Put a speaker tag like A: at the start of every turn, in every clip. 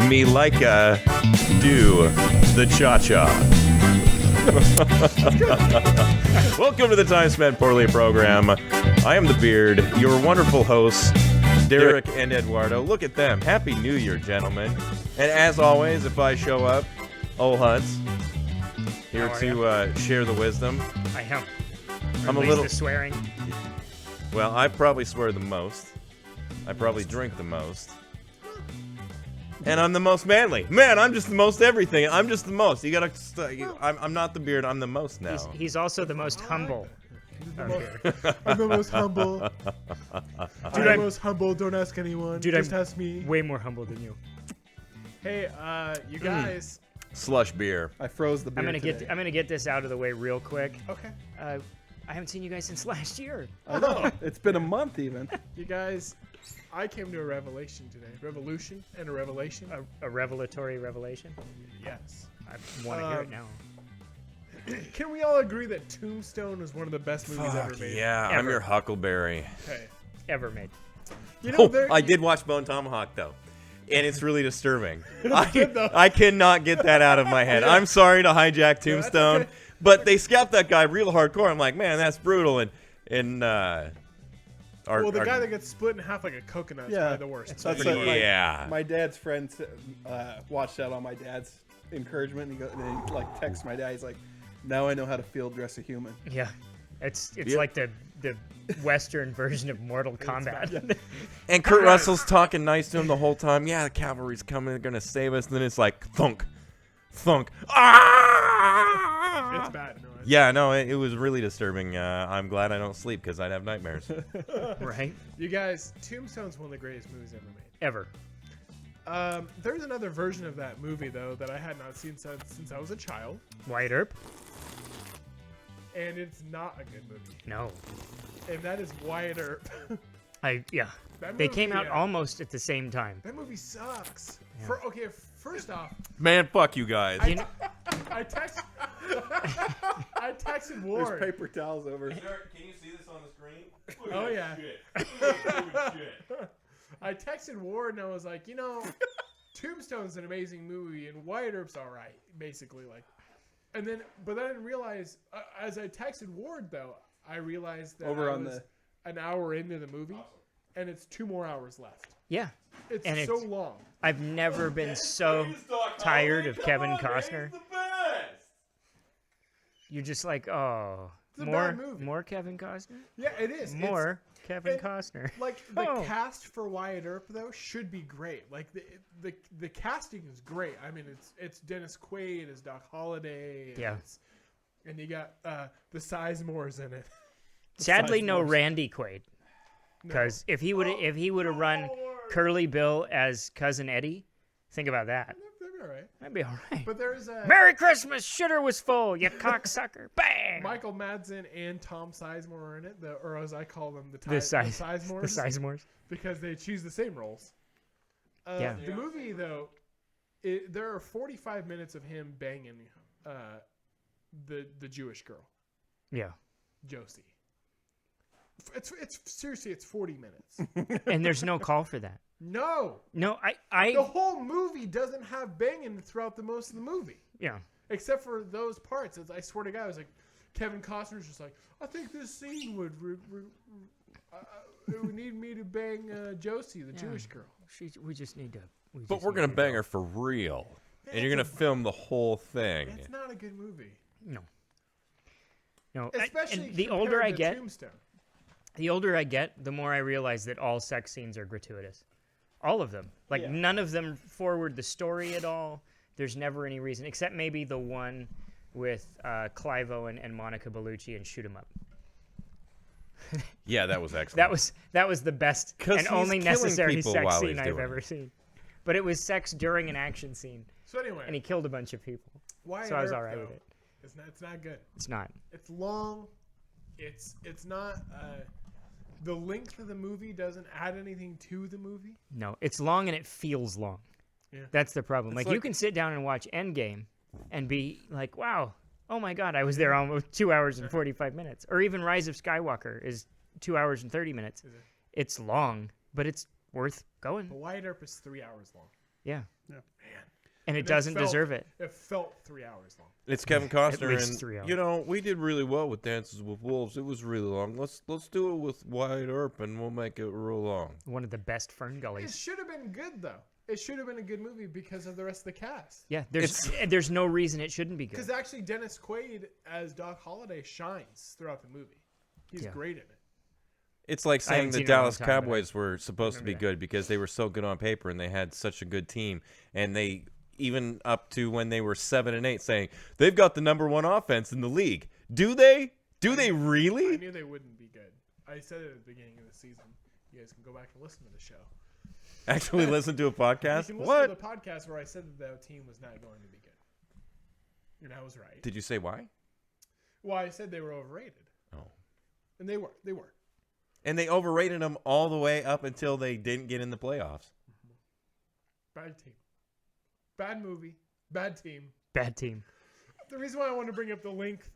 A: Me like do the cha-cha. Welcome to the Time Spent Poorly program. I am the Beard, your wonderful hosts, Derek and Edwardo. Look at them. Happy New Year, gentlemen. And as always, if I show up, old Hudds, here to share the wisdom.
B: I am.
A: I'm a little
B: the swearing.
A: Well, I probably swear the most. I probably drink the most. And I'm the most manly. Man, I'm just the most everything. I'm just the most. You gotta. I'm not the Beard. I'm the most now.
B: He's also the most humble.
C: I'm the most humble. I'm the most humble. Don't ask anyone.
B: Dude,
C: just
B: I'm
C: ask me.
B: Way more humble than you.
C: Hey, you guys.
A: Slush beer.
C: I froze the beer.
B: I'm gonna get this out of the way real quick.
C: Okay.
B: I haven't seen you guys since last year.
D: I know. It's been a month even.
C: You guys, I came to a revelation today. Revolution and a revelation.
B: A revelatory revelation.
C: Yes.
B: I want to hear it now.
C: Can we all agree that Tombstone was one of the best movies ever made?
A: Yeah,
B: Ever.
A: I'm your Huckleberry.
C: Okay.
B: Ever made.
C: You know,
A: I did watch Bone Tomahawk though, and it's really disturbing.
C: good, though.
A: I cannot get that out of my head. I'm sorry to hijack Tombstone,
C: okay.
A: but they scalped that guy real hardcore. I'm like, man, that's brutal. And
C: well, the guy that gets split in half like a coconut is probably the worst.
D: That's
A: pretty-
D: what
A: yeah.
D: My dad's friend watched that on my dad's encouragement. And he like texts my dad. He's like, "Now I know how to field dress a human."
B: Yeah. It's
A: Yep.
B: like the Western version of Mortal Kombat.
A: And Kurt Russell's talking nice to him the whole time. Yeah, the cavalry's coming. They're gonna save us. And then it's like thunk, thunk. Ah!
C: It's bad. No,
A: Yeah, no, it was really disturbing. I'm glad I don't sleep because I'd have nightmares.
B: Right?
C: You guys, Tombstone's one of the greatest movies ever made.
B: Ever.
C: There's another version of that movie though that I had not seen since I was a child,
B: Wyatt Earp?
C: and it's not a good movie.
B: No.
C: And that is Wyatt Earp.
B: Yeah.
C: That
B: They
C: movie,
B: came out almost at the same time.
C: That movie sucks.
B: Yeah.
C: Okay, first off,
A: Man, fuck you guys.
B: You know,
C: I texted
D: There's
C: Ward.
D: paper towels over.
A: Can you see this on the screen?
C: Oh yeah. I texted Ward and I was like, Tombstone's an amazing movie and Wyatt Earp's all right, basically like. And then, but I didn't realize as I texted Ward though, I realized that
D: Over
C: I
D: on
C: was an hour into the movie, and it's 2 more hours left.
B: yeah.
C: It's
B: And
C: so
B: it's-
C: long.
B: I've never been so tired of Kevin Costner. You're just like, oh,
C: It's a bad movie.
B: more Kevin Costner?
C: Yeah, it is.
B: More Kevin
C: and-
B: Costner.
C: Like the
B: Oh.
C: cast for Wyatt Earp though should be great. Like the casting is great. I mean, it's Dennis Quaid as Doc Holliday. And
B: Yeah.
C: and you got the Sizemores in it.
B: Sadly, no
D: Sizemores.
B: Randy Quaid. Because if he would have run Curly Bill as Cousin Eddie, think about that.
C: That'd be all right.
B: That'd be all right.
C: But there's
B: Merry Christmas, shitter was full, you cocksucker. Bang!
C: Michael Madsen and Tom Sizemore are in it, or as I call them, the
B: The
C: Sizemores,
B: The Sizemores.
C: because they choose the same roles.
B: Yeah.
C: The movie though, there are 45 minutes of him banging the Jewish girl,
B: Yeah.
C: Josie. It's seriously, it's 40 minutes.
B: And there's no call for that.
C: No,
B: No,
C: the
B: I
C: whole movie doesn't have banging throughout the most of the movie,
B: yeah.
C: except for those parts. I swear to God, I was like, Kevin Costner's just like, I think this scene would need me to bang Josie, the Jewish girl.
B: We just need to.
A: But we're going to bang her for real. And you're going to film the whole thing.
C: It's not a good movie,
B: No. No.
C: especially
B: and the older I
C: compared to
B: get,
C: Tombstone.
B: the older I get, the more I realize that all sex scenes are gratuitous. All of them. Like,
D: Yeah.
B: none of them forward the story at all. There's never any reason, except maybe the one with Clive Owen and Monica Bellucci and Shoot 'Em Up.
A: Yeah, that was excellent.
B: That was the best
A: 'Cause
B: and
A: he's
B: only
A: killing
B: necessary
A: people
B: sex
A: while
B: scene
A: he's
B: I've
A: doing
B: ever
A: it.
B: seen. But it was sex during an action scene,
C: So anyway,
B: and he killed a bunch of people.
C: Wyatt
B: So I was
C: Earp,
B: all right
C: though,
B: with it.
C: It's not good.
B: It's not.
C: It's long. It's not. The length of the movie doesn't add anything to the movie.
B: No, it's long and it feels long.
C: Yeah.
B: That's the problem.
D: It's
B: Like, you
D: like-
B: can sit down and watch Endgame and be like, wow, oh my God, I was there almost 2 hours and 45 minutes. Or even Rise of Skywalker is 2 hours and 30 minutes.
C: Is it?
B: It's long, but it's worth going.
C: But Wyatt Earp is 3 hours long.
B: Yeah.
D: Yeah.
C: Man.
B: And it
C: And
B: doesn't
C: felt-
B: deserve it.
C: It felt 3 hours long.
A: It's Kevin Costner,
B: least 3 hours.
A: and we did really well with Dances with Wolves. It was really long. Let's do it with Wyatt Earp, and we'll make it real long.
B: One of the best Fern
C: It
B: Gullies.
C: should have been good though. It should have been a good movie because of the rest of the cast.
B: Yeah, there's no reason it shouldn't be good.
C: Because actually, Dennis Quaid as Doc Holliday shines throughout the movie. He's
B: Yeah.
C: great in it.
A: It's like saying
B: haven't
A: the
B: seen it in a long
A: Dallas
B: time, but
A: Cowboys were supposed to be
B: remember
A: good because they were so good on paper and they had such a good team, and they even up to when they were 7-8, saying they've got the #1 offense in the league. Do they? Do they
C: I
A: really?
C: knew they wouldn't be good. I said it at the beginning of the season. You guys can go back and listen to the show.
A: Actually, listen to a podcast.
C: You can listen
A: What?
C: to the podcast where I said that the team was not going to be good. And I was right.
A: Did you say why?
C: Well, I said they were overrated.
A: Oh.
C: And they were. They were.
A: And they overrated them all the way up until they didn't get in the playoffs.
C: Bad team. Bad movie. Bad team.
B: Bad team.
C: The reason why I want to bring up the length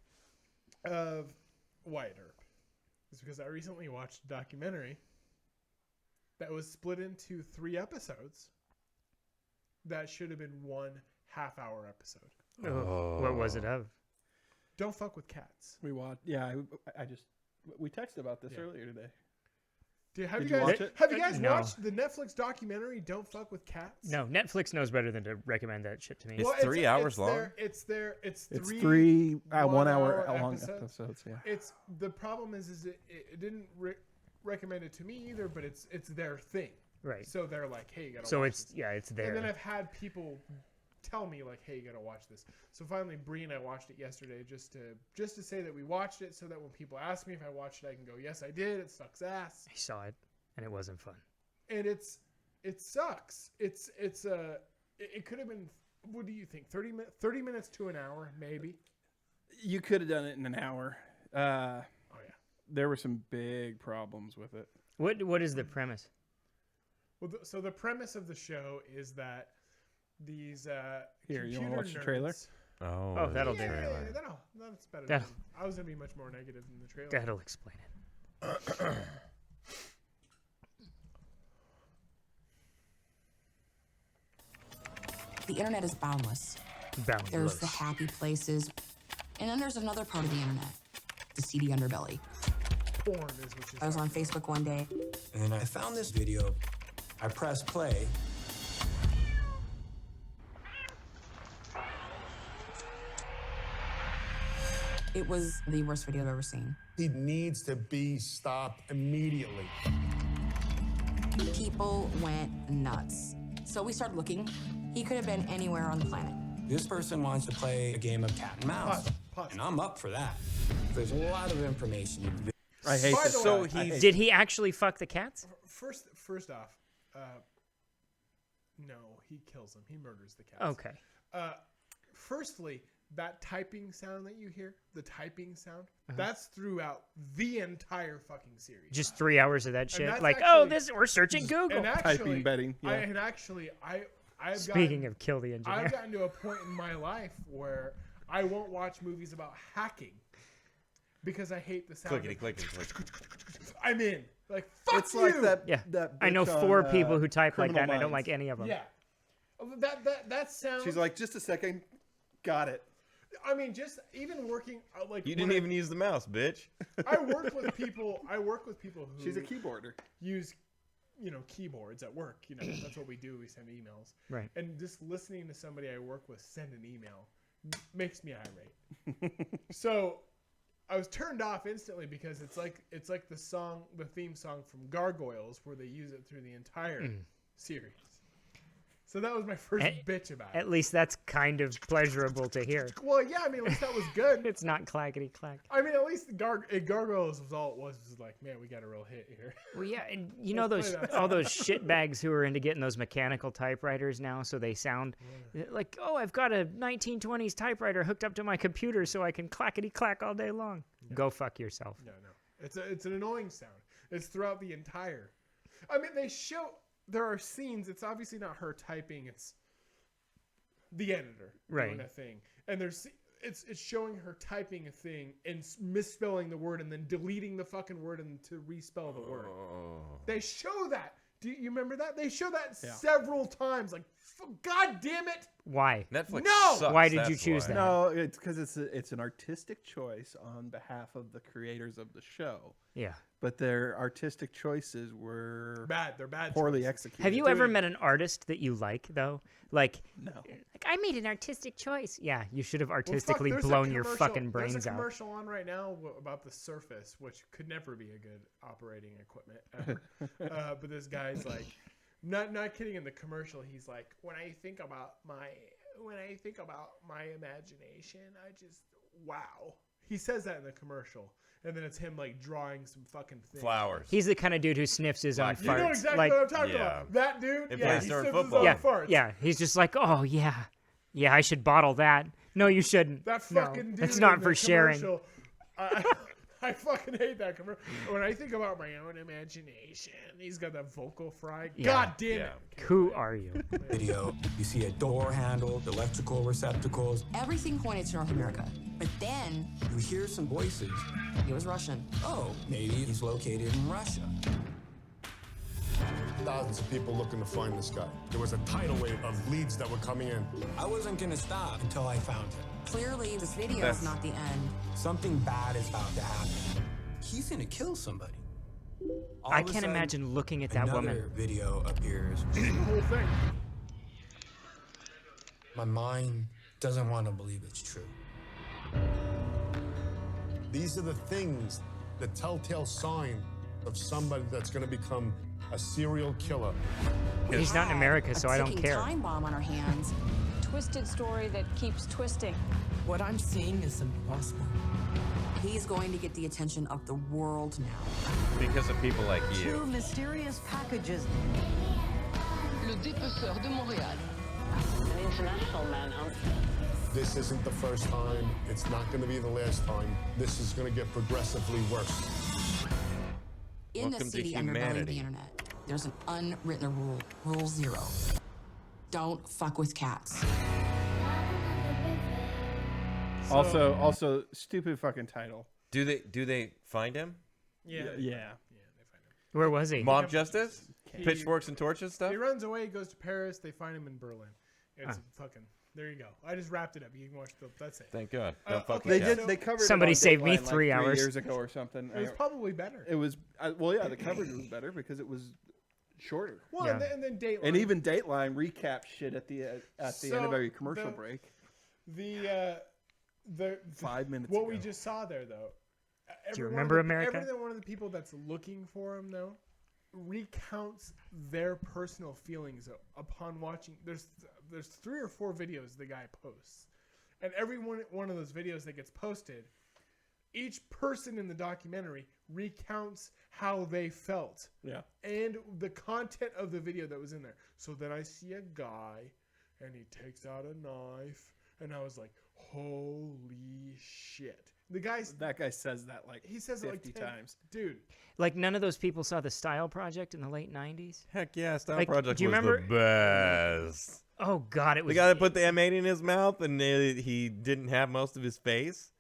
C: of Wyatt Earp is because I recently watched a documentary that was split into 3 episodes that should have been 1 half-hour episode.
B: Oh. What was it of?
C: Don't fuck with cats.
D: We watched. Yeah, we texted about this
C: Yeah.
D: earlier today.
C: Have
D: Did
C: you
D: you
C: guys
D: watch it?
C: have you guys
B: No.
C: watched the Netflix documentary Don't Fuck with Cats?
B: No, Netflix knows better than to recommend that shit to me.
A: It's 3 hours long?
C: It's
D: It's
C: three
D: 3 1
C: 1
D: hour
C: hour
D: long
C: episodes.
D: episodes. Yeah.
C: It's the problem is it didn't recommend it to me either, but it's their thing.
B: Right.
C: So they're like, hey, you gotta
B: So
C: watch
B: it's
C: this.
B: it's there.
C: And then I've had people tell me like, hey, you gotta watch this. So finally, Bree and I watched it yesterday just to say that we watched it, so that when people ask me if I watched it, I can go, yes, I did. It sucks ass,
B: I saw it, and it wasn't fun.
C: and it sucks. It could have been. What do you think? 30 minutes to an hour, maybe.
D: You could have done it in an hour.
C: Oh yeah.
D: There were some big problems with it.
B: What is the premise?
C: Well, so the premise of the show is that these
D: Here, you
C: computer
D: wanna watch the trailer?
C: nerds-
B: Oh, that'll do.
C: Yeah, that's better.
B: That'll-
C: I was gonna be much more negative than the trailer.
B: That'll explain it.
E: The internet is boundless.
B: Boundless.
E: There's the happy places, and then there's another part of the internet, the seedy underbelly.
C: Porn is what you're
E: I was on Facebook one day.
F: And then I found this video. I pressed play.
E: It was the worst video I've ever seen.
G: He needs to be stopped immediately.
E: People went nuts. So we started looking. He could have been anywhere on the planet.
F: This person wants to play a game of cat and mouse.
C: Pause.
F: And I'm up for that. There's a lot of information.
D: I hate
C: By
D: this.
C: the
A: So
C: way,
A: he
B: Did he actually fuck the cats?
C: First off, no, he kills them. He murders the cats.
B: Okay.
C: Firstly, that typing sound that you hear, the typing sound, that's throughout the entire fucking series.
B: Just 3 hours of that shit.
C: that's
B: Like,
C: actually-
B: we're searching Google.
C: and actually,
D: Typing, betting, yeah.
C: I've
B: Speaking
C: gotten,
B: of kill the engineer.
C: I've gotten to a point in my life where I won't watch movies about hacking because I hate the sound.
A: clickety
C: of-
A: clickety.
C: I'm in. Like, fuck
D: It's
C: you.
D: like that.
B: Yeah.
D: That
B: I know
D: bitch
B: 4
D: on,
B: people who type like that,
D: Criminal
B: and I don't
D: Minds.
B: like any of them.
C: Yeah. That sound.
D: She's like, just a second. Got it.
C: I mean, just even working like
A: You
C: when
A: didn't even use the mouse, bitch.
C: I work with people. I work with people who
D: She's a keyboarder.
C: use, keyboards at work. That's what we do. We send emails.
B: Right.
C: And just listening to somebody I work with send an email makes me irate. So I was turned off instantly because it's like the theme song from Gargoyles, where they use it through the entire series. So that was my first bitch about it.
B: At least that's kind of pleasurable to hear.
C: Well, yeah, I mean, at least that was good.
B: It's not clackety clack.
C: I mean, at least Gargoyles was all it was like, man, we got a real hit here.
B: Well, yeah, and you know
C: Let's
B: those
C: play that
B: all those shitbags who are into getting those mechanical typewriters now, so they sound like, oh, I've got a 1920s typewriter hooked up to my computer, so I can clackety clack all day long. Go fuck yourself.
C: No. It's an annoying sound. It's throughout the entire. I mean, there are scenes. It's obviously not her typing. It's the editor doing
B: Right.
C: a thing, and it's showing her typing a thing and misspelling the word and then deleting the fucking word and to respell the word.
A: Oh.
C: They show that. Do you remember that? They show that
D: Yeah.
C: several times. Like, God damn it!
B: Why?
A: Netflix
C: No!
A: sucks,
B: Why did you
A: that's
B: choose
A: why.
B: that?
D: No, it's because it's an artistic choice on behalf of the creators of the show,
B: Yeah.
D: but their artistic choices were
C: Bad. They're bad.
D: poorly
C: choices.
D: executed.
B: Have you ever met an artist that you like though? Like,
D: No.
B: I made an artistic choice. Yeah, you should have
C: Well, fuck,
B: artistically
C: there's a
B: blown your
C: commercial-
B: fucking brains
C: There's a
B: out.
C: commercial on right now about the Surface, which could never be a good operating equipment ever. But this guy's like, not kidding. In the commercial, he's like, when I think about my imagination, I just wow. He says that in the commercial, and then it's him like drawing some fucking thing.
A: Flowers.
B: He's the kind of dude who sniffs his own
A: Black
B: farts.
C: You know exactly
B: like,
C: what I'm talking
A: Yeah.
C: about. That dude.
A: It
C: Yeah,
A: plays
C: he
A: during
C: sniffs his
A: football.
C: own
B: yeah,
C: farts.
B: yeah. He's just like, oh yeah, I should bottle that. No, you shouldn't.
C: That
B: No,
C: fucking dude.
B: It's not
C: in
B: for
C: the
B: sharing.
C: commercial, I fucking hate that commercial. When I think about my own imagination, he's got that vocal fry.
B: Yeah.
C: God damn
A: Yeah.
C: it.
B: Who are you?
F: Video, you see a door handle, electrical receptacles.
E: Everything pointed to North America. But then,
F: You hear some voices.
E: he was Russian.
F: Oh, maybe he's located in Russia.
G: Thousands of people looking to find this guy. There was a tidal wave of leads that were coming in.
F: I wasn't gonna stop until I found him.
E: Clearly, this video
A: That's-
E: is not the end.
F: Something bad is about to happen. He's gonna kill somebody. All
B: I
F: of a
B: can't
F: sudden,
B: imagine looking at that
F: another
B: woman.
F: video appears.
C: The whole thing.
F: My mind doesn't want to believe it's true.
G: These are the things, the telltale sign of somebody that's going to become a serial killer.
B: He's not in America, so
E: a
B: I don't
E: ticking
B: care.
E: time bomb on our hands.
H: Twisted story that keeps twisting.
I: What I'm seeing is impossible.
E: He's going to get the attention of the world now.
A: Because of people like
I: Two
A: you.
I: mysterious packages.
H: Le dépeceur de Montréal. An international manhunt.
G: This isn't the first time. It's not going to be the last time. This is going to get progressively worse.
E: In
A: Welcome
E: the
A: to
E: city underbelly of
A: humanity.
E: the internet, there's an unwritten rule. Rule 0. Don't fuck with cats.
D: Also, stupid fucking title.
A: Do they find him?
C: Yeah.
D: Yeah.
C: Yeah, they find him.
B: Where was he?
A: Mob justice?
C: He-
A: Pitchforks and torches stuff?
C: He runs away, goes to Paris, they find him in Berlin. It's fucking, there you go. I just wrapped it up. You can watch the, that's it.
A: Thank God. Don't fuck
C: okay,
A: with
D: They
A: cats.
D: did. They covered.
B: Somebody
D: it on
B: saved me
D: Dateline, like
B: 3 hours.
D: years ago or something.
C: It was probably better.
D: It was. Well, yeah, the coverage was better because it was shorter.
C: Well,
B: Yeah.
C: and then Dateline.
D: And even Dateline recapped shit at the end of
C: So,
D: every commercial
C: the-
D: break.
C: The
D: 5 minutes
C: what
D: ago.
C: we just saw there, though.
B: Do you remember America?
C: Every one of the people that's looking for him, though, recounts their personal feelings upon watching. There's 3 or 4 videos the guy posts, and every one of those videos that gets posted, each person in the documentary recounts how they felt.
D: Yeah.
C: And the content of the video that was in there. So then I see a guy, and he takes out a knife, and I was like, holy shit. The guy's,
D: That guy says that like
C: he says it like
D: 50
C: 10
D: times.
C: Dude,
B: Like none of those people saw the Style Project in the late 90s?
A: Heck yeah, Style
B: Like,
A: Project
B: do you
A: was
B: remember-
A: the best.
B: Oh god, it
A: The
B: was
A: guy that put the M8 in his mouth and he didn't have most of his face?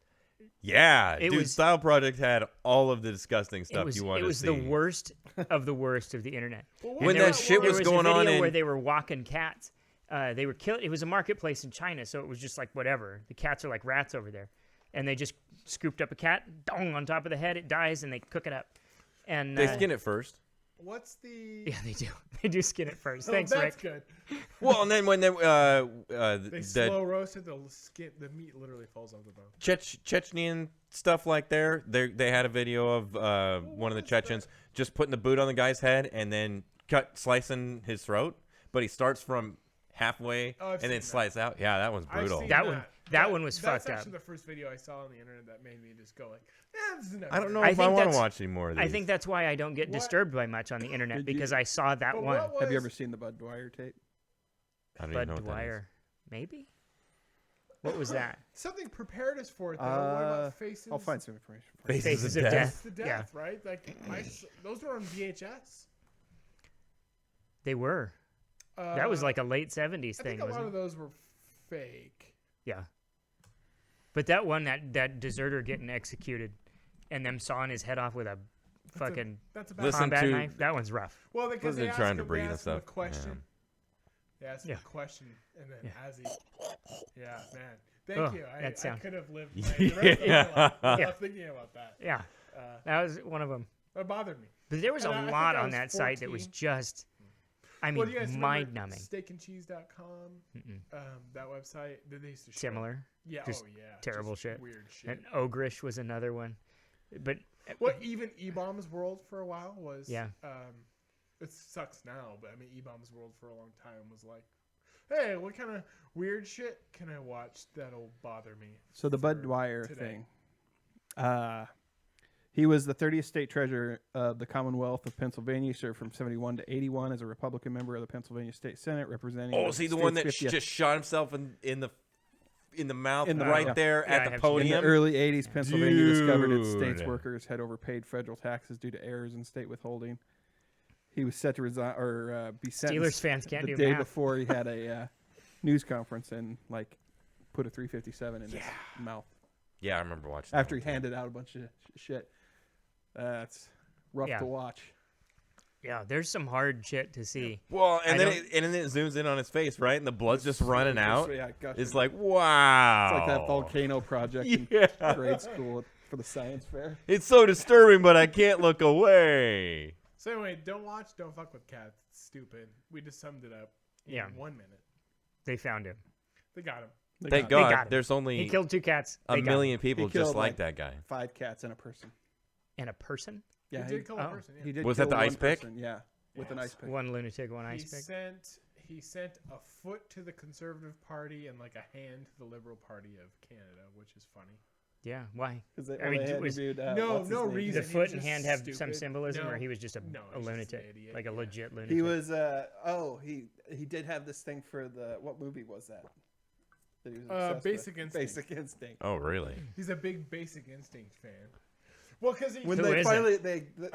A: Yeah,
B: It
A: dude,
B: was-
A: Style Project had all of the disgusting stuff you wanted
B: it was
A: to see.
B: the worst of the worst of the internet.
C: Well,
B: And
A: when
B: there
A: that shit
B: there
A: was
B: a
A: going
B: video
A: on in-
B: where they were walking cats. They were killed. It was a marketplace in China, so it was just like whatever. The cats are like rats over there, and they just scooped up a cat, dong on top of the head. It dies, and they cook it up. And
A: They skin it first.
C: what's the...
B: Yeah, they do. They do skin it first.
C: Oh,
B: Thanks,
C: that's
B: Rick.
C: good.
A: Well, and then when
C: They
A: the
C: slow roast it, the meat literally falls off the bone.
A: Chechenian stuff like they had a video of one of the Chechens just putting the boot on the guy's head and then slicing his throat, but he starts from halfway
C: Oh, I've
A: and
C: seen
A: then
C: that.
A: slices out. Yeah, that one's
C: I've
A: brutal.
C: seen
B: That one was
C: that's
B: fucked up.
C: actually the first video I saw on the internet that made me just go like, this is
A: I don't know
B: I
A: if I
B: think
A: want to
B: that's-
A: watch any more of these.
B: I think that's why I don't get
C: What?
B: disturbed by much on the internet,
D: Did you-
B: because I saw that
C: But
B: one.
C: what
D: Have you
C: was-
D: ever seen the Bud Dwyer tape?
A: I don't even
B: Bud
A: know what that is.
B: Dwyer, maybe. What was that?
C: Something prepared us for it, though. What about Faces?
D: I'll find some information for you.
A: Faces
B: Faces
A: of
B: of
A: Death.
B: Death.
C: The Death, right? Like, those were on VHS.
B: They were. That was like a late 70s
C: I
B: thing,
C: think a lot
B: wasn't
C: of
B: it?
C: those were fake.
B: Yeah. But that one, that deserter getting executed and them sawing his head off with a fucking
C: That's about
A: Listen
B: combat
A: to-
B: knife. That one's rough.
C: Well, because
A: They're
C: they
A: trying to
C: ask him,
A: breed
C: they
A: and
C: ask him a
A: stuff.
C: question. They ask him
B: Yeah.
C: a question, and then
B: Yeah.
C: as he, yeah, man, thank
B: Oh,
C: you.
B: that
C: I
B: sound.
C: could have lived the rest of my life without
B: Yeah.
C: thinking about that.
B: Yeah, that was one of them.
C: That bothered me.
B: But there was a
C: And I think
B: lot
C: I
B: on
C: was
B: that site that was
C: 14.
B: just, I
C: Well, do you
B: mean,
C: guys
B: mind
C: remember
B: numbing.
C: steakandcheese.com? That website. They used to show-
B: Similar.
C: Yeah.
B: Just
C: yeah.
B: terrible
C: just
B: shit.
C: Weird shit.
B: And Ogrish was another one. But
C: Well, even E-Bomb's World for a while was.
B: Yeah.
C: It sucks now, but I mean, E-Bomb's World for a long time was like, hey, what kind of weird shit can I watch that'll bother me?
D: So the Bud
C: for
D: Dwyer
C: today?
D: thing. He was the 30th state treasurer of the Commonwealth of Pennsylvania. He served from 71 to 81 as a Republican member of the Pennsylvania State Senate, representing.
A: Oh, is he the one that
D: state's 50th
A: just shot himself in the mouth
D: In the-
A: right
D: yeah.
A: there
B: Yeah, I
A: at the
B: have seen
D: In
A: podium?
D: the early 80s, Pennsylvania discovered its state's
A: Dude.
D: workers had overpaid federal taxes due to errors in state withholding. He was set to resign or be sentenced
B: Steelers fans can't
D: the
B: do
D: day
B: math.
D: before he had a news conference and put a 357 in his mouth
A: Yeah, I remember watching.
D: after
A: that
D: he
A: one,
D: handed out a bunch of shit. That's rough
B: Yeah.
D: to watch.
B: Yeah, there's some hard shit to see.
A: too. Well, and
B: I
A: then
B: don't-
A: it zooms in on his face, right? And the blood's just running out.
D: Yeah, gushing.
A: It's like, wow.
D: It's like that volcano project in
A: Yeah.
D: grade school for the science fair.
A: It's so disturbing, but I can't look away.
C: So anyway, don't watch Don't Fuck with Cats. It's stupid. We just summed it up in
B: Yeah.
C: 1 minute.
B: They found him.
C: They got him.
A: Thank
B: got
A: God
B: him.
A: there's
B: He
A: only
B: killed 2 cats.
A: a
B: They got him.
A: million people
D: He
A: just
D: killed,
A: like that guy.
D: 5 cats and a person.
B: And a person?
D: Yeah,
C: he did kill a
B: oh.
C: person. Yeah.
D: he did.
A: Was
D: kill
A: that the
D: one
A: ice pick?
D: person, yeah, with an
C: Yes.
D: ice pick.
B: One lunatic, one
C: He
B: ice pick.
C: he sent a foot to the Conservative Party and like a hand to the Liberal Party of Canada, which is funny.
B: Yeah, why?
D: 'Cause they,
B: I mean,
D: they
B: it was-
D: interviewed,
C: No
D: what's his name?
C: reason.
B: Did
C: he
B: the
C: was
B: foot and
C: just
B: hand have some
C: stupid.
B: symbolism,
C: No,
B: or he was just a
C: no, he's just an
B: lunatic,
C: idiot,
B: like a
C: yeah.
B: legit lunatic?
D: He was. He did have this thing for the. What movie was that? That he was obsessed
C: Basic
D: with?
C: Instinct.
D: Basic Instinct.
A: Oh, really?
C: He's a big Basic Instinct fan. Well, because he
D: When
B: Who
D: they
B: isn't?
D: finally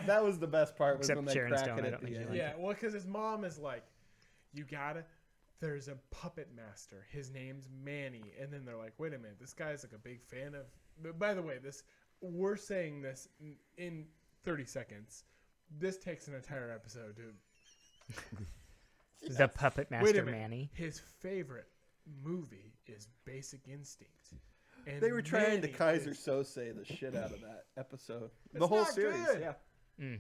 D: that was the best part was
B: Except
D: when they
B: Sharon
D: crack
B: Stone,
D: it
B: I
D: at
B: don't
D: the
B: think she
D: end.
B: liked
C: yeah, well, because his mom is like, there's a puppet master. His name's Manny. And then they're like, wait a minute, this guy's like a big fan of. But by the way, we're saying this in 30 seconds. This takes an entire episode to.
B: The puppet
C: Wait a
B: master
C: minute.
B: Manny.
C: His favorite movie is Basic Instinct. And
D: They were trying to
C: Manny
D: Kaiser
C: is-
D: Sose the shit out of that episode. The
C: It's
D: whole
C: not
D: series,
C: good.
D: yeah.
B: Mm.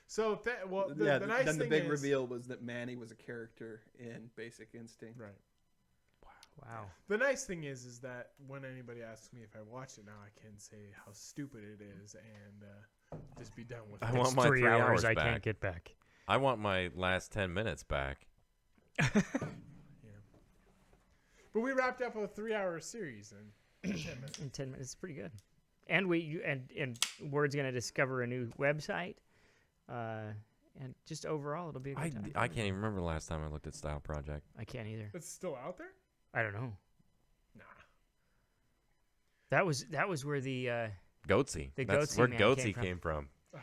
C: So, the
D: Yeah,
C: nice
D: then the
C: thing
D: big
C: is,
D: reveal was that Manny was a character in Basic Instinct.
C: Right.
B: Wow.
C: The nice thing is that when anybody asks me if I watched it now, I can say how stupid it is and just be done with
A: I
C: it.
A: want my
B: 3
A: 3
B: hours
A: hours
B: I
A: back.
B: can't get back.
A: I want my last 10 minutes back.
C: But we wrapped up a 3-hour series in 10 minutes.
B: In 10 minutes, it's pretty good. And and Word's gonna discover a new website, and just overall, it'll be a good time.
A: I can't even remember the last time I looked at Style Project.
B: I can't either.
C: It's still out there?
B: I don't know.
C: Nah.
B: That was where the
A: Goatsy.
B: The
A: That's
B: Goatsy
A: where
B: man
A: Goatsy
B: came
A: came from.
C: Oh.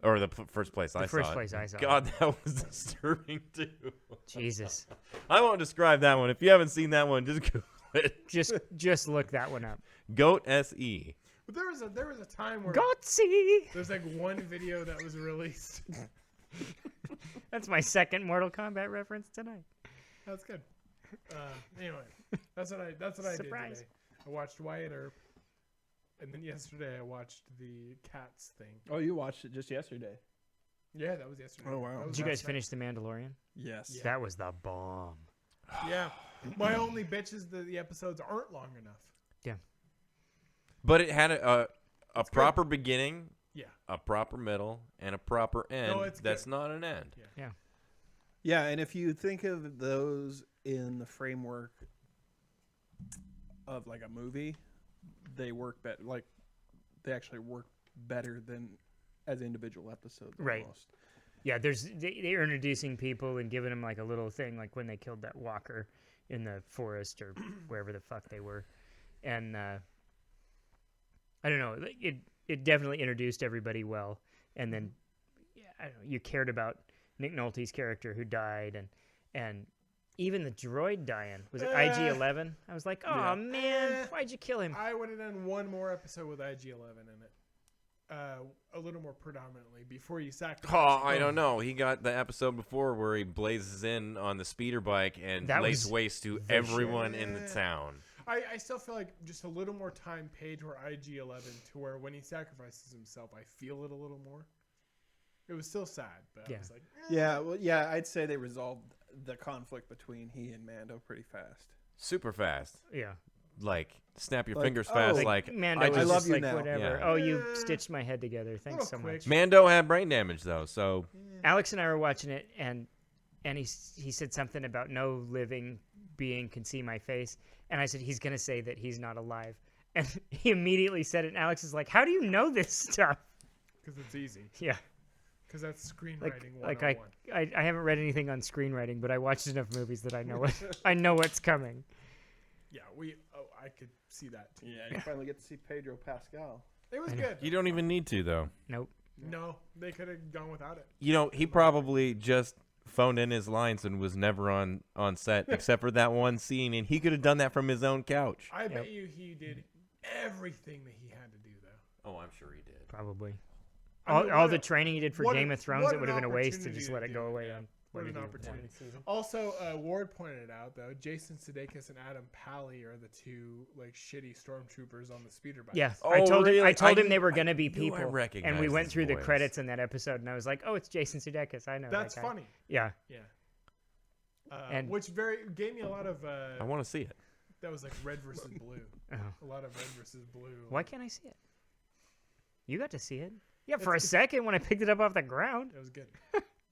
A: Or the first place I saw
B: first
A: it.
B: place I saw it.
A: God, that was disturbing too.
B: Jesus.
A: I won't describe that one. If you haven't seen that one, just Google it.
B: Just look that one up.
A: Goat SE.
C: But there was a time where
B: Gotsy.
C: there's like one video that was released.
B: That's my second Mortal Kombat reference tonight.
C: That's good. Anyway, that's what I did
B: Surprise.
C: today. I watched Wyatt Earp, and then yesterday I watched the Cats thing.
D: Oh, you watched it just yesterday.
C: Yeah, that was yesterday.
D: Oh, wow.
C: That was
B: Did you guys
C: last night.
B: finish The Mandalorian?
D: Yes.
C: Yeah.
B: That was the bomb.
C: Yeah. My only bitch is that the episodes aren't long enough.
B: Yeah.
A: But it had a proper beginning,
C: Yeah.
A: a proper middle, and a proper end.
C: No, it's
A: That's
C: good.
A: not an end.
B: Yeah.
D: Yeah, and if you think of those in the framework of like a movie, they work better. Like they actually work better than as individual episodes.
B: Right.
D: Almost.
B: Yeah, they're introducing people and giving them like a little thing, like when they killed that walker in the forest or wherever the fuck they were, and I don't know, it definitely introduced everybody well, and then I don't know, you cared about Nick Nolte's character who died, and even the droid dying. Was it IG-11? I was like, oh
D: Yeah.
B: man, why'd you kill him?
C: I would have done one more episode with IG-11 in it. a little more predominantly before you sacrifice.
A: Oh, I don't know. He got the episode before where he blazes in on the speeder bike and
B: That
A: lays
B: was
A: waste to everyone in the town.
C: I still feel like just a little more time paid to IG-11 to where when he sacrifices himself, I feel it a little more. It was still sad, but I was like,
D: Yeah, well, yeah, I'd say they resolved the conflict between he and Mando pretty fast.
A: Super fast.
B: Yeah.
A: Like, snap your
D: Like,
A: fingers
D: oh,
A: fast.
D: like,
A: Like,
B: Mando
A: I
B: was
A: just
D: love
B: just
D: you
B: like,
D: now.
B: whatever.
A: Yeah.
B: Oh, you stitched my head together. Thanks so
C: quick.
B: much.
A: Mando had brain damage, though, so...
B: Alex and I were watching it, and he said something about no living being can see my face. And I said, he's going to say that he's not alive. And he immediately said it, and Alex is like, how do you know this stuff?
C: because it's easy.
B: Yeah.
C: Because that's screenwriting
B: Like
C: 101.
B: I haven't read anything on screenwriting, but I watched enough movies that I know I know what's coming.
C: Yeah, I could see that too.
D: Yeah, you finally get to see Pedro Pascal.
C: It was good.
A: You don't even need to, though.
B: Nope.
C: No, they could have gone without it.
A: You know, he probably just phoned in his lines and was never on set except for that one scene, and he could have done that from his own couch.
C: I bet you he did everything that he had to do, though.
A: Oh, I'm sure he did.
B: Probably.
C: I mean,
B: All
C: what
B: the
C: a-
B: training he did for
C: what
B: Game
C: a-
B: of Thrones,
C: what
B: it would
C: an
B: have been a waste to
C: opportunity
B: just let it
C: do
B: go
C: it,
B: away
C: yeah.
B: on
C: What
B: what
C: an
B: he did
C: opportunity.
B: one season.
C: Also, Ward pointed out though, Jason Sudeikis and Adam Pally are the two like shitty stormtroopers on the speeder bikes.
B: Yeah,
A: Oh,
B: I told him.
A: really?
B: I told
A: I
B: him they
A: knew-
B: were gonna
A: I
B: be
A: knew I
B: people, and we
A: recognized
B: went
A: his
B: through the
A: voice.
B: credits in that episode, and I was like, "Oh, it's Jason Sudeikis. I know
C: That's
B: that guy."
C: funny.
B: Yeah,
C: Yeah.
B: And-
C: Which gave me a lot of.
A: I want to see it.
C: That was like red versus blue.
B: Oh.
C: A lot of red versus blue.
B: Why can't I see it? You got to see it. Yeah, for a second when I picked it up off the ground.
C: It was good.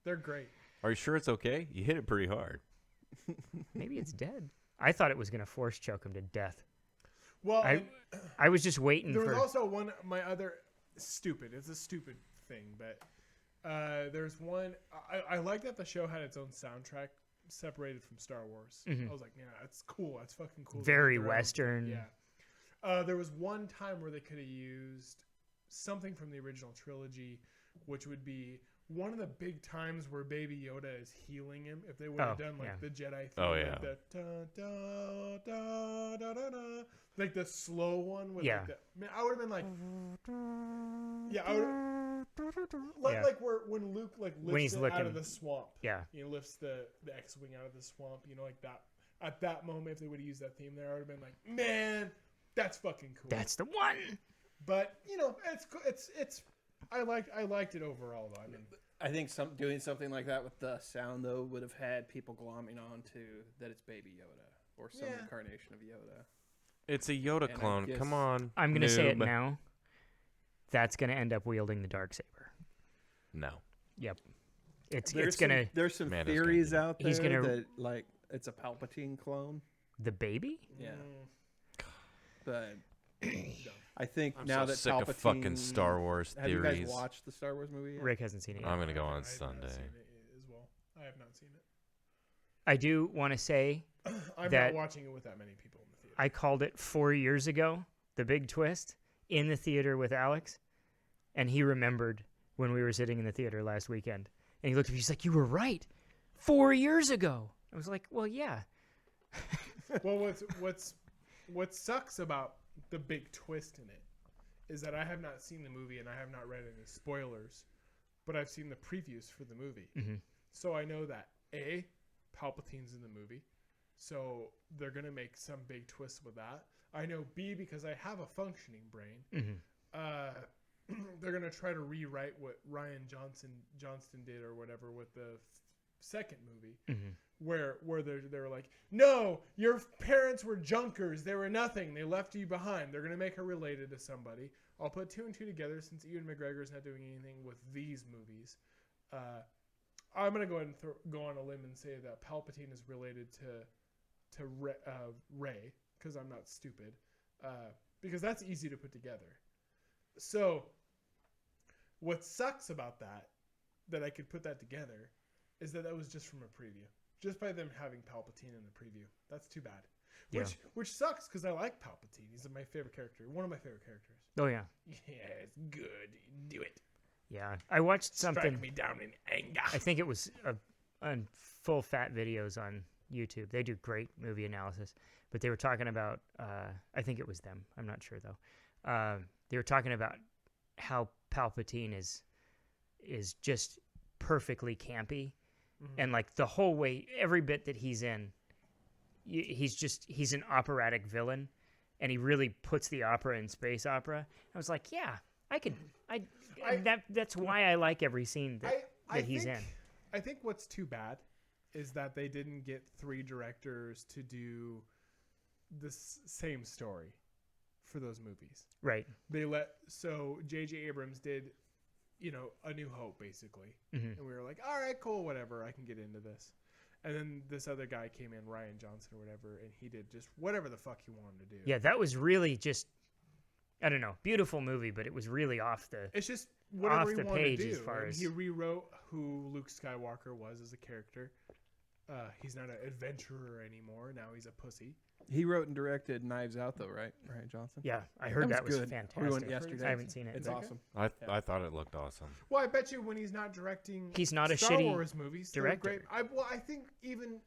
C: They're great.
A: Are you sure it's okay? You hit it pretty hard.
B: Maybe it's dead. I thought it was gonna force choke him to death.
C: Well,
B: I was just waiting
C: there was
B: for.
C: also my other stupid. It's a stupid thing, but there's one. I like that the show had its own soundtrack separated from Star Wars. I was like, yeah, that's cool. That's fucking cool.
B: Very
C: Their own thing.
B: Western.
C: Yeah. There was one time where they could have used something from the original trilogy, which would be one of the big times where Baby Yoda is healing him. If they would have done like the Jedi thing,
A: Oh,
C: like
A: yeah.
C: the da, da, da, da, da, like the slow one with
B: Yeah.
C: like the, man, I would have been like, yeah, I would
B: Yeah.
C: like where when Luke like
B: When he's
C: lifts it out
B: looking-
C: of the swamp.
B: Yeah.
C: He lifts the X-wing out of the swamp. You know, like that. At that moment, if they would have used that theme there, I would have been like, man, that's fucking cool.
B: That's the one.
C: But you know, it's. I liked it overall though. I mean,
D: I think doing something like that with the sound though would have had people glomming on to that it's Baby Yoda or some incarnation of Yoda.
A: It's a Yoda
D: And I
A: clone.
D: guess-
A: Come on.
B: I'm gonna say it
A: noob.
B: now. That's gonna end up wielding the darksaber.
A: No.
B: Yep. It's
D: There's
B: gonna
D: there's some
A: Mando's
D: theories
A: gonna
D: out there
B: He's gonna-
D: that like it's a Palpatine clone.
B: the baby.
D: Yeah. But I think
A: I'm
D: now
A: so
D: that
A: sick
D: Palpatine,
A: of fucking Star Wars
D: have you
A: theories.
D: guys watched the Star Wars movie yet?
B: Rick hasn't seen it yet.
A: I'm gonna go
C: I
A: on
C: have not
A: Sunday.
C: seen it as well. I have not seen it.
B: I do want to say
C: I'm
B: that
C: not watching it with that many people in the theater.
B: I called it 4 years ago, the big twist, in the theater with Alex, and he remembered when we were sitting in the theater last weekend. And he looked at me, he's like, "You were right. 4 years ago." I was like, "Well, yeah."
C: Well, what sucks about the big twist in it is that I have not seen the movie and I have not read any spoilers, but I've seen the previews for the movie. So I know that A, Palpatine's in the movie, so they're gonna make some big twist with that. I know B, because I have a functioning brain. They're gonna try to rewrite what Ryan Johnston did or whatever with the second movie. Where they're like, no, your parents were junkers. They were nothing. They left you behind. They're going to make her related to somebody. I'll put 2 and 2 together since Ewan McGregor's not doing anything with these movies. I'm going to go ahead and go on a limb and say that Palpatine is related to Rey, because I'm not stupid, because that's easy to put together. So what sucks about that I could put that together, is that was just from a preview. Just by them having Palpatine in the preview. That's too bad. Which sucks because I like Palpatine. He's my favorite character. One of my favorite characters.
B: Oh, yeah.
C: Yeah, it's good. Do it.
B: Yeah. I watched something.
C: Strike me down in anger.
B: I think it was on full fat videos on YouTube. They do great movie analysis. But they were talking about, I think it was them. I'm not sure, though. They were talking about how Palpatine is just perfectly campy, and like the whole way, every bit that he's in, he's an operatic villain, and he really puts the opera in space opera. I was like, yeah, that's why I like every scene that he's in.
C: I think what's too bad is that they didn't get 3 directors to do the same story for those movies.
B: Right.
C: So J.J. Abrams did, A New Hope basically, and we were like, all right, cool, whatever, I can get into this. And then this other guy came in, Rian Johnson or whatever, and he did just whatever the fuck he wanted to do.
B: Yeah, that was really just, I don't know, beautiful movie, but it was really off the.
C: It's just whatever
B: off
C: he
B: the
C: wanted
B: page
C: to do.
B: as far
C: and
B: as
C: he rewrote who Luke Skywalker was as a character. He's not an adventurer anymore. Now he's a pussy.
D: He wrote and directed Knives Out, though, right? Ryan Johnson.
B: Yeah, I heard that was
D: good.
B: fantastic.
D: We went yesterday.
B: I haven't seen it.
D: It's awesome.
A: I thought it looked awesome.
C: Well, I bet you when he's not directing,
B: He's not a
C: Star
B: shitty
C: Wars movies, they're
B: director.
C: great. I think even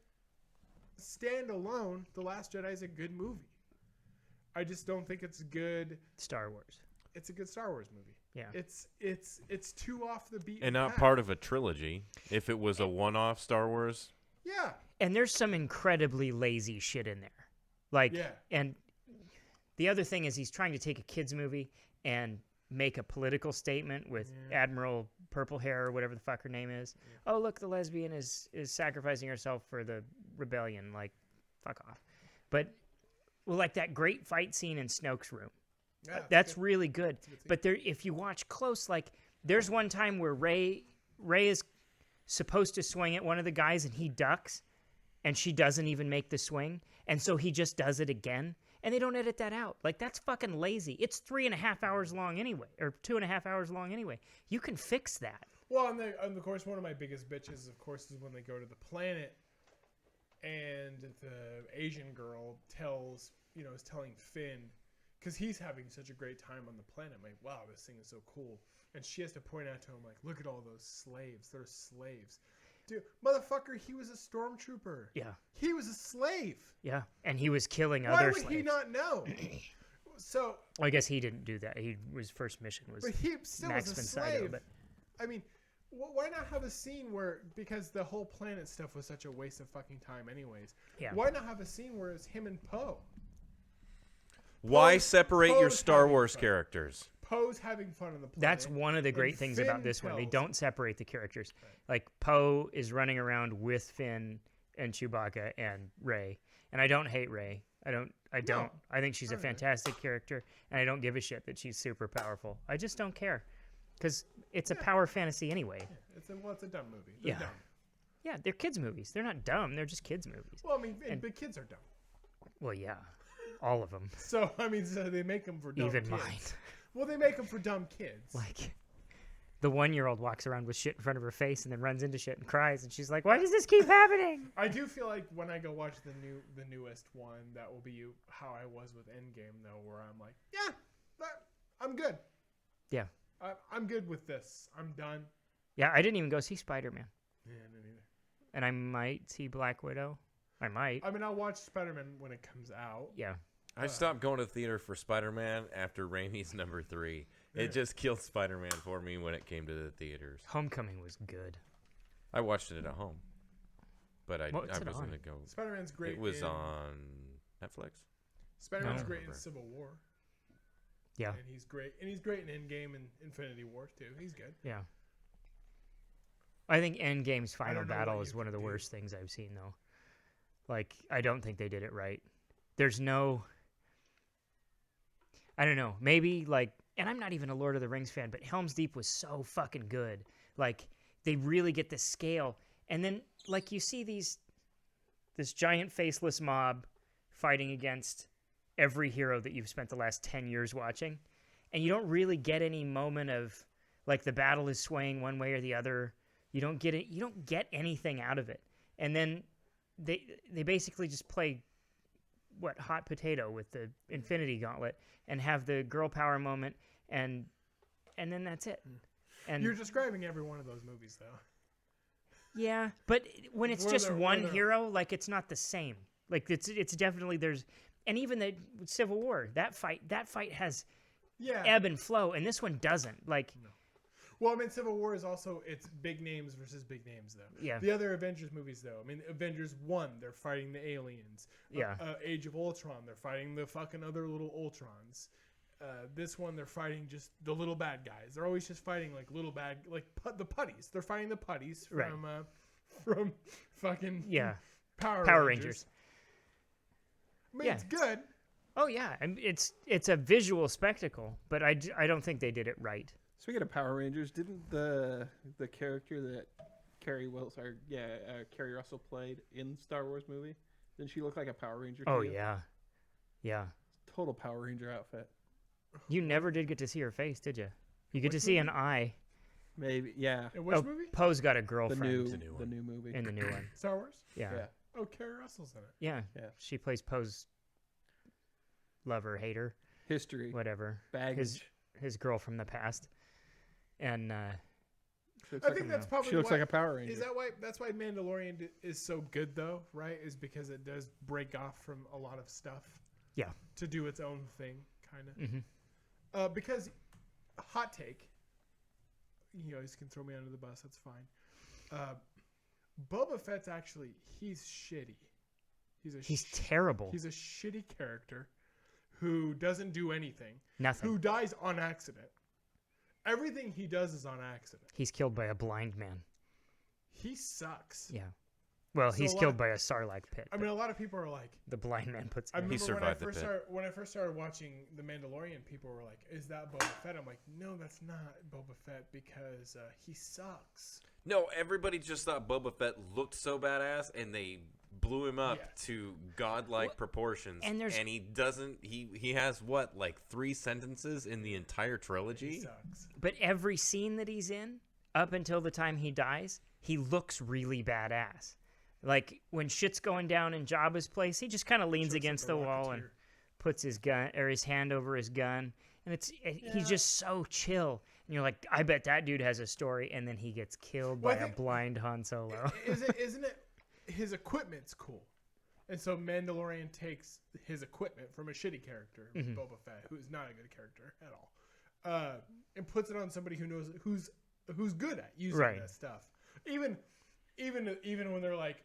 C: standalone, The Last Jedi is a good movie. I just don't think it's good.
B: Star Wars.
C: It's a good Star Wars movie.
B: Yeah.
C: It's too off the beat.
A: And not part of a trilogy. If it was a one-off Star Wars.
C: Yeah.
B: And there's some incredibly lazy shit in there. Like, and the other thing is he's trying to take a kid's movie and make a political statement with Admiral Purple Hair or whatever the fuck her name is. Oh, look, the lesbian is sacrificing herself for the rebellion. Like, fuck off. But, well, like that great fight scene in Snoke's room.
C: Yeah,
B: that's really good. But there, if you watch close, like, there's one time where Rey is supposed to swing at one of the guys and he ducks, and she doesn't even make the swing, and so he just does it again, and they don't edit that out. Like, that's fucking lazy. It's 3.5 hours long anyway, or 2.5 hours long anyway. You can fix that.
C: Well, and of course, one of my biggest bitches, of course, is when they go to the planet, and the Asian girl is telling Finn, because he's having such a great time on the planet. I'm like, wow, this thing is so cool. And she has to point out to him, like, look at all those slaves. They're slaves. Dude, motherfucker, he was a stormtrooper.
B: Yeah.
C: He was a slave.
B: Yeah, and he was killing
C: Why
B: other
C: would
B: slaves.
C: he not know? So.
B: Well, I guess he didn't do that. His first mission was
C: But he still
B: Max
C: was a
B: von Sydow,
C: slave.
B: but
C: I mean, why not have a scene where, because the whole planet stuff was such a waste of fucking time anyways.
B: Yeah.
C: Why not have a scene where it's him and Poe?
A: Why separate your
C: Poe's
A: Star
C: having
A: Wars
C: fun.
A: characters?
C: Poe's having fun on the planet.
B: that's one of the great
C: and
B: things
C: Finn
B: about this one. They
C: tells-
B: don't separate the characters. Like, Poe is running around with Finn and Chewbacca and Rey. And I don't hate Rey. I don't. I think she's a fantastic character, and I don't give a shit that she's super powerful. I just don't care, because it's a power fantasy anyway.
C: Yeah, it's a dumb movie. They're dumb.
B: Yeah, they're kids' movies. They're not dumb. They're just kids' movies.
C: Well, I mean, big kids are dumb.
B: Well, yeah, all of them.
C: So, I mean, so they make them for dumb
B: Even
C: kids.
B: mine.
C: Well, they make them for dumb kids.
B: Like, the 1-year-old walks around with shit in front of her face and then runs into shit and cries, and she's like, "Why does this keep happening?"
C: I do feel like when I go watch the newest one, that will be how I was with Endgame, though, where I'm like, yeah, I'm good.
B: Yeah.
C: I'm good with this. I'm done.
B: Yeah, I didn't even go see Spider-Man.
C: Yeah, no, neither.
B: And I might see Black Widow. I might.
C: I mean, I'll watch Spider-Man when it comes out.
B: Yeah.
A: I stopped going to theater for Spider-Man after Raimi's number 3. It just killed Spider-Man for me when it came to the theaters.
B: Homecoming was good.
A: I watched it at home, but I
B: What's it
A: wasn't
B: on?
A: going to go.
C: Spider-Man's great.
A: It was
C: in,
A: on Netflix.
C: Spider-Man's
B: No.
C: great in Civil War.
B: Yeah.
C: And he's great. And he's great in Endgame and Infinity War, too. He's good.
B: Yeah. I think Endgame's final
C: don't know
B: battle
C: what
B: is
C: you
B: one of the
C: could do.
B: worst things I've seen, though. Like, I don't think they did it right. There's no... I don't know. Maybe, like... And I'm not even a Lord of the Rings fan, but Helm's Deep was so fucking good. Like, they really get the scale. And then, like, you see this giant faceless mob fighting against every hero that you've spent the last 10 years watching. And you don't really get any moment of, like, the battle is swaying one way or the other. You don't get it. You don't get anything out of it. And then they basically just play hot potato with the Infinity Gauntlet and have the girl power moment, and then that's it. And
C: You're describing every one of those movies, though.
B: yeah, but when it's
C: Where
B: just
C: they're-
B: one
C: where they're-
B: hero, like, it's not the same. Like, it's definitely there's, and even the Civil War, that fight has
C: Yeah.
B: ebb and flow, and this one doesn't. Like,
C: Well, I mean, Civil War is also it's big names versus big names, though.
B: Yeah.
C: The other Avengers movies, though, I mean, Avengers 1, they're fighting the aliens.
B: Yeah.
C: Age of Ultron, they're fighting the fucking other little Ultrons. This one, they're fighting just the little bad guys. They're always just fighting like little bad, like the putties. They're fighting the putties from fucking Power Rangers. I mean, it's good.
B: Oh yeah, and it's a visual spectacle, but I don't think they did it right.
D: Speaking of Power Rangers, didn't the character that Carrie Russell played in Star Wars movie, didn't she look like a Power Ranger?
B: Oh
D: you?
B: yeah.
D: Total Power Ranger outfit.
B: You never did get to see her face, did you? You get to see an eye.
D: Maybe, yeah.
C: In which movie?
B: Poe's got a girlfriend.
D: The new movie.
B: In the new one.
C: Star Wars?
B: Yeah.
C: Oh, Carrie Russell's in it.
B: Yeah. She plays Poe's lover, hater.
D: History.
B: Whatever.
D: Baggage.
B: His girl from the past. And
C: I think that's probably
D: she looks like a Power Ranger.
C: Is that why? That's why Mandalorian is so good, though, right? Is because it does break off from a lot of stuff.
B: Yeah.
C: To do its own thing, kind of.
B: Mm-hmm.
C: Because, hot take. You guys can throw me under the bus. That's fine. Boba Fett's actually he's shitty.
B: He's terrible.
C: He's a shitty character who doesn't do anything.
B: Nothing.
C: Who dies on accident. Everything he does is on accident.
B: He's killed by a blind man.
C: He sucks.
B: Yeah. Well, he's killed by a Sarlacc pit.
C: I mean, a lot of people are like,
B: the blind man puts.
C: I remember
A: he survived the pit.
C: When I first started watching The Mandalorian, people were like, "Is that Boba Fett?" I'm like, "No, that's not Boba Fett because he sucks."
A: No, everybody just thought Boba Fett looked so badass, and they blew him up to godlike proportions. And he doesn't. He has what, like 3 sentences in the entire trilogy.
C: He sucks.
B: But every scene that he's in, up until the time he dies, he looks really badass. Like when shit's going down in Jabba's place, he just kind of leans against the wall and puts his gun or his hand over his gun, and he's just so chill. And you're like, I bet that dude has a story, and then he gets killed by a blind Han Solo.
C: Isn't it? His equipment's cool, and so Mandalorian takes his equipment from a shitty character, Boba Fett, who's not a good character at all, and puts it on somebody who knows who's good at using that stuff. Even when they're like,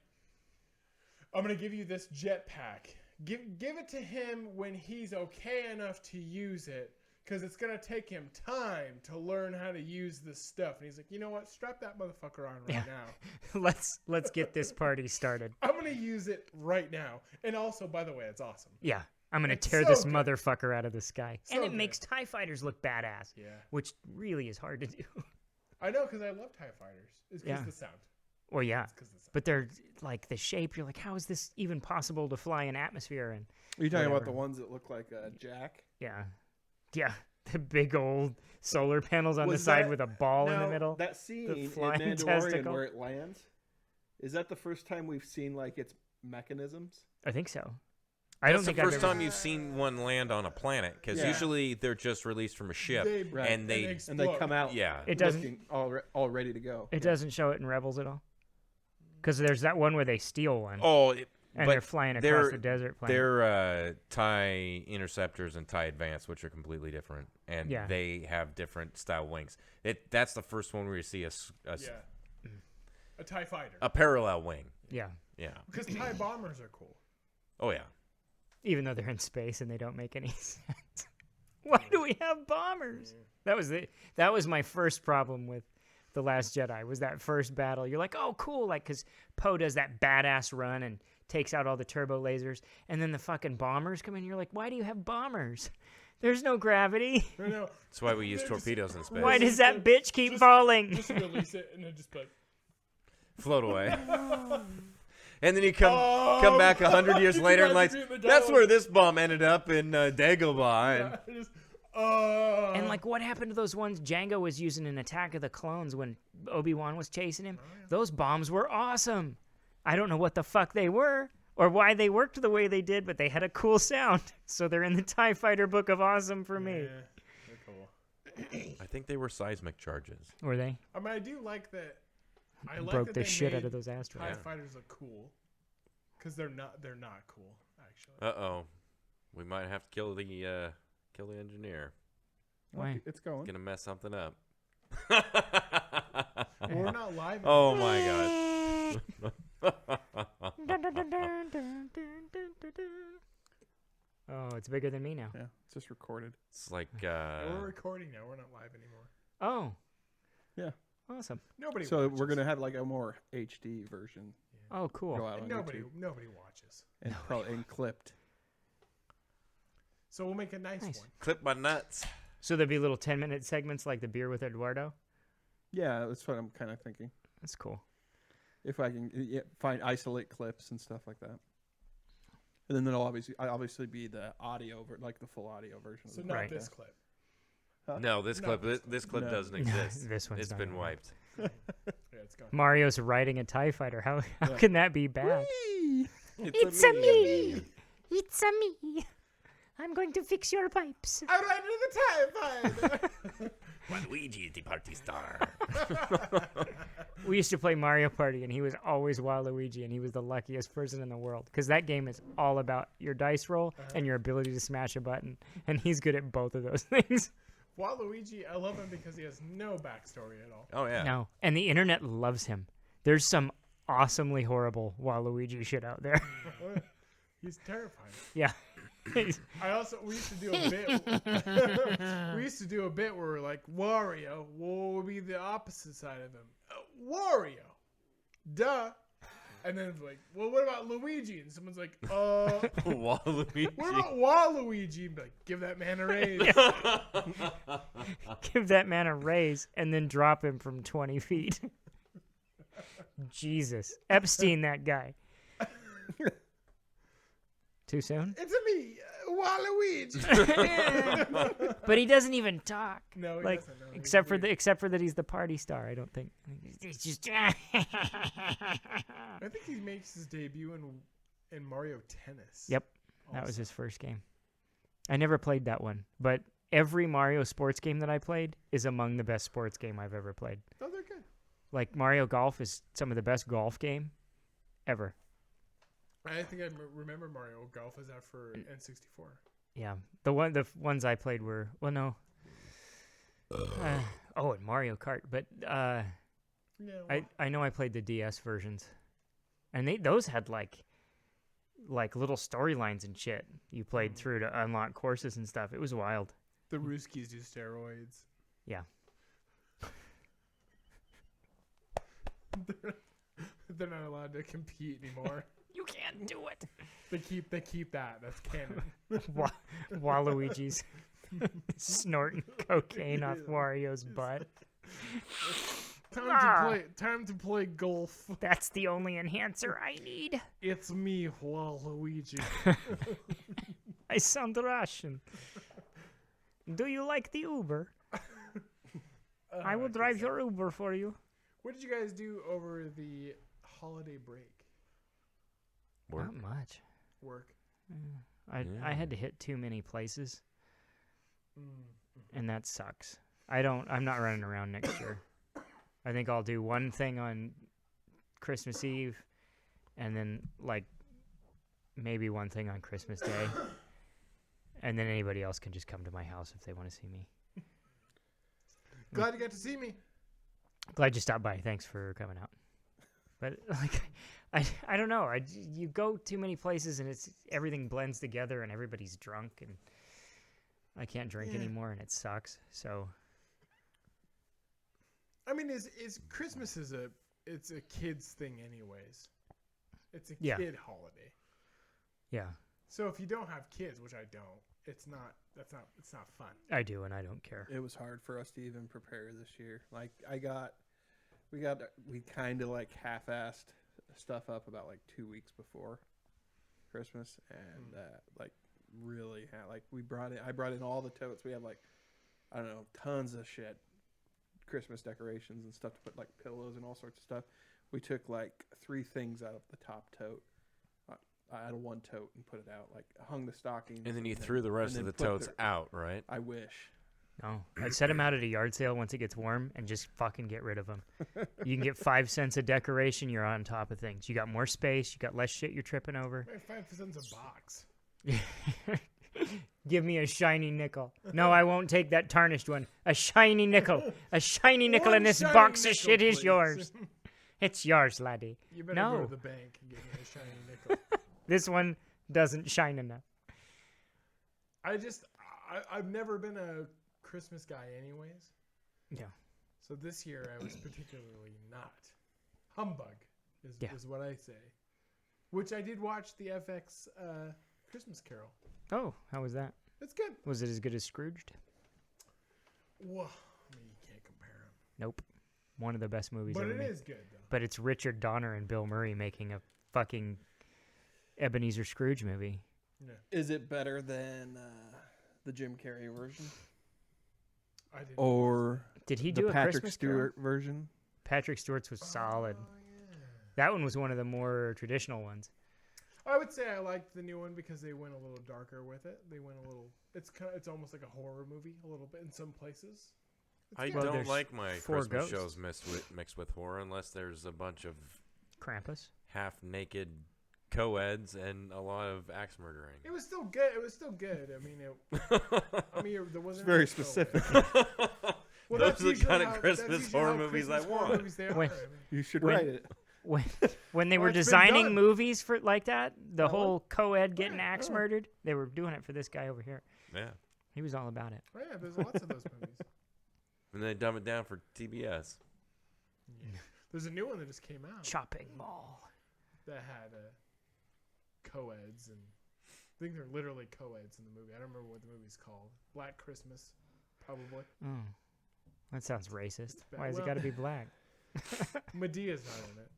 C: I'm going to give you this jetpack. Give it to him when he's okay enough to use it, because it's going to take him time to learn how to use this stuff. And he's like, you know what? Strap that motherfucker on right now.
B: Let's get this party started.
C: I'm going to use it right now. And also, by the way, it's awesome.
B: Yeah. I'm going to tear this motherfucker out of the sky.
C: So
B: and it makes TIE fighters look badass.
C: Yeah.
B: Which really is hard to do.
C: I know, because I love TIE fighters. It's because of the sound.
B: Well, yeah, but they're like the shape. You're like, how is this even possible to fly in atmosphere? And
D: are you talking about the ones that look like a jack?
B: Yeah, the big old solar panels on the side with a ball in the middle.
D: That scene in
B: flying
D: Mandalorian
B: testicle.
D: where it lands, is that the first time we've seen like its mechanisms?
B: I think so.
A: That's the first time you've seen one land on a planet, because usually they're just released from a ship and they
D: come out.
B: Yeah, it doesn't
D: all ready to go.
B: It doesn't show it in Rebels at all. Because there's that one where they steal one.
A: And
B: they're flying across the desert planet.
A: They're TIE Interceptors and TIE Advance, which are completely different, and they have different style wings. That's the first one where you see a
C: TIE fighter,
A: a parallel wing.
B: Yeah.
C: Because TIE bombers are cool.
A: Oh yeah.
B: Even though they're in space and they don't make any sense. Why do we have bombers? That was my first problem with The Last Jedi, was that first battle. You're like, oh, cool, like, because Poe does that badass run and takes out all the turbo lasers, and then the fucking bombers come in. You're like, why do you have bombers? There's no gravity.
C: No.
A: That's why we use torpedoes in space.
B: Why does that bitch keep falling?
C: Just release it and then just like
A: float away. And then you come back 100 years later and like, that's where this bomb ended up in Dagobah.
B: And like, what happened to those ones Jango was using in Attack of the Clones when Obi-Wan was chasing him? Those bombs were awesome. I don't know what the fuck they were or why they worked the way they did, but they had a cool sound. So they're in the TIE Fighter Book of Awesome for me.
C: They're cool.
A: I think they were seismic charges.
B: Were they?
C: I mean, I do like that. I
B: broke
C: like
B: the
C: that
B: shit
C: made
B: out of those asteroids.
C: TIE fighters look cool, because they're not cool actually.
A: We might have to kill the engineer.
B: Why?
D: It's going.
A: Gonna mess something up.
C: We're not live.
A: Oh my
B: Oh, it's bigger than me now.
D: Yeah, it's just recorded.
A: It's like
C: We're recording now. We're not live anymore.
B: Oh,
D: Yeah.
B: awesome.
C: Nobody.
D: So
C: watches.
D: we're gonna have like a more HD version
B: Oh, cool.
D: go out on
C: Nobody.
D: YouTube
C: Nobody watches.
D: and probably and clipped.
C: So we'll make a nice
B: Nice.
C: one.
A: clip my nuts.
B: So there'll be little 10-minute segments like the beer with Eduardo.
D: Yeah, that's what I'm kind of thinking.
B: That's cool.
D: If I can isolate clips and stuff like that. And then there'll obviously be the audio, like the full audio version.
C: So
D: of
C: not
B: Right.
C: this clip.
A: No, this
C: No,
A: clip. This clip
D: No.
A: doesn't exist.
B: This one's
A: It's
B: not
A: been
B: on.
A: wiped.
C: Yeah, it's gone.
B: Mario's riding a TIE fighter. How
D: Yeah.
B: can that be bad?
A: It's
B: a me. It's a me. I'm going to fix your pipes.
C: I'm right into the time fight.
A: Waluigi is the party star.
B: We used to play Mario Party, and he was always Waluigi, and he was the luckiest person in the world. Because that game is all about your dice roll and your ability to smash a button. And he's good at both of those things.
C: Waluigi, I love him because he has no backstory at all.
A: Oh yeah.
B: No. And the internet loves him. There's some awesomely horrible Waluigi shit out there.
C: He's terrifying.
B: Yeah.
C: We used to do a bit. We used to do a bit where we're like, Wario, what would be the opposite side of him? Wario. Duh. And then it's like, well, what about Luigi? And someone's like,
A: Waluigi.
C: what about Waluigi? And be like, give that man a raise.
B: Give that man a raise and then drop him from 20 feet. Jesus. Epstein, that guy. Too soon?
C: It's me, Waluigi.
B: But he doesn't even talk.
C: No, he
B: like,
C: doesn't. No,
B: except for that he's the party star. I don't think. He's just.
C: I think he makes his debut in Mario Tennis.
B: Yep, that was his first game. I never played that one, but every Mario sports game that I played is among the best sports game I've ever played.
C: Oh, they're good.
B: Like Mario Golf is some of the best golf game ever.
C: I think I remember Mario Golf is out for N64.
B: Yeah, the ones I played were and Mario Kart, but
C: Yeah, well,
B: I know I played the DS versions, and those had like little storylines and shit you played through to unlock courses and stuff. It was wild.
C: the Ruskies do steroids.
B: Yeah.
C: They're not allowed to compete anymore.
B: You can't do it.
C: They keep that. That's canon.
B: Waluigi's snorting cocaine off Wario's butt.
C: Time to play golf.
B: That's the only enhancer I need.
C: It's me, Waluigi.
B: I sound Russian. Do you like the Uber? I will drive your Uber for you.
C: What did you guys do over the holiday break?
A: Work.
B: Not much.
C: Work.
B: I had to hit too many places,
C: Mm-hmm.
B: and that sucks. I'm not running around next year. I think I'll do one thing on Christmas Eve, and then like maybe one thing on Christmas Day, and then anybody else can just come to my house if they want to see me.
C: Glad you got to see me.
B: Glad you stopped by. Thanks for coming out. But like, I don't know. You go too many places and everything blends together and everybody's drunk and I can't drink anymore and it sucks. So.
C: I mean, is Christmas it's a kid's thing anyways. It's a kid holiday.
B: Yeah.
C: So if you don't have kids, which I don't, it's not fun.
B: I do and I don't care.
D: It was hard for us to even prepare this year. Like we kind of like half-assed stuff up about like 2 weeks before Christmas, and like really I brought in all the totes. We had like, I don't know, tons of shit, Christmas decorations and stuff to put like pillows and all sorts of stuff. We took like 3 things out of the top tote, out of one tote, and put it out. Like hung the stockings,
A: And then you threw the rest of the totes out, right?
D: I wish.
B: No, I'd set them out at a yard sale once it gets warm and just fucking get rid of them. You can get 5 cents a decoration. You're on top of things. You got more space. You got less shit you're tripping over.
C: 5 cents a box.
B: Give me a shiny nickel. No, I won't take that tarnished one. A shiny nickel. A shiny nickel
C: One
B: in this
C: shiny
B: box of
C: nickel,
B: shit is
C: please.
B: yours. It's yours, laddie.
C: You better
B: No.
C: go to the bank and give me a shiny nickel.
B: This one doesn't shine enough.
C: I've never been a Christmas guy anyways.
B: Yeah.
C: So this year I was particularly not. Humbug is what I say. Which I did watch the FX Christmas Carol.
B: Oh, how was that?
C: It's good.
B: Was it as good as Scrooged?
C: Well, I mean, you can't compare them.
B: Nope. One of the best movies
C: But
B: ever
C: it
B: made.
C: is good, though.
B: But it's Richard Donner and Bill Murray making a fucking Ebenezer Scrooge movie.
C: Yeah.
D: Is it better than the Jim Carrey version?
C: I didn't
D: Or
B: Did he
D: the
B: do a
D: Patrick
B: Christmas
D: Stewart version?
B: Patrick Stewart's was solid.
C: yeah.
B: That one was one of the more traditional ones.
C: I would say I liked the new one because they went a little darker with it. They went a little. It's almost like a horror movie a little bit in some places.
A: I
B: Well,
A: don't
B: there's
A: like my
B: 4
A: Christmas
B: ghosts.
A: shows mixed with horror unless there's a bunch of
B: Krampus.
A: half-naked co-eds and a lot of axe murdering.
C: It was still good. It was still good. I mean, there wasn't
D: Very
C: really
D: specific.
C: Well,
A: Those
C: that's
A: are the
C: usually
A: kind of
C: how-
A: Christmas
C: that's usually
A: horror
C: how
A: movies I
C: Christmas horror
A: want.
C: movies they are.
B: When-
C: I mean.
D: You should
B: When-
D: write it.
B: When they
C: Oh,
B: were
C: it's been
B: designing
C: done.
B: movies for like that, the
C: That
B: whole co-ed getting
C: Yeah,
B: axe
C: oh.
B: murdered, they were doing it for this guy over here.
A: Yeah.
B: He was all about it.
C: Oh, yeah, there's lots of those movies.
A: And they dumb it down for TBS.
C: There's a new one that just came out
B: Chopping mall.
C: that had co-eds, and I think they're literally co-eds in the movie. I don't remember what the movie's called. Black Christmas, probably.
B: Oh, that sounds racist.
C: bad.
B: Why has it
C: Well-
B: got to be black?
C: Medea's not in it.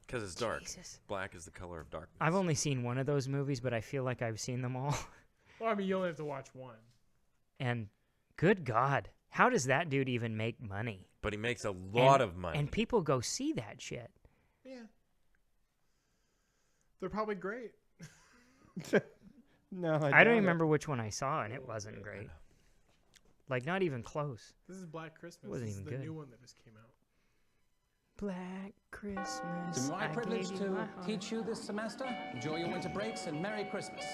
A: Because it's dark.
B: Jesus.
A: Black is the color of darkness.
B: I've only seen one of those movies, but I feel like I've seen them all.
C: Well, I mean, you only have to watch one.
B: And good God, how does that dude even make money?
A: But he makes a lot of money.
B: And people go see that shit.
C: Yeah. They're probably great.
D: No,
B: I
D: doubt
B: don't
D: it.
B: remember which one I saw, and it wasn't great. Like, not even close.
C: This is Black Christmas.
B: Wasn't
C: This
B: even
C: is the
B: good.
C: new one that just came out.
B: Black Christmas.
J: It's my
B: I
J: privilege
B: gave you my
J: to
B: heart.
J: teach you this semester. Enjoy your winter breaks and Merry Christmas.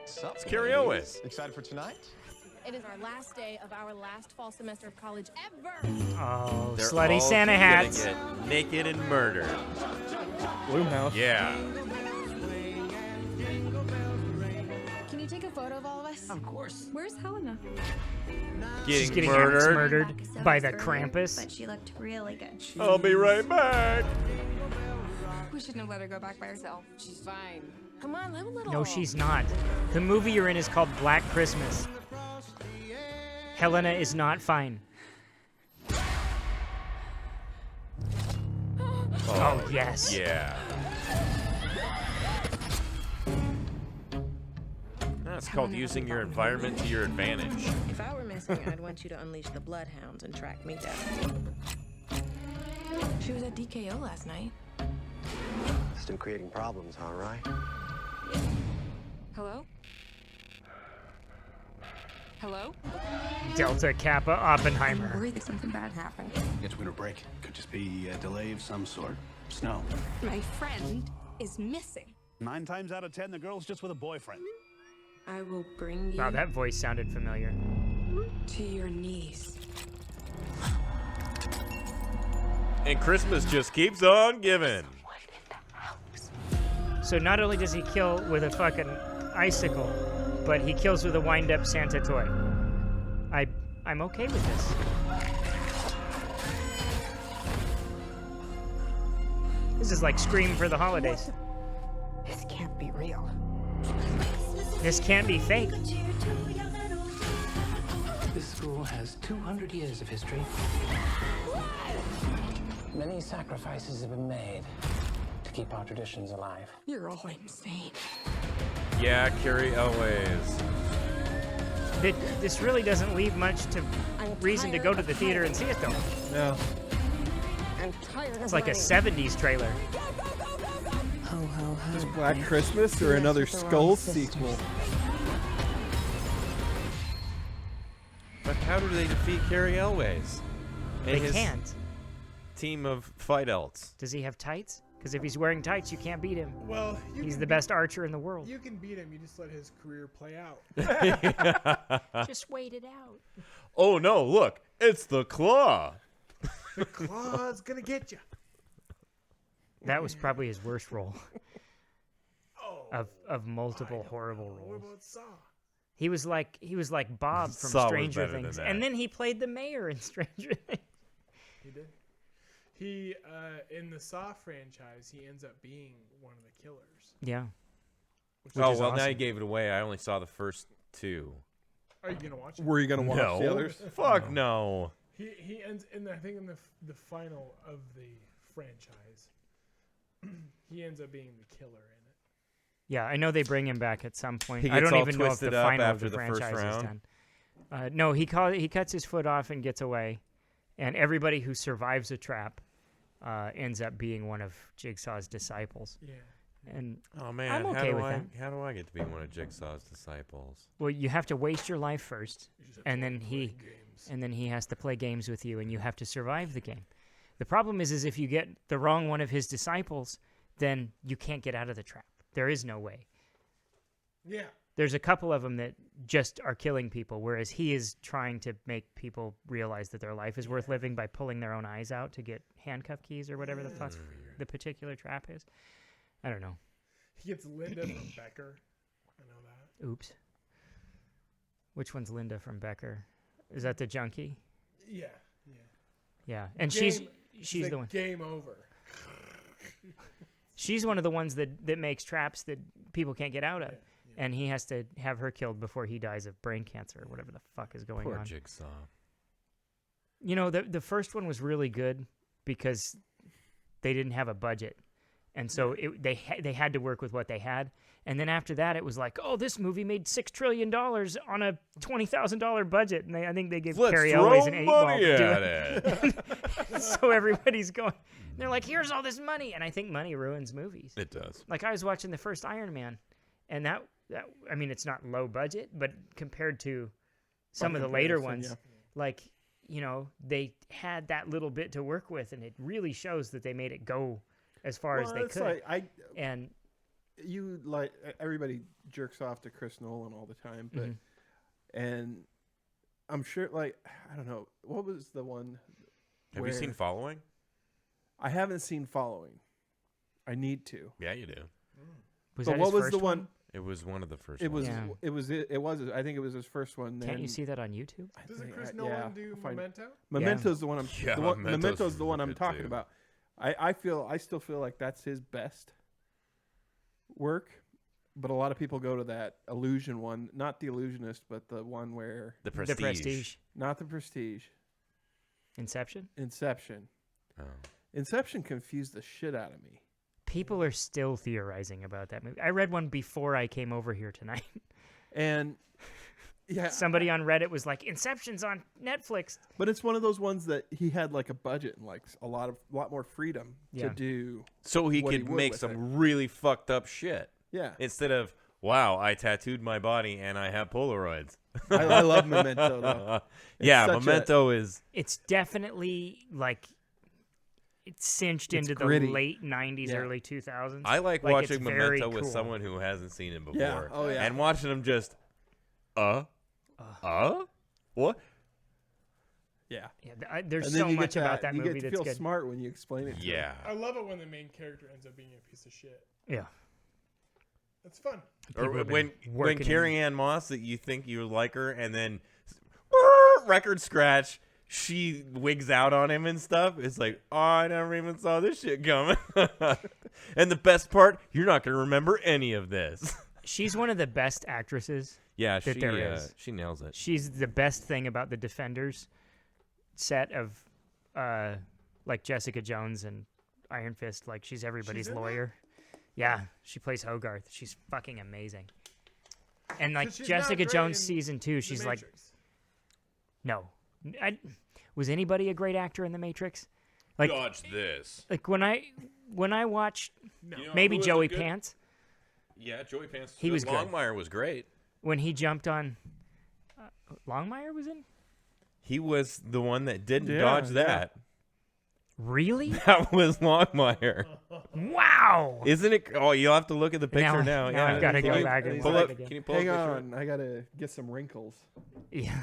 A: It's Carrie Elwes.
K: Excited for tonight?
L: It is our last day of our last fall semester of college ever.
B: Oh,
A: They're
B: slutty
A: all
B: Santa
A: gonna
B: hats.
A: get naked and murdered.
D: Bloomhouse.
A: Yeah.
L: Can you take a photo of all of us?
J: Of course.
L: Where's Helena?
B: She's
A: Getting
B: getting axe
A: murdered.
B: murdered by the Krampus.
M: But she looked really good.
A: I'll be right back.
L: We shouldn't have let her go back by herself. She's fine. Come on, live a little.
B: No, she's not. The movie you're in is called Black Christmas. Helena is not fine. Oh, yes.
A: Yeah. That's called using your environment to your advantage.
N: If I were missing, I'd want you to unleash the bloodhounds and track me down.
L: She was at DKO last night.
K: Still creating problems, all right?
L: Hello? Hello?
B: Delta Kappa Oppenheimer.
L: I'm worried that something bad happened.
F: It's winter break. Could just be a delay of some sort. Snow.
L: My friend is missing.
F: 9 times out of 10, the girl's just with a boyfriend.
N: I will bring you
B: Wow, that voice sounded familiar.
N: to your knees.
A: And Christmas just keeps on giving.
B: So not only does he kill with a fucking icicle, but he kills with a wind-up Santa toy. I'm okay with this. This is like Scream for the holidays.
N: This can't be real.
B: This can't be fake.
J: This school has 200 years of history. Many sacrifices have been made to keep our traditions alive.
N: You're all insane.
A: Yeah, Carrie Elwes.
B: This really doesn't leave much to reason to go to the theater and see it, though.
D: No.
N: I'm tired of
B: It's like a
N: running.
B: 70s trailer.
N: Ho, ho, ho.
D: Is Black Christmas or another Skull sequel?
A: But how do they defeat Carrie Elwes? And
B: They
A: his
B: can't.
A: team of fight elts.
B: Does he have tights? Because if he's wearing tights, you can't beat him.
C: Well,
B: he's the best archer in the world.
C: You can beat him. You just let his career play out.
B: Just wait it out.
A: Oh no! Look, it's the claw.
C: The claw's gonna get you.
B: That was probably his worst role. Of multiple horrible
C: What
B: roles.
C: about Saw?
B: He was like Bob from
A: Saw was
B: Stranger
A: better than
B: Things,
A: that.
B: and then he played the mayor in Stranger Things.
C: He did. He in the Saw franchise, he ends up being one of the killers.
B: Yeah.
A: Oh well, now you gave it away. I only saw the first 2.
C: Are you gonna watch it?
D: Were you gonna watch
A: No.
D: the others?
A: Fuck no.
C: He ends in I think in the final of the franchise. He ends up being the killer in it.
B: Yeah, I know they bring him back at some point.
A: He
B: I
A: gets
B: don't
A: all
B: even know if the
A: twisted up
B: final of
A: after
B: the
A: the first
B: franchise is
A: round?
B: done. No, he cuts his foot off and gets away, and everybody who survives a trap ends up being one of Jigsaw's disciples.
C: Yeah.
B: And
A: Oh man,
B: I'm okay with that.
A: How do I get to be one of Jigsaw's disciples?
B: Well, you have to waste your life first, and then he has to play games with you, and you have to survive the game. The problem is if you get the wrong one of his disciples, then you can't get out of the trap. There is no way.
C: Yeah.
B: There's a couple of them that just are killing people, whereas he is trying to make people realize that their life is worth living by pulling their own eyes out to get handcuff keys or whatever the fuck the particular trap is. I don't know.
C: He gets Linda from Becker. I know that.
B: Oops. Which one's Linda from Becker? Is that the junkie?
C: Yeah.
B: Yeah, and
C: Game-
B: she's the one.
C: Game over.
B: She's one of the ones that makes traps that people can't get out of, and he has to have her killed before he dies of brain cancer or whatever the fuck is going
A: Poor
B: on.
A: Jigsaw.
B: You know, the first one was really good because they didn't have a budget, and so they had to work with what they had. And then after that, it was like, oh, this movie made $6 trillion on a $20,000 budget, and I think they gave
A: Let's
B: Cary
A: throw
B: Elwes an 8-ball
A: money
B: to do
A: at
B: it. So everybody's going. They're like, here's all this money, and I think money ruins movies.
A: It does.
B: Like I was watching the first Iron Man, and that I mean, it's not low budget, but compared to some of the later ones, like, you know, they had that little bit to work with, and it really shows that they made it go as far as they could.
D: Everybody jerks off to Chris Nolan all the time, but and I'm sure, like, I don't know, what was the one?
A: Have you seen Following?
D: I haven't seen Following. I need to.
A: Yeah, you do.
B: Was
D: but
B: that
D: what
B: his
D: was
B: first
D: the one?
A: It was one of the first.
D: It was.
A: ones.
D: It was. I think it was his first one.
B: Can't you see that on YouTube?
C: Doesn't Chris Nolan do Memento?
D: Memento's the one I'm.
A: Yeah,
D: Memento's the one I'm
A: good
D: talking
A: too.
D: about. I still feel like that's his best work, but a lot of people go to that Illusion one, not the Illusionist, but the one where
A: The Prestige.
D: not the Prestige.
B: Inception.
A: Oh.
D: Inception confused the shit out of me.
B: People are still theorizing about that movie. I read one before I came over here tonight.
D: And yeah,
B: somebody on Reddit was like, Inception's on Netflix.
D: But it's one of those ones that he had like a budget and like a lot more freedom to do.
A: So he
D: what
A: could
D: would
A: make
D: with
A: some
D: it.
A: really fucked up shit.
D: Yeah.
A: Instead of, wow, I tattooed my body and I have Polaroids.
D: I love Memento though.
A: Yeah,
D: It's such
A: Memento is.
B: It's definitely like it's cinched
D: It's
B: into
D: gritty.
B: the late 90s,
D: Yeah.
B: early 2000s.
A: I like
B: it's
A: watching
B: very
A: Memento with
B: cool.
A: someone who hasn't seen it before.
D: Yeah. Oh, yeah.
A: And watching them just, what?
D: Yeah.
B: There's
D: And then
B: so
D: you
B: much
D: get
B: about that
D: you
B: movie
D: get to
B: that's
D: feel
B: good.
D: smart when you explain it. To
A: Yeah.
C: I love it when the main character ends up being a piece of shit.
B: Yeah.
C: It's fun.
A: Or
B: have been
A: when
B: working
A: Carrie Ann Moss, that you think you like her, and then record scratch, she wigs out on him and stuff. It's like, oh, I never even saw this shit coming. And the best part, you're not going to remember any of this.
B: She's one of the best actresses.
A: Yeah,
B: that there is.
A: she nails it.
B: She's the best thing about the Defenders set of like Jessica Jones and Iron Fist. Like she's everybody's
C: She's in
B: lawyer. Yeah, she plays Hogarth. She's fucking amazing. And like
C: 'Cause she's
B: Jessica
C: not great
B: Jones
C: in
B: season 2,
C: The
B: she's like,
C: Matrix.
B: no. Was anybody a great actor in The Matrix? Like,
A: Dodge this.
B: like when I watched
C: No.
A: You know
B: maybe
A: who was
B: Joey
A: a good-
B: Pants
A: Yeah, Joey Pants.
B: He was good.
A: Longmire was great.
B: when he jumped on. Longmire was in.
A: He was the one that didn't
D: Yeah,
A: dodge
D: yeah.
A: that.
B: Really?
A: That was Longmire.
B: Wow.
A: Isn't it? Oh, you'll have to look at the picture now.
B: Now
A: Yeah.
B: I've gotta
A: Can
B: go
A: you
B: back and
A: pull
B: look
A: up-
B: again.
A: Can you pull
D: Hang
A: up a picture?
D: on, I gotta get some wrinkles.
B: Yeah.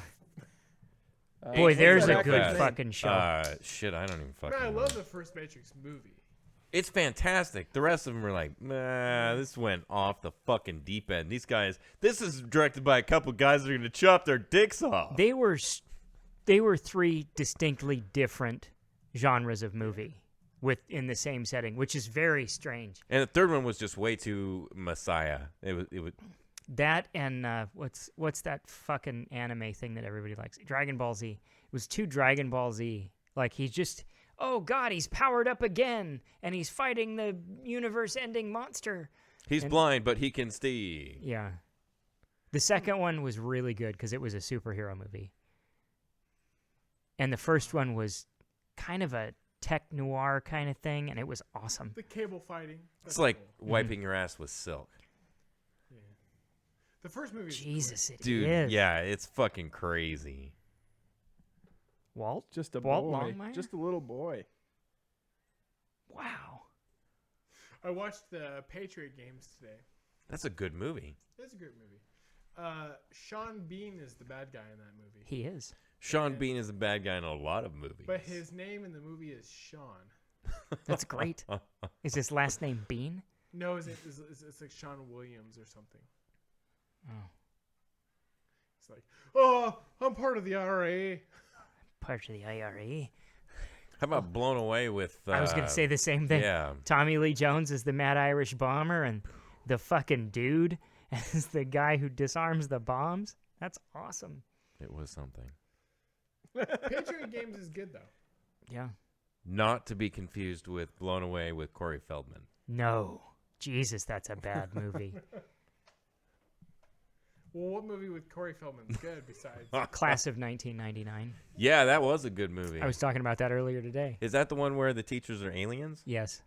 A: Hey,
B: Boy, there's
A: what's
B: a
A: that
B: good
A: actor's
B: fucking
A: name?
B: show.
A: Shit, I don't even fucking
C: Man, I
A: know.
C: love the first Matrix movie.
A: It's fantastic. The rest of them are like, nah, this went off the fucking deep end. These guys, this is directed by a couple guys that are going to chop their dicks off.
B: They were 3 distinctly different genres of movie in the same setting, which is very strange.
A: And the third one was just way too Messiah. It was
B: That and what's that fucking anime thing that everybody likes? Dragon Ball Z. It was too Dragon Ball Z. Like he's just, oh God, he's powered up again, and he's fighting the universe-ending monster.
A: He's blind, but he can see.
B: Yeah. The second one was really good because it was a superhero movie. And the first one was kind of a tech noir kind of thing, and it was awesome.
C: The cable fighting.
A: It's like wiping your ass with silk.
C: Yeah. The first movie.
B: Jesus, it
A: Dude,
B: is.
A: yeah, it's fucking crazy.
B: Walt?
D: Just a
B: Walt
D: boy.
B: Longmire?
D: Just a little boy.
B: Wow.
C: I watched the Patriot Games today.
A: That's a good movie.
C: That's a great movie. Sean Bean is the bad guy in that movie.
B: He is.
A: Sean Bean is a bad guy in a lot of movies.
C: But his name in the movie is Sean.
B: That's great. Is his last name Bean?
C: No, it's like Sean Williams or something.
B: Oh.
C: It's like, oh, I'm part of the IRA.
B: Part of the IRA.
A: How about Blown Away with...
B: I was going to say the same thing.
A: Yeah.
B: Tommy Lee Jones is the Mad Irish Bomber, and the fucking dude is the guy who disarms the bombs. That's awesome.
A: It was something.
C: Patriot Games is good, though.
B: Yeah.
A: Not to be confused with Blown Away with Corey Feldman.
B: No. Jesus, that's a bad movie.
C: Well, what movie with Corey Feldman's good besides...
B: Class of 1999.
A: Yeah, that was a good movie.
B: I was talking about that earlier today.
A: Is that the one where the teachers are aliens?
B: Yes.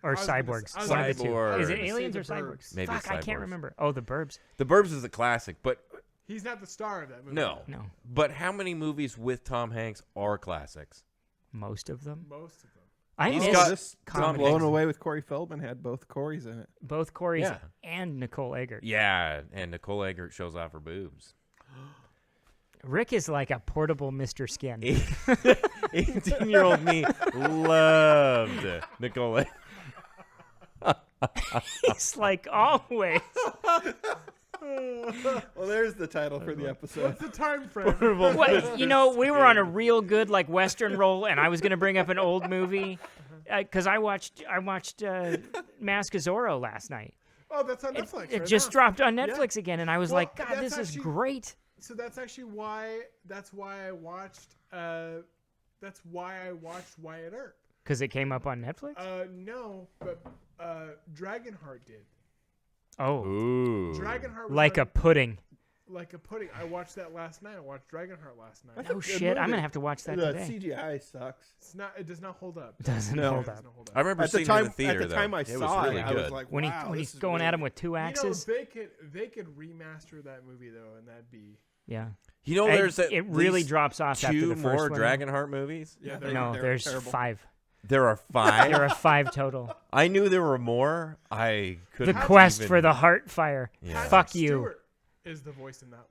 B: Or
C: I was gonna
B: cyborgs.
C: s- I was
B: One of
C: gonna
B: the
C: say-
B: two.
A: Cyborgs.
B: Is it
C: I was gonna
B: aliens
C: say
B: or
C: The
B: cyborgs?
A: Burbs. Maybe
B: Fuck, I can't
A: cyborgs.
B: remember. Oh, The Burbs.
A: The Burbs is a classic, but
C: He's not the star of that movie.
A: no. But how many movies with Tom Hanks are classics?
B: Most of them.
C: Most of them.
B: I
A: He's
B: miss
A: got
D: This
B: comedy.
D: Blown Away with Corey Feldman had both Corys in it.
B: Both Corey's
A: Yeah.
B: and Nicole Eggert.
A: Yeah, and Nicole Eggert shows off her boobs.
B: Rick is like a portable Mr. Skin.
A: 18-year-old me loved Nicole Eggert.
B: He's like always.
D: Well, there's the title for the episode.
C: What's the time frame?
B: What, you know, we were on a real good like Western roll, and I was going to bring up an old movie because I watched Mask of Zorro last night.
C: Oh, that's on Netflix.
B: It
C: right
B: just
C: now.
B: dropped on
C: Yeah.
B: Netflix again, and I was
C: Well,
B: like, God,
C: that's
B: this is
C: actually-
B: great.
C: So that's actually why. That's why I watched. That's why I watched Wyatt Earp.
B: Because it came up on Netflix?
C: No, but Dragonheart did.
B: Oh.
A: Ooh.
C: Dragonheart was
B: Like
C: on-
B: a pudding.
C: Like a pudding. I watched that last night. I watched Dragonheart last night.
B: Oh, shit. I'm going to have to watch that
D: The
B: today.
D: CGI sucks.
C: It's not. It does not hold up.
B: Doesn't
D: No.
B: hold
C: It
B: up.
C: does not hold up.
A: I remember
D: At the
A: seeing
D: time,
A: it in the theater,
D: at the time
A: though.
D: I
A: It was
D: saw
A: really
D: it, I
A: good.
D: was like,
B: When,
D: wow,
B: when
D: this
B: he's
D: is
B: going
D: really
B: at him with two
C: You know,
B: axes.
C: they could remaster that movie though, and that'd be.
B: Yeah.
A: You know,
B: It-
A: there's at
B: it really
A: least
B: drops off after
A: two
B: the first
A: more
B: one.
A: Dragonheart movies.
C: Yeah,
B: No,
D: they're
B: there's
D: terrible.
B: 5.
A: There are 5.
B: There are 5 total.
A: I knew there were more. I
B: The
A: couldn't.
B: quest
A: even...
B: for the heart fire.
A: Yeah.
B: Fuck
C: Patrick
B: you.
C: Stewart is the voice in that one.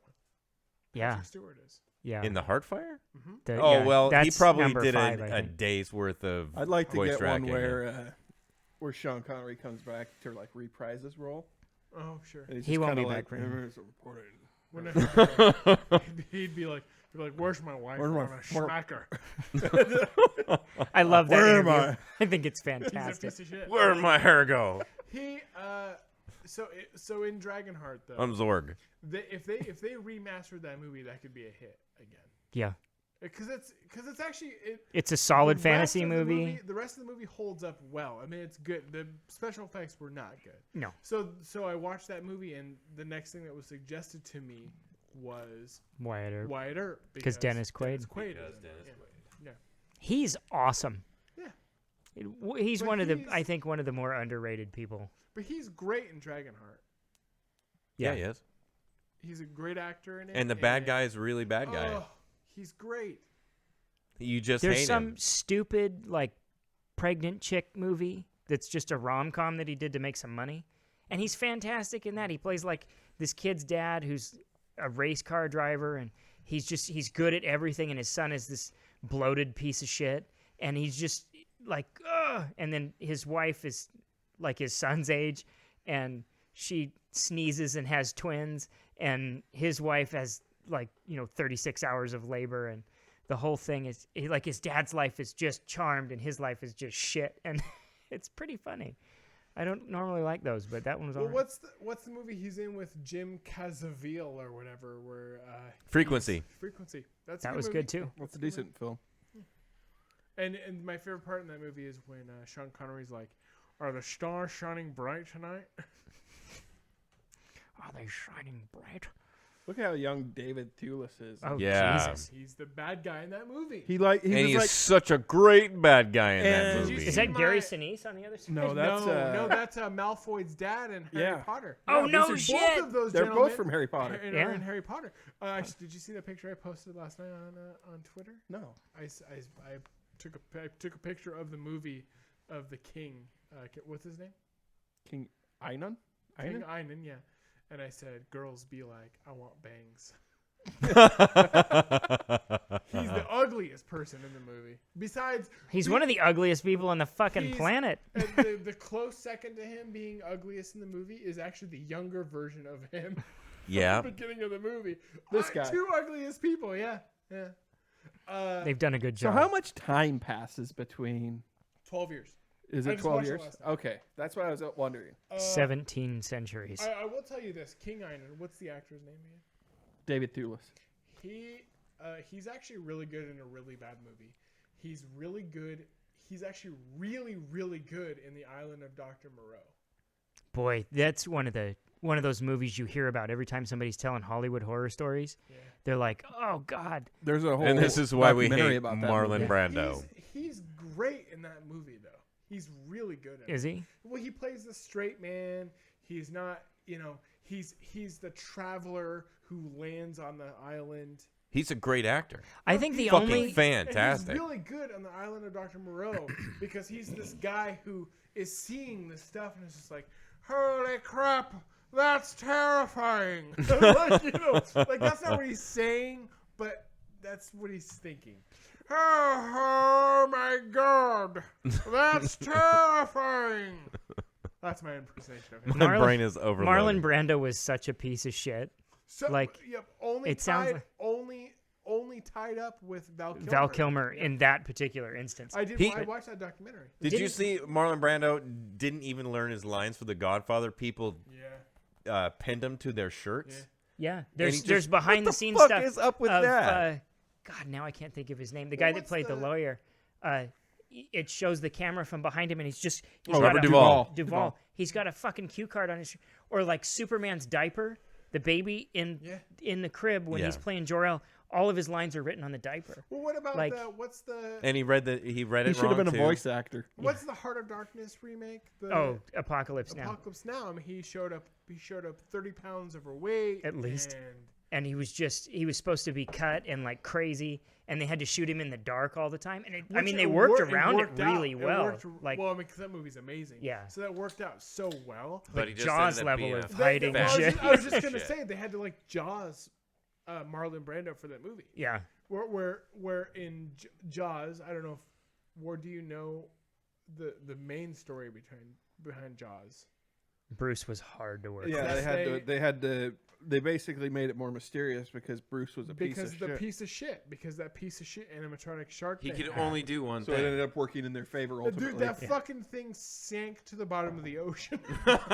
B: Yeah.
C: Patrick Stewart is.
B: Yeah.
A: in the Heartfire.
B: The-
A: Oh
B: yeah,
A: well, he
B: that's
A: probably
B: number
A: did
B: 5, I
A: a
B: think.
A: day's worth of.
D: I'd like to
A: voice
D: get one
A: tracking.
D: where Sean Connery comes back to like reprise his role.
C: Oh sure.
D: And he's
B: He
D: just
B: won't
D: kinda
B: be
D: like,
B: back for him.
D: "There's a reporter."
C: He'd be like, "Where's my wife?
D: Where's my-
C: on a schmacker?"
B: I love that
D: Where am
B: interview.
D: I?
B: I think it's
C: He's a
B: fantastic.
C: piece of shit.
A: Where'd my hair go?
C: He so in Dragonheart though,
A: I'm Zorg.
C: if they remastered that movie, that could be a hit again.
B: Yeah.
C: Because it's actually
B: It's a solid
C: the
B: fantasy
C: rest of the
B: movie.
C: The rest of the movie holds up well. I mean, it's good. The special effects were not good.
B: No.
C: So I watched that movie, and the next thing that was suggested to me was
B: Wyatt Earp.
C: Wyatt Earp
B: Because Dennis Quaid.
C: is in it. Yeah.
B: He's awesome.
C: Yeah.
B: He's
C: But
B: one of the,
C: he's-
B: I think, one of the more underrated people.
C: But he's great in Dragonheart.
A: Yeah, he is.
C: He's a great actor in it.
A: And the bad guy is a really bad guy.
C: Oh, he's great.
A: You just
B: There's
A: hate
B: some
A: him.
B: stupid, like, pregnant chick movie that's just a rom-com that he did to make some money. And he's fantastic in that. He plays like this kid's dad who's a race car driver, and he's good at everything, and his son is this bloated piece of shit, and he's just like, ugh. And then his wife is like his son's age, and she sneezes and has twins, and his wife has 36 hours of labor, and the whole thing is like his dad's life is just charmed and his life is just shit, and it's pretty funny. I don't normally like those, but that one was
C: well,
B: alright.
C: what's the movie he's in with Jim Caviezel or whatever? Where
A: Frequency.
C: Frequency.
B: That was good too.
D: That's a decent film.
C: And my favorite part in that movie is when Sean Connery's like, "Are the stars shining bright tonight?"
B: Are they shining bright?
D: Look how young David Thewlis is.
B: Oh,
A: Yeah.
B: Jesus.
C: He's the bad guy in that movie.
D: He
A: And
D: was
A: he's
D: like
A: such a great bad guy in that
D: And-
A: movie.
B: Is that Gary Sinise on the other side?
D: No, that's
C: that's Malfoy's dad in Harry Potter.
B: Oh,
C: Yeah,
B: no
C: these are
B: shit!
C: Both of those
D: They're
C: gentlemen
D: both from Harry Potter.
C: are in Harry Potter. Did you see the picture I posted last night on Twitter?
D: No.
C: I took a picture of the movie of the king. What's his name?
D: King Einon?
C: King Einon, yeah. And I said, "Girls be like, I want bangs." He's the ugliest person in the movie. Besides,
B: He's one of the ugliest people on the fucking planet.
C: The close second to him being ugliest in the movie is actually the younger version of him.
A: Yeah.
C: From the beginning of the movie.
D: This guy.
C: Two ugliest people. Yeah.
B: They've done a good
D: So
B: job.
D: how much time passes between?
C: 12 years.
D: Is
C: I
D: it
C: just
D: 12
C: watched it
D: years?
C: last night.
D: Okay, that's what I was wondering.
B: 17 centuries.
C: I will tell you this: King Einon. What's the actor's name again?
D: David Thewlis.
C: He's actually really good in a really bad movie. He's really good. He's actually really, really good in The Island of Dr. Moreau.
B: Boy, that's one of those movies you hear about every time somebody's telling Hollywood horror stories. Yeah. They're like, "Oh God."
D: There's a whole
A: And this is why we
D: documentary
A: hate
D: about that
A: Marlon
D: movie.
A: Brando.
C: He's great in that movie, though. He's really good at it.
B: Is he?
C: Well, he plays the straight man. He's not, he's the traveler who lands on the island.
A: He's a great actor.
B: I think the
A: Fucking
B: only
A: fantastic.
C: And he's really good on the island of Dr. Moreau because he's this guy who is seeing this stuff and is just like, "Holy crap, that's terrifying." like that's not what he's saying, but that's what he's thinking. Oh my God, that's terrifying. That's my impersonation of him.
A: My brain is overloaded.
B: Marlon Brando was such a piece of shit.
C: So,
B: like,
C: only
B: it sounds
C: tied, only tied up with Val Kilmer.
B: Val Kilmer in that particular instance.
C: I did. I watched that documentary.
A: Did you see Marlon Brando didn't even learn his lines for The Godfather? People pinned him to their shirts.
B: Yeah,
A: And he
B: there's
A: just-
B: behind
A: what
B: the scenes
A: fuck
B: stuff.
A: is up with
B: of,
A: that?
B: God, now I can't think of his name. The guy that played the lawyer. It shows the camera from behind him, and he's got
A: Robert
B: a,
A: Duvall.
B: Duvall. He's got a fucking cue card on his, or like Superman's diaper, the baby in the crib when he's playing Jor-El. All of his lines are written on the diaper.
C: Well, what about what's the?
A: And he read it
D: He
A: wrong
D: should have been
A: too.
D: a voice actor.
C: What's the Heart of Darkness remake?
B: Apocalypse Now.
C: Apocalypse Now. I mean, he showed up 30 pounds overweight
B: At least.
C: And
B: And he was supposed to be cut and like crazy, and they had to shoot him in the dark all the time. And they worked around it really well.
C: Well, I mean, because that movie's amazing.
B: Yeah.
C: So that worked out so well.
A: But he just
B: Jaws
A: ended up
B: level
A: being
B: of
A: a
B: hiding
A: fat
B: shit.
C: I was just gonna
A: shit.
C: say they had to like Jaws, Marlon Brando for that movie.
B: Yeah.
C: Where in Jaws, I don't know if Ward, do you know the main story behind Jaws?
B: Bruce was hard to work.
D: Yeah,
B: with.
D: they basically made it more mysterious because Bruce was a piece of shit.
C: Because that piece of shit animatronic shark.
A: He
C: they
A: could
C: had.
A: only do one
D: So
A: thing.
D: it ended up working in their favor ultimately.
C: Dude, that fucking thing sank to the bottom of the ocean.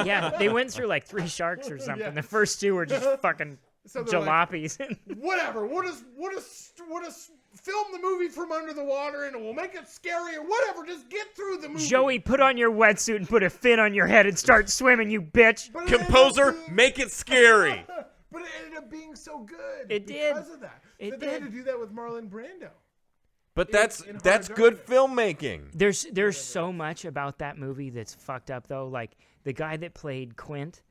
B: Yeah, they went through like 3 sharks or something.
C: Yeah.
B: The first 2 were just fucking
C: So they're
B: jalopies.
C: Whatever. We'll just film the movie from under the water and we'll make it scary or whatever. Just get through the movie.
B: Joey, put on your wetsuit and put a fin on your head and start swimming, you bitch.
C: But it
A: Composer, make it scary.
C: But it ended up being so good.
B: It did.
C: Because of that.
B: It
C: They had
B: did.
C: to do that with Marlon Brando.
A: But
C: in
A: that's
C: Heart of
A: good
C: Darkness.
A: filmmaking.
B: There's so much about that movie that's fucked up though. Like the guy that played Quint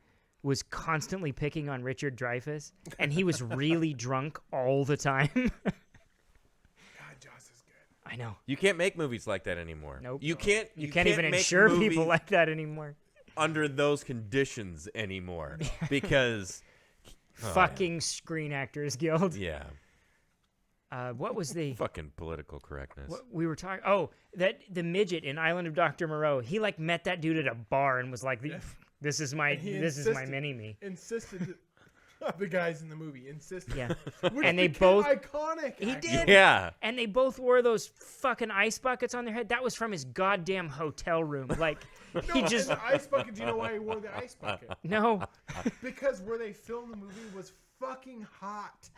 B: was constantly picking on Richard Dreyfuss, and he was really drunk all the time.
C: God, Jaws is good.
B: I know.
A: You can't make movies like that anymore.
B: Nope.
A: You can't
B: even
A: make
B: insure people
A: movies
B: like that anymore.
A: under those conditions anymore because
B: Fucking Screen Actors Guild.
A: Yeah.
B: What was the
A: fucking political correctness?
B: What we were talking. Oh, the midget in Island of Dr. Moreau. He like met that dude at a bar and was like, "This is my mini me."
C: Insisted. The guys in the movie insisted.
B: Yeah,
C: Which
B: and they
C: became
B: both
C: iconic.
B: He
C: actually.
B: did.
A: Yeah,
B: and they both wore those fucking ice buckets on their head. That was from his goddamn hotel room. Like he just
C: and the ice bucket. Do you know why he wore the ice bucket?
B: No,
C: because where they filmed the movie was fucking hot.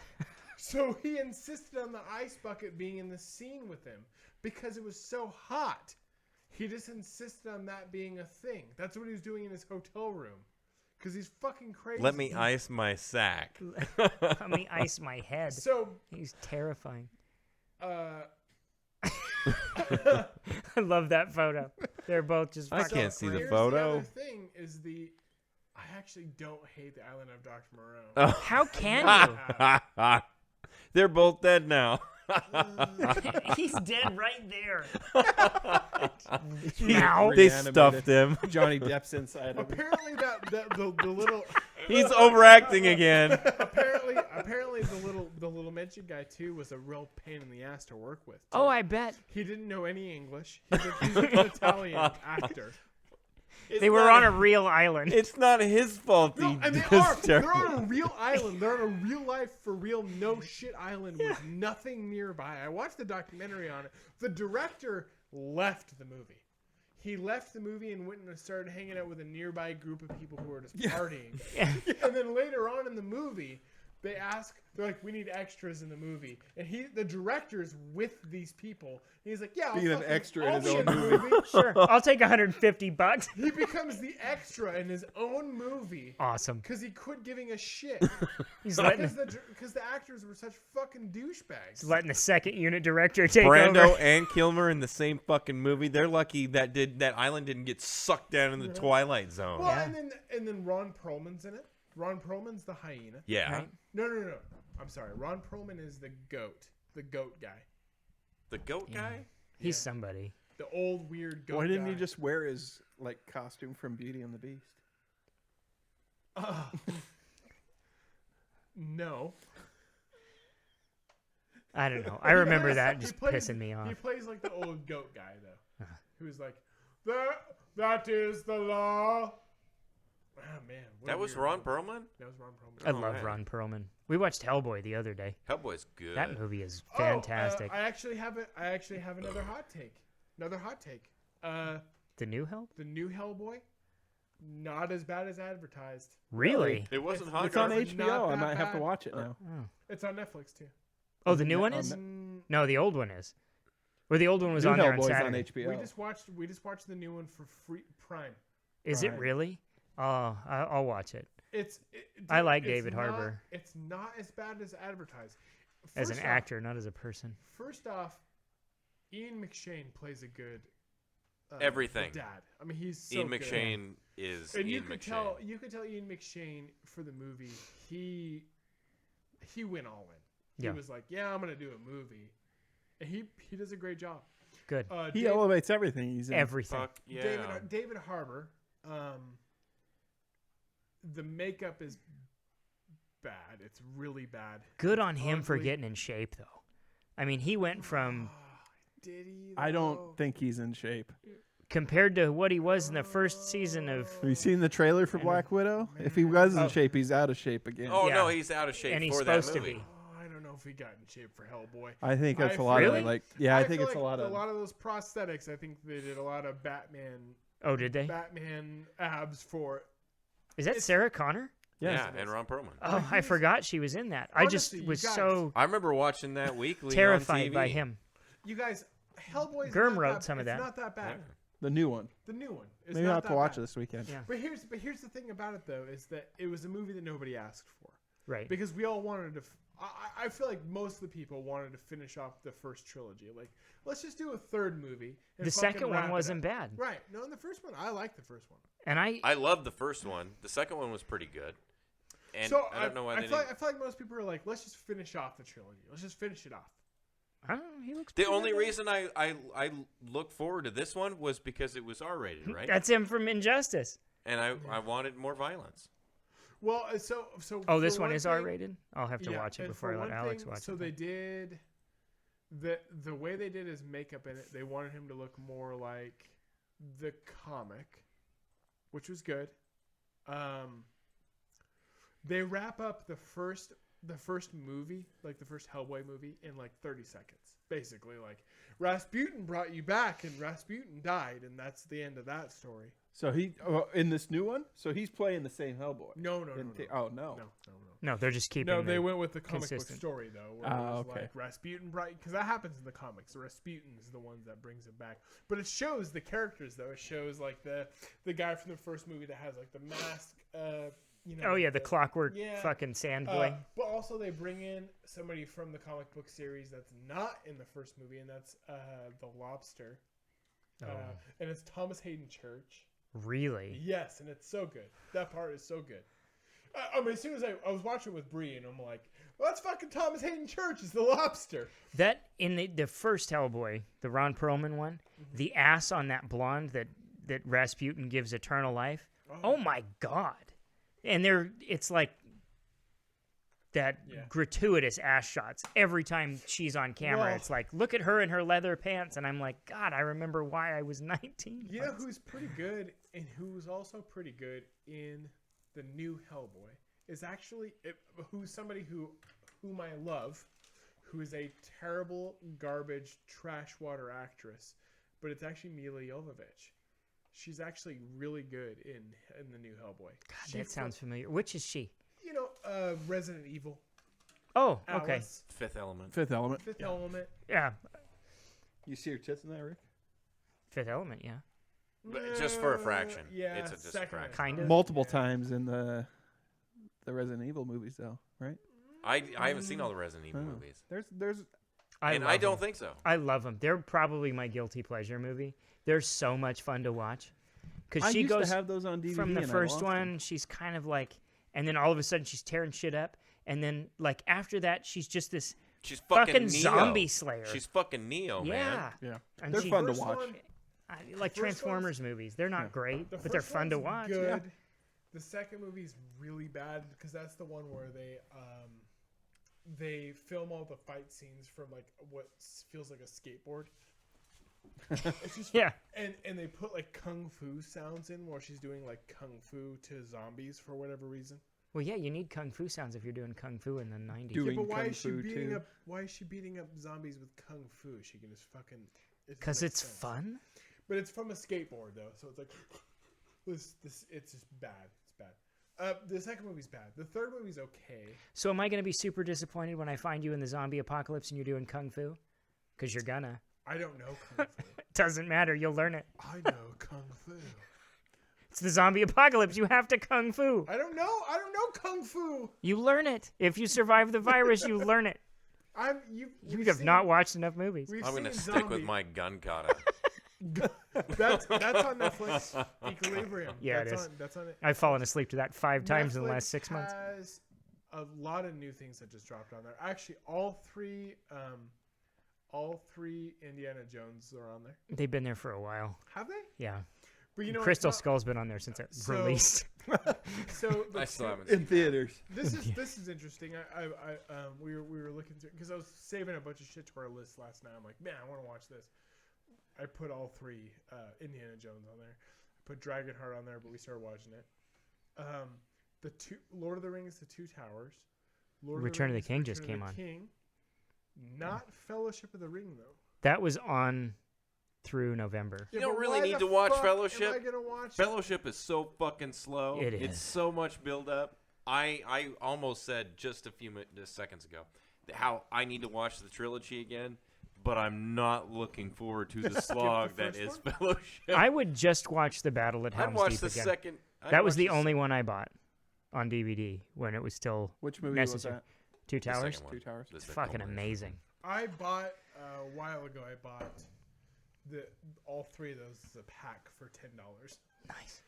C: So he insisted on the ice bucket being in the scene with him because it was so hot. He just insisted on that being a thing. That's what he was doing in his hotel room. Because he's fucking crazy.
A: Let me ice my sack.
B: Let me ice my head.
C: So
B: he's terrifying.
C: I
B: love that photo. They're both just.
A: I can't see the
C: Here's
A: photo.
C: The other thing is I actually don't hate the Island of Dr. Moreau.
A: Oh.
B: How can you?
A: They're both dead now.
B: He's dead right there.
A: Now they stuffed him.
D: Johnny Depp's inside.
C: Apparently, the little.
A: He's overacting again.
C: Apparently, the little mention guy too was a real pain in the ass to work with. Too.
B: Oh, I bet.
C: He didn't know any English. He's an Italian actor.
B: They were on a real island.
A: It's not his fault.
C: No, and they are. They're on a real island. They're on a real life, for real, no shit island with nothing nearby. I watched the documentary on it. The director left the movie. He left the movie and went and started hanging out with a nearby group of people who were just partying. And then later on in the movie, they're like, we need extras in the movie. And the director's with these people. And he's like, yeah,
D: being an extra in his own movie.
B: Sure, I'll take $150.
C: He becomes the extra in his own movie.
B: Awesome.
C: Because he quit giving a shit.
B: He's
C: because the actors were such fucking douchebags.
B: He's letting the second unit director take
A: Brando
B: over.
A: and Kilmer in the same fucking movie. They're lucky that island didn't get sucked down in the Twilight Zone.
C: Well, and then Ron Perlman's in it. Ron Perlman's the hyena.
A: Yeah.
B: Right.
C: No. I'm sorry. Ron Perlman is the goat guy.
A: The goat guy?
B: He's somebody.
C: The old weird goat.
D: Why didn't
C: guy.
D: he just wear his costume from Beauty and the Beast?
C: No.
B: I don't know. I remember that just pissing me off.
C: He plays like the old goat guy though, who's like, that is the law. Oh man,
A: that was Ron Perlman.
C: That was Ron Perlman.
B: I love Ron Perlman. We watched Hellboy the other day.
A: Hellboy's good.
B: That movie is fantastic.
C: I actually have another hot take.
B: The new Hell?
C: The new Hellboy, not as bad as advertised.
B: Really?
A: It wasn't hot.
D: It's on
C: It's not
D: HBO. I
C: that
D: might have to
C: bad.
D: watch it now.
B: Oh.
C: It's on Netflix too.
B: Oh, the new one is? No, the old one is. Or the old one was
D: New
B: on there on
D: Hellboy's
B: Saturday.
D: on HBO.
C: We just watched the new one for free Prime.
B: Is it really? Oh, I'll watch it.
C: I
B: like David Harbour.
C: It's not as bad as advertised.
B: As an actor, not as a person.
C: First off, Ian McShane plays a good
A: everything.
C: Dad. I mean, he's so
A: Ian
C: good.
A: McShane is
C: And
A: Ian McShane.
C: You could tell Ian McShane for the movie, he went all in. He was like, yeah, I'm gonna do a movie, and he does a great job.
B: Good.
D: He elevates everything he's in.
B: Everything.
A: Fuck yeah.
C: David Harbour. The makeup is bad. It's really bad.
B: Good on him for getting in shape, though. I mean, he went from...
C: Did he?
D: I don't think he's in shape.
B: Compared to what he was in the first season of...
D: Have you seen the trailer for Black Widow? If he was in shape, he's out of shape again.
A: Oh, no, he's out of shape
B: and he's
A: for that
B: supposed
A: movie.
B: to be.
C: I don't know if he got in shape for Hellboy.
D: I think that's a lot
B: Really?
D: of I think
C: feel
D: it's
C: like
D: a lot of
C: those prosthetics. I think they did a lot of Batman.
B: Oh, did they?
C: Batman abs for it.
B: Is that Sarah Connor?
A: Yeah, and Ron Perlman.
B: Oh, I forgot she was in that. I just
C: Honestly,
B: was
C: you guys-
B: so
A: I remember watching that weekly
B: terrified
A: on TV.
B: by him.
C: You guys, Hellboy's
B: Gurm
C: not
B: wrote
C: that,
B: some of
C: it's
B: that.
C: not that bad.
D: the new one.
C: The new one. Is
D: Maybe
C: not
D: I'll have to
C: that
D: watch
C: bad.
D: it this weekend.
B: Yeah.
C: But here's the thing about it though, is that it was a movie that nobody asked for.
B: Right.
C: Because we all wanted to. I feel like most of the people wanted to finish off the first trilogy. Like, let's just do a third movie. And
B: The
C: fucking
B: second
C: wrap
B: one
C: it
B: wasn't
C: up.
B: bad.
C: Right. No, in the first one, I liked the first one.
B: And
A: I loved the first one. The second one was pretty good. And
C: So
A: I don't know why
C: I
A: they
C: feel
A: didn't.
C: like, I feel like most people are like, let's just finish off the trilogy. Let's just finish it off.
B: I don't know. He looks.
A: The
B: pretty
A: only
B: good.
A: reason I look forward to this one was because it was R-rated, right?
B: That's him from Injustice.
A: And I wanted more violence.
C: Well, so.
B: Oh,
C: for
B: this one
C: one
B: is
C: thing-
B: R-rated. I'll have to watch it
C: and
B: before I
C: for
B: let
C: one
B: Alex
C: thing,
B: watch
C: so
B: it.
C: they did the way they did his makeup in it. They wanted him to look more like the comic, which was good. They wrap up the first movie, like the first Hellboy movie, in like 30 seconds. Basically, like Rasputin brought you back, and Rasputin died, and that's the end of that story.
D: So he in this new one. So he's playing the same Hellboy.
C: No.
D: Oh no.
B: No, they're just keeping.
C: No, they went with the comic
B: consistent.
C: book story though. Where it was like Rasputin brought, because that happens in the comics. Rasputin is the one that brings him back, but it shows the characters though. It shows like the guy from the first movie that has like the mask.
B: Oh yeah, the clockwork fucking sand boy.
C: But also they bring in somebody from the comic book series that's not in the first movie, and that's the Lobster. And it's Thomas Hayden Church.
B: Really?
C: Yes, and it's so good. That part is so good. I mean, as soon as I was watching with Bree, and I'm like, well, that's fucking Thomas Hayden Church. Is the Lobster.
B: That in the first Hellboy, the Ron Perlman one, the ass on that blonde that Rasputin gives eternal life. Oh my god! And it's like that gratuitous ass shots every time she's on camera.
C: Well,
B: it's like, look at her in her leather pants, and I'm like, God, I remember why I was 19.
C: You know who's pretty good, and who's also pretty good in the new Hellboy is actually who's somebody whom I love, who is a terrible garbage trash water actress, but it's actually Mila Jovovich. She's actually really good in the new Hellboy.
B: God, that sounds familiar. Which is she?
C: You know, Resident Evil.
B: Oh, okay.
C: Alice.
A: Fifth Element.
D: Fifth Element.
C: Fifth Element.
B: Yeah.
D: You see her tits in that, Rick?
B: Fifth Element, yeah.
A: But just for a fraction.
C: Yeah,
A: It's just a fraction.
B: Kind of.
D: Multiple times in the Resident Evil movies, though, right?
A: I haven't seen all the Resident Evil movies.
D: There's.
A: I don't think so.
B: I love them. They're probably my guilty pleasure movie. They're so much fun to watch. Because she
D: used
B: goes
D: to have those on DVD
B: from the
D: and I
B: first
D: lost
B: one.
D: them.
B: She's kind of like, and then all of a sudden she's tearing shit up, and then like after that she's just this
A: She's fucking Neo.
B: zombie slayer.
A: She's fucking Neo, man.
D: Yeah.
B: And
D: They're
B: she-
D: fun to
C: First
D: watch.
C: one-
B: like
C: first
B: Transformers movies. They're not great,
C: The
B: but they're
C: first
B: fun to
C: one's
B: watch.
C: Good.
B: Yeah.
C: The second movie is really bad because that's the one where they film all the fight scenes from like what feels like a skateboard. It's just,
B: Yeah.
C: And they put like kung fu sounds in while she's doing like kung fu to zombies for whatever reason.
B: Well, yeah, you need kung fu sounds if you're doing kung fu in the 90s.
D: Doing
C: But why
D: kung
C: is she
D: fu
C: beating
D: too.
C: up? Why is she beating up zombies with kung fu? She can just fucking.
B: Because it's fun.
C: But it's from a skateboard though, so it's like this. It's just bad. It's bad. The second movie's bad. The third movie's okay.
B: So am I going to be super disappointed when I find you in the zombie apocalypse and you're doing kung fu? Because you're gonna.
C: I don't know kung fu.
B: Doesn't matter. You'll learn it.
C: I know kung fu.
B: It's the zombie apocalypse. You have to kung fu.
C: I don't know kung fu.
B: You learn it. If you survive the virus, you learn it. You have not watched enough movies.
A: I'm going to stick with my gun kata.
C: That's on Netflix. Equilibrium.
B: Yeah,
C: that's
B: it is.
C: That's on it.
B: I've fallen asleep to that 5 times in the last 6 months.
C: Has a lot of new things that just dropped on there. Actually, all three Indiana Jones are on there.
B: They've been there for a while.
C: Have they?
B: Yeah.
C: But you know,
B: Crystal
C: it's not-
B: Skull's been on there since it released.
C: So
A: I still haven't
D: In
A: seen
D: theaters.
C: This is interesting. We were looking through because I was saving a bunch of shit to our list last night. I'm like, man, I want to watch this. I put all 3 Indiana Jones on there. I put Dragonheart on there, but we started watching it. The 2 Lord of the Rings, the 2 Towers.
B: Return of the King just came on.
C: Not Fellowship of the Ring though.
B: That was on through November.
A: You
C: Yeah,
A: don't
C: but
A: really
C: why
A: need
C: the
A: to watch
C: fuck
A: Fellowship.
C: am I gonna watch
A: Fellowship is so fucking slow.
B: It
A: It's
B: is.
A: so much build up. I almost said just a few seconds ago how I need to watch the trilogy again, but I'm not looking forward to the slog that is Fellowship.
B: I would just watch the Battle at
A: I'd
B: Helm's
A: watch
B: Deep
A: the
B: again.
A: second.
B: That was the only one I bought on DVD when it was still
D: Which movie
B: necessary.
D: was that?
B: 2
A: The
B: Towers.
A: second one.
D: 2 Towers.
A: The
B: It's
A: second
B: fucking
A: one.
B: amazing.
C: I bought a while ago. I bought all 3 of those as a pack for $10.
B: Nice.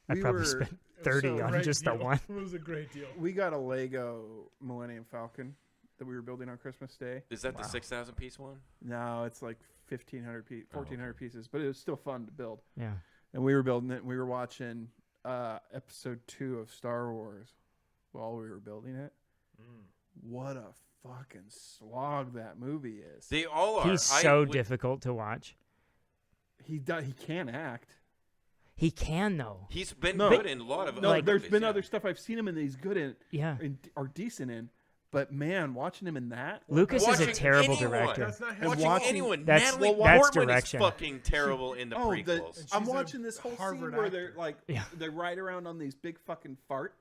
B: I
D: We
B: probably
D: were-
B: spent
C: It was
B: 30
C: a
B: on
C: great
B: just
C: deal.
B: the one.
C: It was a great deal.
D: We got a Lego Millennium Falcon that we were building on Christmas Day.
A: Is that the 6,000 piece one?
D: No, it's like 1,400 pieces, but it was still fun to build.
B: Yeah.
D: And we were building it. And we were watching episode 2 of Star Wars while we were building it. What a fucking slog that movie is.
A: They all are.
B: He's so difficult to watch.
D: He can't act.
B: He can though.
A: He's been good in a lot of
D: no.
A: other
D: There's
A: movies,
D: been other stuff I've seen him in that he's good in.
B: Yeah.
D: Or decent in. But man, watching him in that,
B: Lucas is a terrible director.
C: That's not
A: Watching anyone.
B: That's
A: Natalie
B: that's
A: Portman
B: direction.
A: is fucking terrible in the prequels.
D: I'm watching this whole
C: Harvard
D: scene where
C: actor.
D: they're like they ride around on these big fucking fart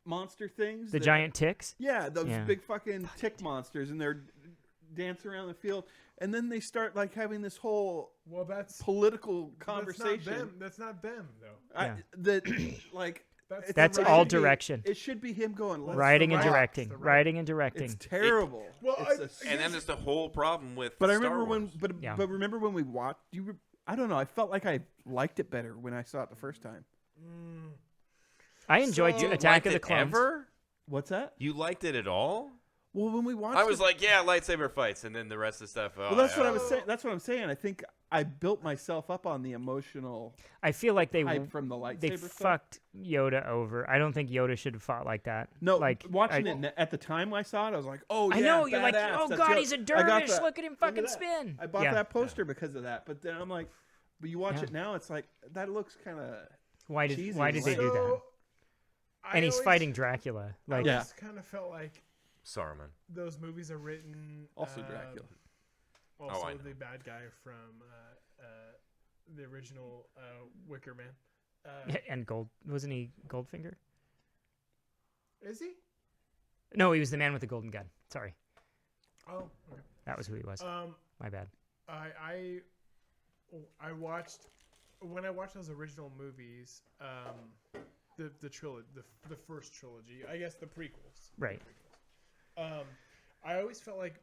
D: monster things.
B: The giant ticks?
D: Yeah, those big fucking tick monsters, and they're dancing around the field, and then they start like having this whole political conversation.
C: That's not them though.
B: That's all direction.
D: It should be him going
B: writing and directing, writing and directing.
D: It's terrible.
A: And then there's the whole problem with.
D: But I
A: Star
D: remember
A: Wars.
D: but remember when we watched I don't know. I felt like I liked it better when I saw it the first time.
B: I enjoyed Attack of the
A: Liked it
B: Clones.
A: Ever?
D: What's that?
A: You liked it at all?
D: Well, when we watched
A: I was like, yeah, lightsaber fights, and then the rest of the stuff.
D: well, that's what I was saying. That's what I'm saying. I think I built myself up on the emotional.
B: I feel like they
D: hype from the lightsaber
B: they
D: stuff.
B: fucked Yoda over. I don't think Yoda should have fought like that.
D: No,
B: like
D: watching it at the time I saw it, I was like, oh yeah,
B: I know you're like,
D: badass.
B: oh
D: That's
B: god,
D: Yoda.
B: he's a
D: I got
B: dervish.
D: that.
B: Look at him
D: Look
B: fucking
D: at that.
B: spin.
D: I bought that poster because of that, but then I'm like, but you watch it now, it's like that looks kind of.
B: Why did they do that? And he's fighting Dracula. Like,
C: I just kind of felt like
A: Saruman.
C: Those movies are written.
D: Also Dracula.
C: Also
A: I know.
C: the bad guy from the original Wicker Man.
B: and wasn't he Goldfinger?
C: Is he?
B: No, he was the man with the golden gun. Sorry.
C: Oh, okay.
B: That was who he was. My bad.
C: I watched when I watched those original movies, the trilogy, the first trilogy, I guess the prequels.
B: Right.
C: I always felt like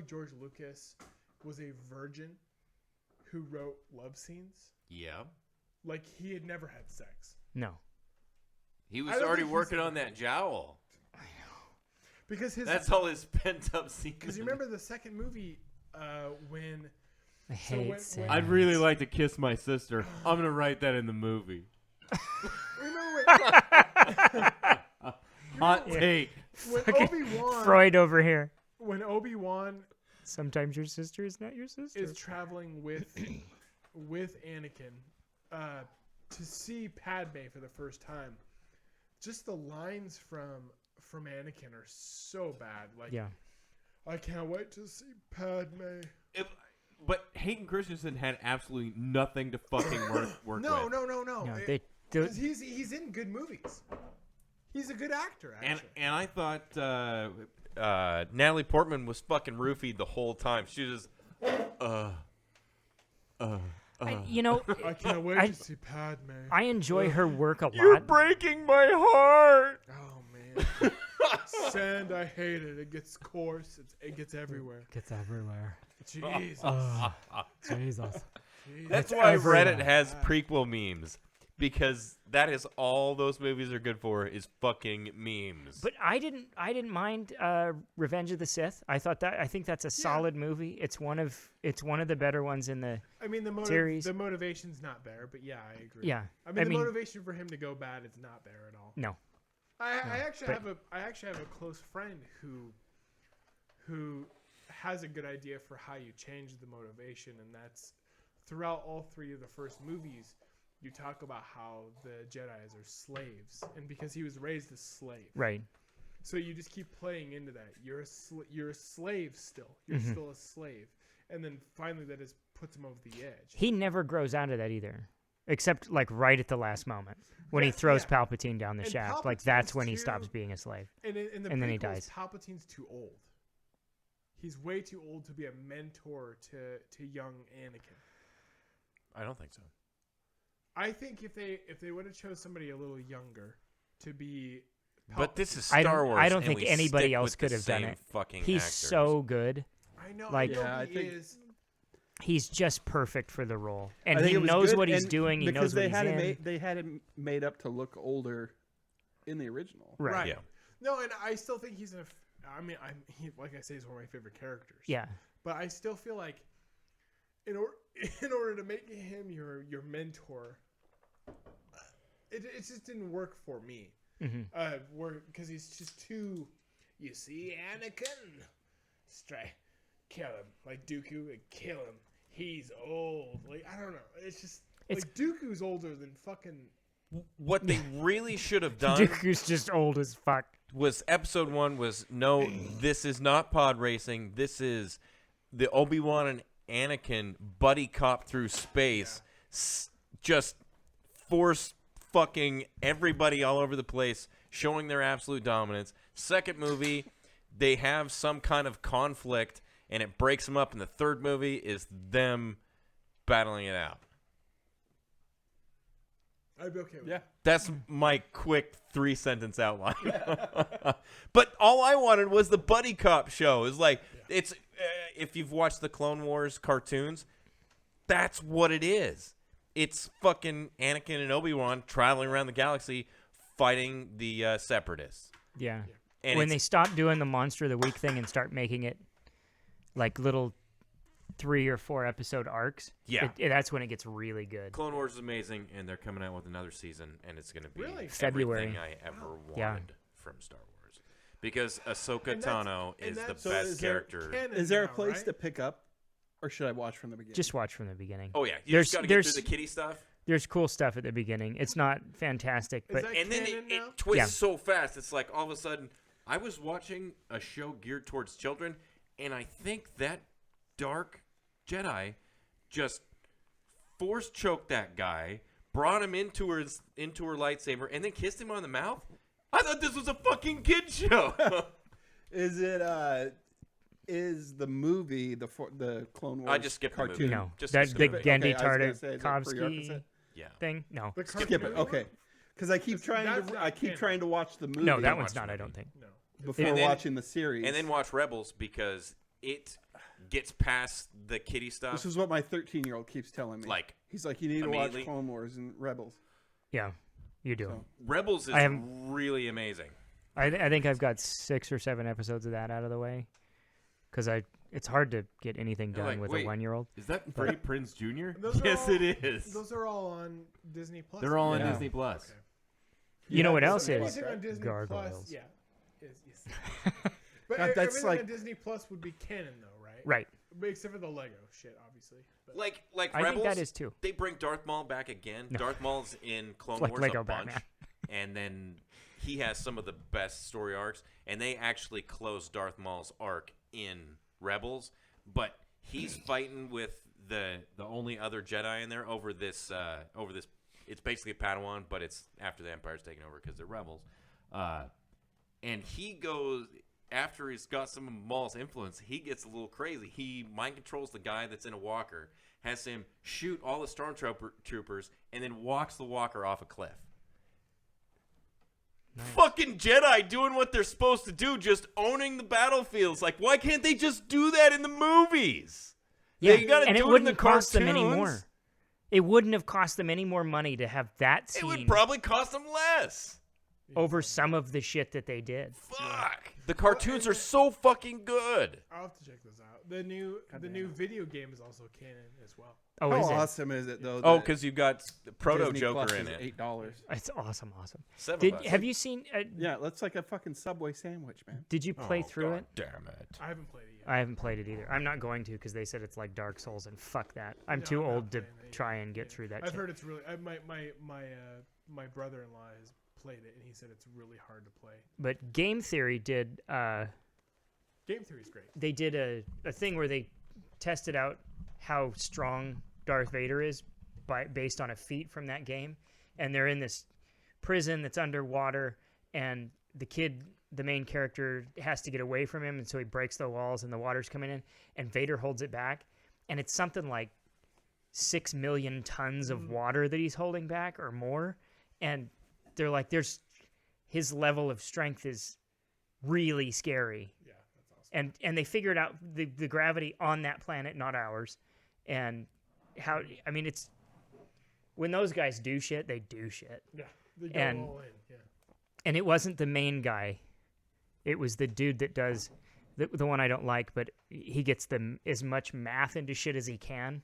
C: George Lucas was a virgin who wrote love scenes.
A: Yeah.
C: Like he had never had sex.
B: No.
A: He was already working on that jowl.
B: I know.
C: Because
A: that's all his pent up sequence.
C: Because you remember the second movie when.
B: I hate sex.
M: I'd really like to kiss my sister. I'm gonna write that in the movie. Hot take.
C: When Obi-Wan,
B: Freud over here.
C: When Obi-Wan,
B: sometimes your sister is not your sister,
C: is traveling with Anakin to see Padme for the first time. Just the lines from Anakin are so bad. Like,
B: yeah, I
C: can't wait to see Padme.
M: But Hayden Christensen had absolutely nothing to fucking work
C: No.
B: No,
C: because he's in good movies. He's a good actor, actually.
A: And I thought Natalie Portman was fucking roofied the whole time. She was
B: you know,
C: I can't wait to see Padme.
B: I enjoy her work a lot.
A: You're breaking my heart.
C: Oh man, sand, I hate it. It gets coarse. It gets everywhere.
B: It gets everywhere.
C: Jesus.
B: Jesus.
A: That's why Reddit has prequel memes. Because that is all those movies are good for is fucking memes.
B: But I didn't mind Revenge of the Sith. I think that's a solid movie. It's one of the better ones in the series.
C: The motivation's not there, but yeah, I agree.
B: Yeah.
C: I mean the motivation for him to go bad is not there at all.
B: No.
C: I actually have a close friend who has a good idea for how you change the motivation, and that's throughout all three of the first movies. You talk about how the Jedis are slaves, and because he was raised a slave,
B: right?
C: So you just keep playing into that. You're a slave still. You're still a slave, and then finally that just puts him over the edge.
B: He never grows out of that either, except like right at the last moment when he throws Palpatine down the shaft. Like that's when he stops being a slave,
C: and
B: then he dies.
C: Palpatine's too old. He's way too old to be a mentor to young Anakin.
A: I don't think so.
C: I think if they would have chose somebody a little younger to be,
A: but this is Star Wars.
B: I don't think anybody else could have done it. He's
A: actors.
B: So good.
C: I know.
B: Like,
C: I think he is.
B: He's just perfect for the role, and he knows what he's doing. He knows what he's in.
D: They had him made up to look older in the original,
C: right?
A: Yeah.
C: No, and I still think he's like I say, he's one of my favorite characters.
B: Yeah.
C: But I still feel like in order to make him your mentor, it just didn't work for me. Because he's just too. You see, Anakin, kill him like Dooku, kill him. He's old. Like I don't know. It's just like Dooku's older than fucking.
A: What they really should have done.
B: Dooku's just old as fuck.
A: Was episode 1 was no, this is not pod racing. This is the Obi-Wan and Anakin buddy cop through space. Just force fucking everybody all over the place, showing their absolute dominance. Second movie, they have some kind of conflict, and it breaks them up. And the third movie is them battling it out.
C: I'd be okay with that.
A: That's my quick 3-sentence outline. But all I wanted was the buddy cop show. It's like it's if you've watched the Clone Wars cartoons, that's what it is. It's fucking Anakin and Obi-Wan traveling around the galaxy fighting the separatists.
B: Yeah.
A: And
B: when they stop doing the Monster of the Week thing and start making it like little 3 or 4 episode arcs, that's when it gets really good.
A: Clone Wars is amazing, and they're coming out with another season, and it's going to be
B: February.
A: everything I ever wanted from Star Wars. Because Ahsoka Tano is the best character.
D: Is there a place to pick up, or should I watch from the beginning?
B: Just watch from the beginning.
A: Oh yeah, you just got to get through the kiddie stuff.
B: There's cool stuff at the beginning. It's not fantastic, but
A: and then it twists so fast. It's like all of a sudden, I was watching a show geared towards children, and I think that dark Jedi just force choked that guy, brought him into her lightsaber, and then kissed him on the mouth. I thought this was a fucking kid show.
D: Is it? Is the movie the Clone Wars?
A: I just skipped
D: cartoon.
A: the movie.
B: no,
A: Just
B: that's the
A: skip
B: Gendy
D: Okay,
B: Tartakovsky thing. No,
D: skip it. Okay, because I keep trying to watch the movie.
B: no, that one's not. I don't think.
C: No.
D: Before watching the series,
A: and then watch Rebels because it gets past the kiddie stuff.
D: This is what my 13-year-old keeps telling me.
A: Like
D: he's like, you need to watch Clone Wars and Rebels.
B: Yeah, you do.
D: So.
A: Rebels is really amazing.
B: I think I've got 6 or 7 episodes of that out of the way, because it's hard to get anything done with a 1-year-old.
M: Is that Freddie Prinze Jr.?
C: Yes,
M: it is.
C: Those are all on Disney Plus.
M: They're all on Disney Plus.
C: Okay.
B: You know what else is?
C: Anything on Disney
B: Gargoyles.
C: Plus, yeah. But
D: God, that's
C: everything
D: like
C: on Disney Plus would be canon, though, right?
B: Right.
C: Except for the Lego shit, obviously. But
A: Like
B: I
A: Rebels,
B: think that is too.
A: They bring Darth Maul back again.
B: No.
A: Darth Maul's in Clone
B: Like
A: Wars
B: Lego
A: a bunch,
B: Batman.
A: and then he has some of the best story arcs. And they actually close Darth Maul's arc in Rebels, but he's fighting with the only other Jedi in there over this. It's basically a Padawan, but it's after the Empire's taken over because they're rebels. And he goes. After he's got some of Maul's influence, he gets a little crazy. He mind controls the guy that's in a walker, has him shoot all the stormtroopers, and then walks the walker off a cliff. Nice. Fucking Jedi doing what they're supposed to do, just owning the battlefields. Like, why can't they just do that in the movies?
B: Yeah,
A: you gotta
B: and
A: do
B: it wouldn't
A: in the
B: cost them any
A: cartoons.
B: more. It wouldn't have cost them any more money to have that scene.
A: It would probably cost them less.
B: Over some of the shit that they did.
A: Fuck. The cartoons are so fucking good.
C: I'll have to check those out. The new video game is also canon as well.
B: Oh,
D: How
B: is it?
D: awesome is it though?
A: Oh,
D: that
A: because you've got Proto
D: Disney
A: Joker
D: Plus
A: in
D: is
A: it.
D: $8.
B: It's awesome.
A: $7.
B: Have you seen?
D: Yeah, that's like a fucking Subway sandwich, man.
B: Did you play through
A: God
B: it?
A: Damn it.
C: I haven't played it yet.
B: I haven't played it either. I'm not going to because they said it's like Dark Souls, and fuck that. I'm
C: No,
B: too
C: I'm not
B: old to
C: playing it
B: try and get through that.
C: I've
B: shit.
C: heard it's really. My brother-in-law has played it, and he said it's really hard to play.
B: But Game Theory did.
C: Game Theory is great.
B: They did a thing where they tested out how strong Darth Vader is based on a feat from that game, and they're in this prison that's underwater, and the main character, has to get away from him, and so he breaks the walls, and the water's coming in, and Vader holds it back, and it's something like 6 million tons of water that he's holding back or more, and they're like, his level of strength is really scary.
C: Yeah, that's awesome.
B: And they figured out the gravity on that planet, not ours, and how. I mean, it's when those guys do shit, they do shit.
C: Yeah, they go
B: and
C: all in. Yeah.
B: and it wasn't the main guy It was the dude that does the one I don't like, but he gets as much math into shit as he can,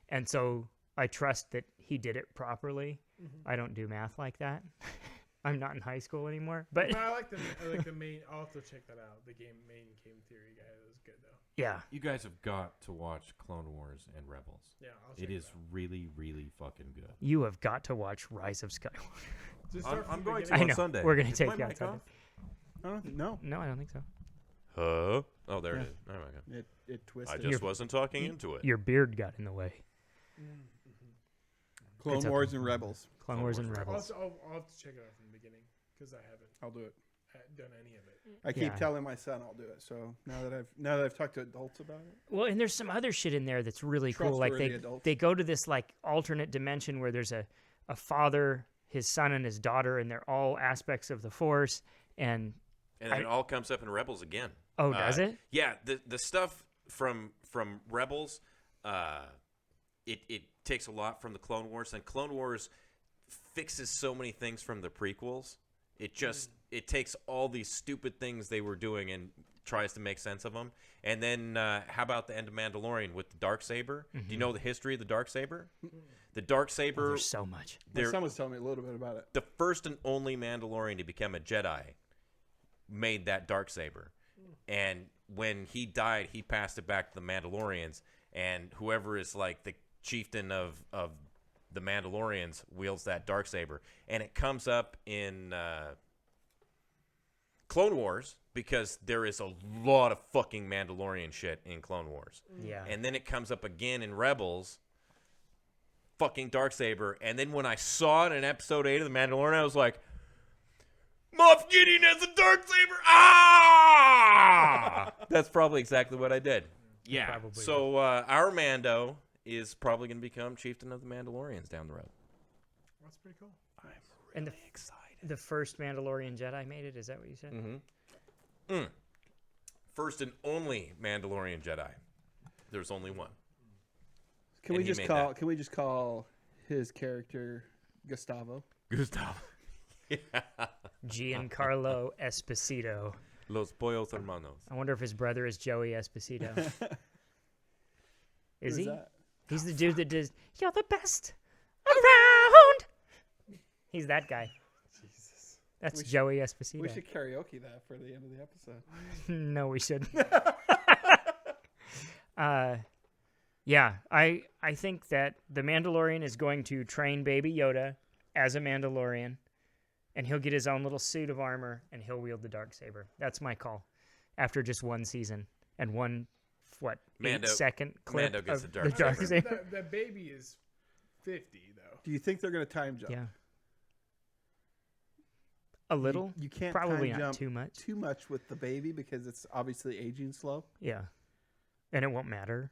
B: and so I trust that he did it properly. I don't do math like that. I'm not in high school anymore, but
C: I like the main. I'll have to check that out. The main game theory guy was good though.
B: Yeah,
A: you guys have got to watch Clone Wars and Rebels.
C: Yeah,
A: it is really, really fucking good.
B: You have got to watch Rise of Skywalker.
A: I'm going to
B: I
A: on
B: know.
A: Sunday.
B: We're going to
A: Is
B: take
A: my
B: you on
A: mic
B: Sunday.
A: off?
D: No,
B: I don't think so.
A: Oh, there it is. Oh my god.
D: It twisted.
A: I just wasn't talking into it.
B: Your beard got in the way.
D: Clone Wars and Rebels.
B: Clone Wars and Rebels.
C: I'll have to check it out from the beginning because I haven't.
D: I'll do it.
C: Done any of it.
D: I keep telling my son I'll do it. So now that I've talked to adults about it.
B: Well, and there's some other shit in there that's really cool. Like they go to this like alternate dimension where there's a father, his son, and his daughter, and they're all aspects of the Force. And
A: it all comes up in Rebels again.
B: Oh, does it?
A: Yeah, the stuff from Rebels, it takes a lot from the Clone Wars, and Clone Wars fixes so many things from the prequels. It takes all these stupid things they were doing and tries to make sense of them. And then how about the end of Mandalorian with the Darksaber? Do you know the history of the Darksaber? The Darksaber.
B: There's so much.
D: My son was telling me a little bit about it.
A: The first and only Mandalorian to become a Jedi made that Darksaber. And when he died, he passed it back to the Mandalorians. And whoever is like the chieftain of the Mandalorians wields that Darksaber. And it comes up in Clone Wars because there is a lot of fucking Mandalorian shit in Clone Wars.
B: Yeah.
A: And then it comes up again in Rebels, fucking Darksaber. And then when I saw it in episode 8 of The Mandalorian, I was like, Moff Gideon has a Darksaber! Ah! That's probably exactly what I did. Yeah.
B: Probably.
A: So our Mando is probably going to become chieftain of the Mandalorians down the road.
C: That's pretty cool.
A: I'm really excited.
B: The first Mandalorian Jedi made it. Is that what you said?
A: Mm-hmm. First and only Mandalorian Jedi. There's only one.
D: Can we just call his character Gustavo?
A: Gustavo. Yeah.
B: Giancarlo Esposito.
A: Los Pollos Hermanos.
B: I wonder if his brother is Joey Esposito. Is he?
D: That?
B: He's the dude that does, "You're the best around." He's that guy.
C: Jesus.
B: That's Joey Esposito.
D: We should karaoke that for the end of the episode.
B: No, we shouldn't. Yeah, I think that the Mandalorian is going to train Baby Yoda as a Mandalorian, and he'll get his own little suit of armor, and he'll wield the Darksaber. That's my call. After just one season and one, 8-second clip
A: Mando gets
B: of
A: the
B: the
A: Darksaber.
B: Darksaber.
C: That baby is 50 though.
D: Do you think they're going to time jump?
B: Yeah. A little.
D: You can't
B: probably
D: time
B: not
D: jump
B: too much.
D: Too much with the baby because it's obviously aging slow.
B: Yeah, and it won't matter.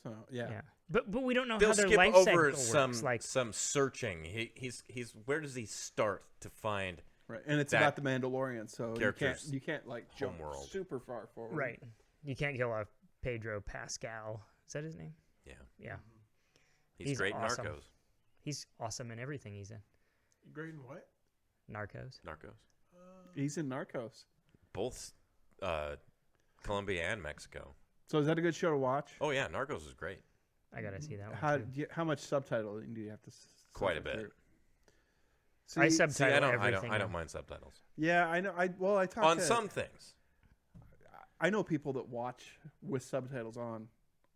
D: So yeah.
B: But we don't know
A: They'll
B: how their
A: skip
B: life
A: over
B: cycle works.
A: some searching. He's where does he start to find?
D: Right, and it's
A: that
D: about the Mandalorian, so
A: character's
D: you can't like jump
A: homeworld.
D: super far forward.
B: Right. You can't kill a Pedro Pascal. Is that his name?
A: Yeah.
B: Yeah.
A: He's great
B: awesome.
A: in Narcos.
B: He's awesome in everything he's in.
C: Great in what?
B: Narcos.
D: He's in Narcos.
A: Both Colombia and Mexico.
D: So is that a good show to watch?
A: Oh yeah, Narcos is great.
B: I gotta see that one too.
D: How much subtitling do you have to?
A: Quite a bit.
D: See,
B: I subtitle
A: I
B: everything.
A: don't mind subtitles.
D: Yeah, I know. I talk
A: on
D: to,
A: some things.
D: I know people that watch with subtitles on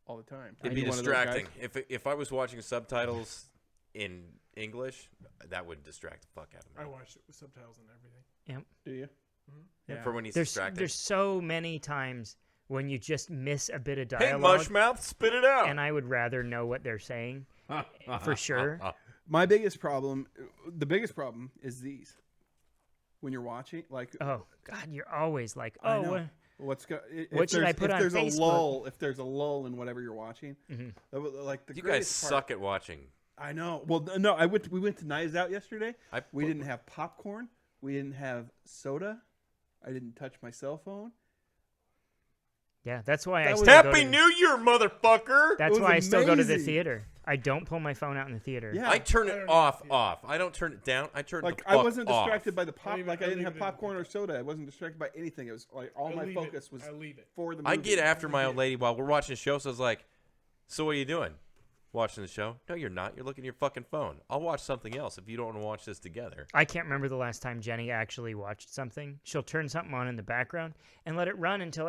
D: all the time.
A: It'd be distracting. If I was watching subtitles in English, that would distract the fuck out of me.
C: I watch it with subtitles and everything.
B: Yep.
D: Do you?
C: Mm-hmm.
A: Yeah. For when he's
B: there's
A: distracting.
B: There's so many times when you just miss a bit of
A: Hey,
B: dialogue.
A: Mushmouth, spit it out.
B: And I would rather know what they're saying, for sure.
D: My biggest problem, the biggest problem is these. When you're watching, like,
B: oh God, you're always like,
D: I
B: oh,
D: know.
B: what should I put on
D: If there's
B: Facebook?
D: if there's a lull in whatever you're watching, like the
A: you guys suck at watching.
D: I know. Well, no, we went to Knives Out yesterday. We didn't have popcorn. We didn't have soda. I didn't touch my cell phone.
B: Yeah, that's why
D: That
B: I
D: was
B: still
A: Happy
B: go to,
A: New Year, motherfucker!
B: That's
D: It
B: why I
D: was
B: still go to the
D: amazing.
B: theater. I don't pull my phone out in the theater.
D: Yeah.
A: I turn it off. I don't turn it down. I turn it
D: Like
A: the
D: I
A: fuck
D: wasn't
A: off.
D: distracted by the pop.
C: leave it-
D: Like I
C: I
D: didn't
C: leave
D: have
C: it in the
D: popcorn or soda. I wasn't distracted by anything. It was like all
C: I
D: my
C: leave
D: focus
C: it.
D: was
C: I leave it.
D: for the movie.
A: I get after my old lady while we're watching the show, so I was like, so what are you doing? Watching the show? No, you're not. You're looking at your fucking phone. I'll watch something else if you don't want to watch this together.
B: I can't remember the last time Jenny actually watched something. She'll turn something on in the background and let it run until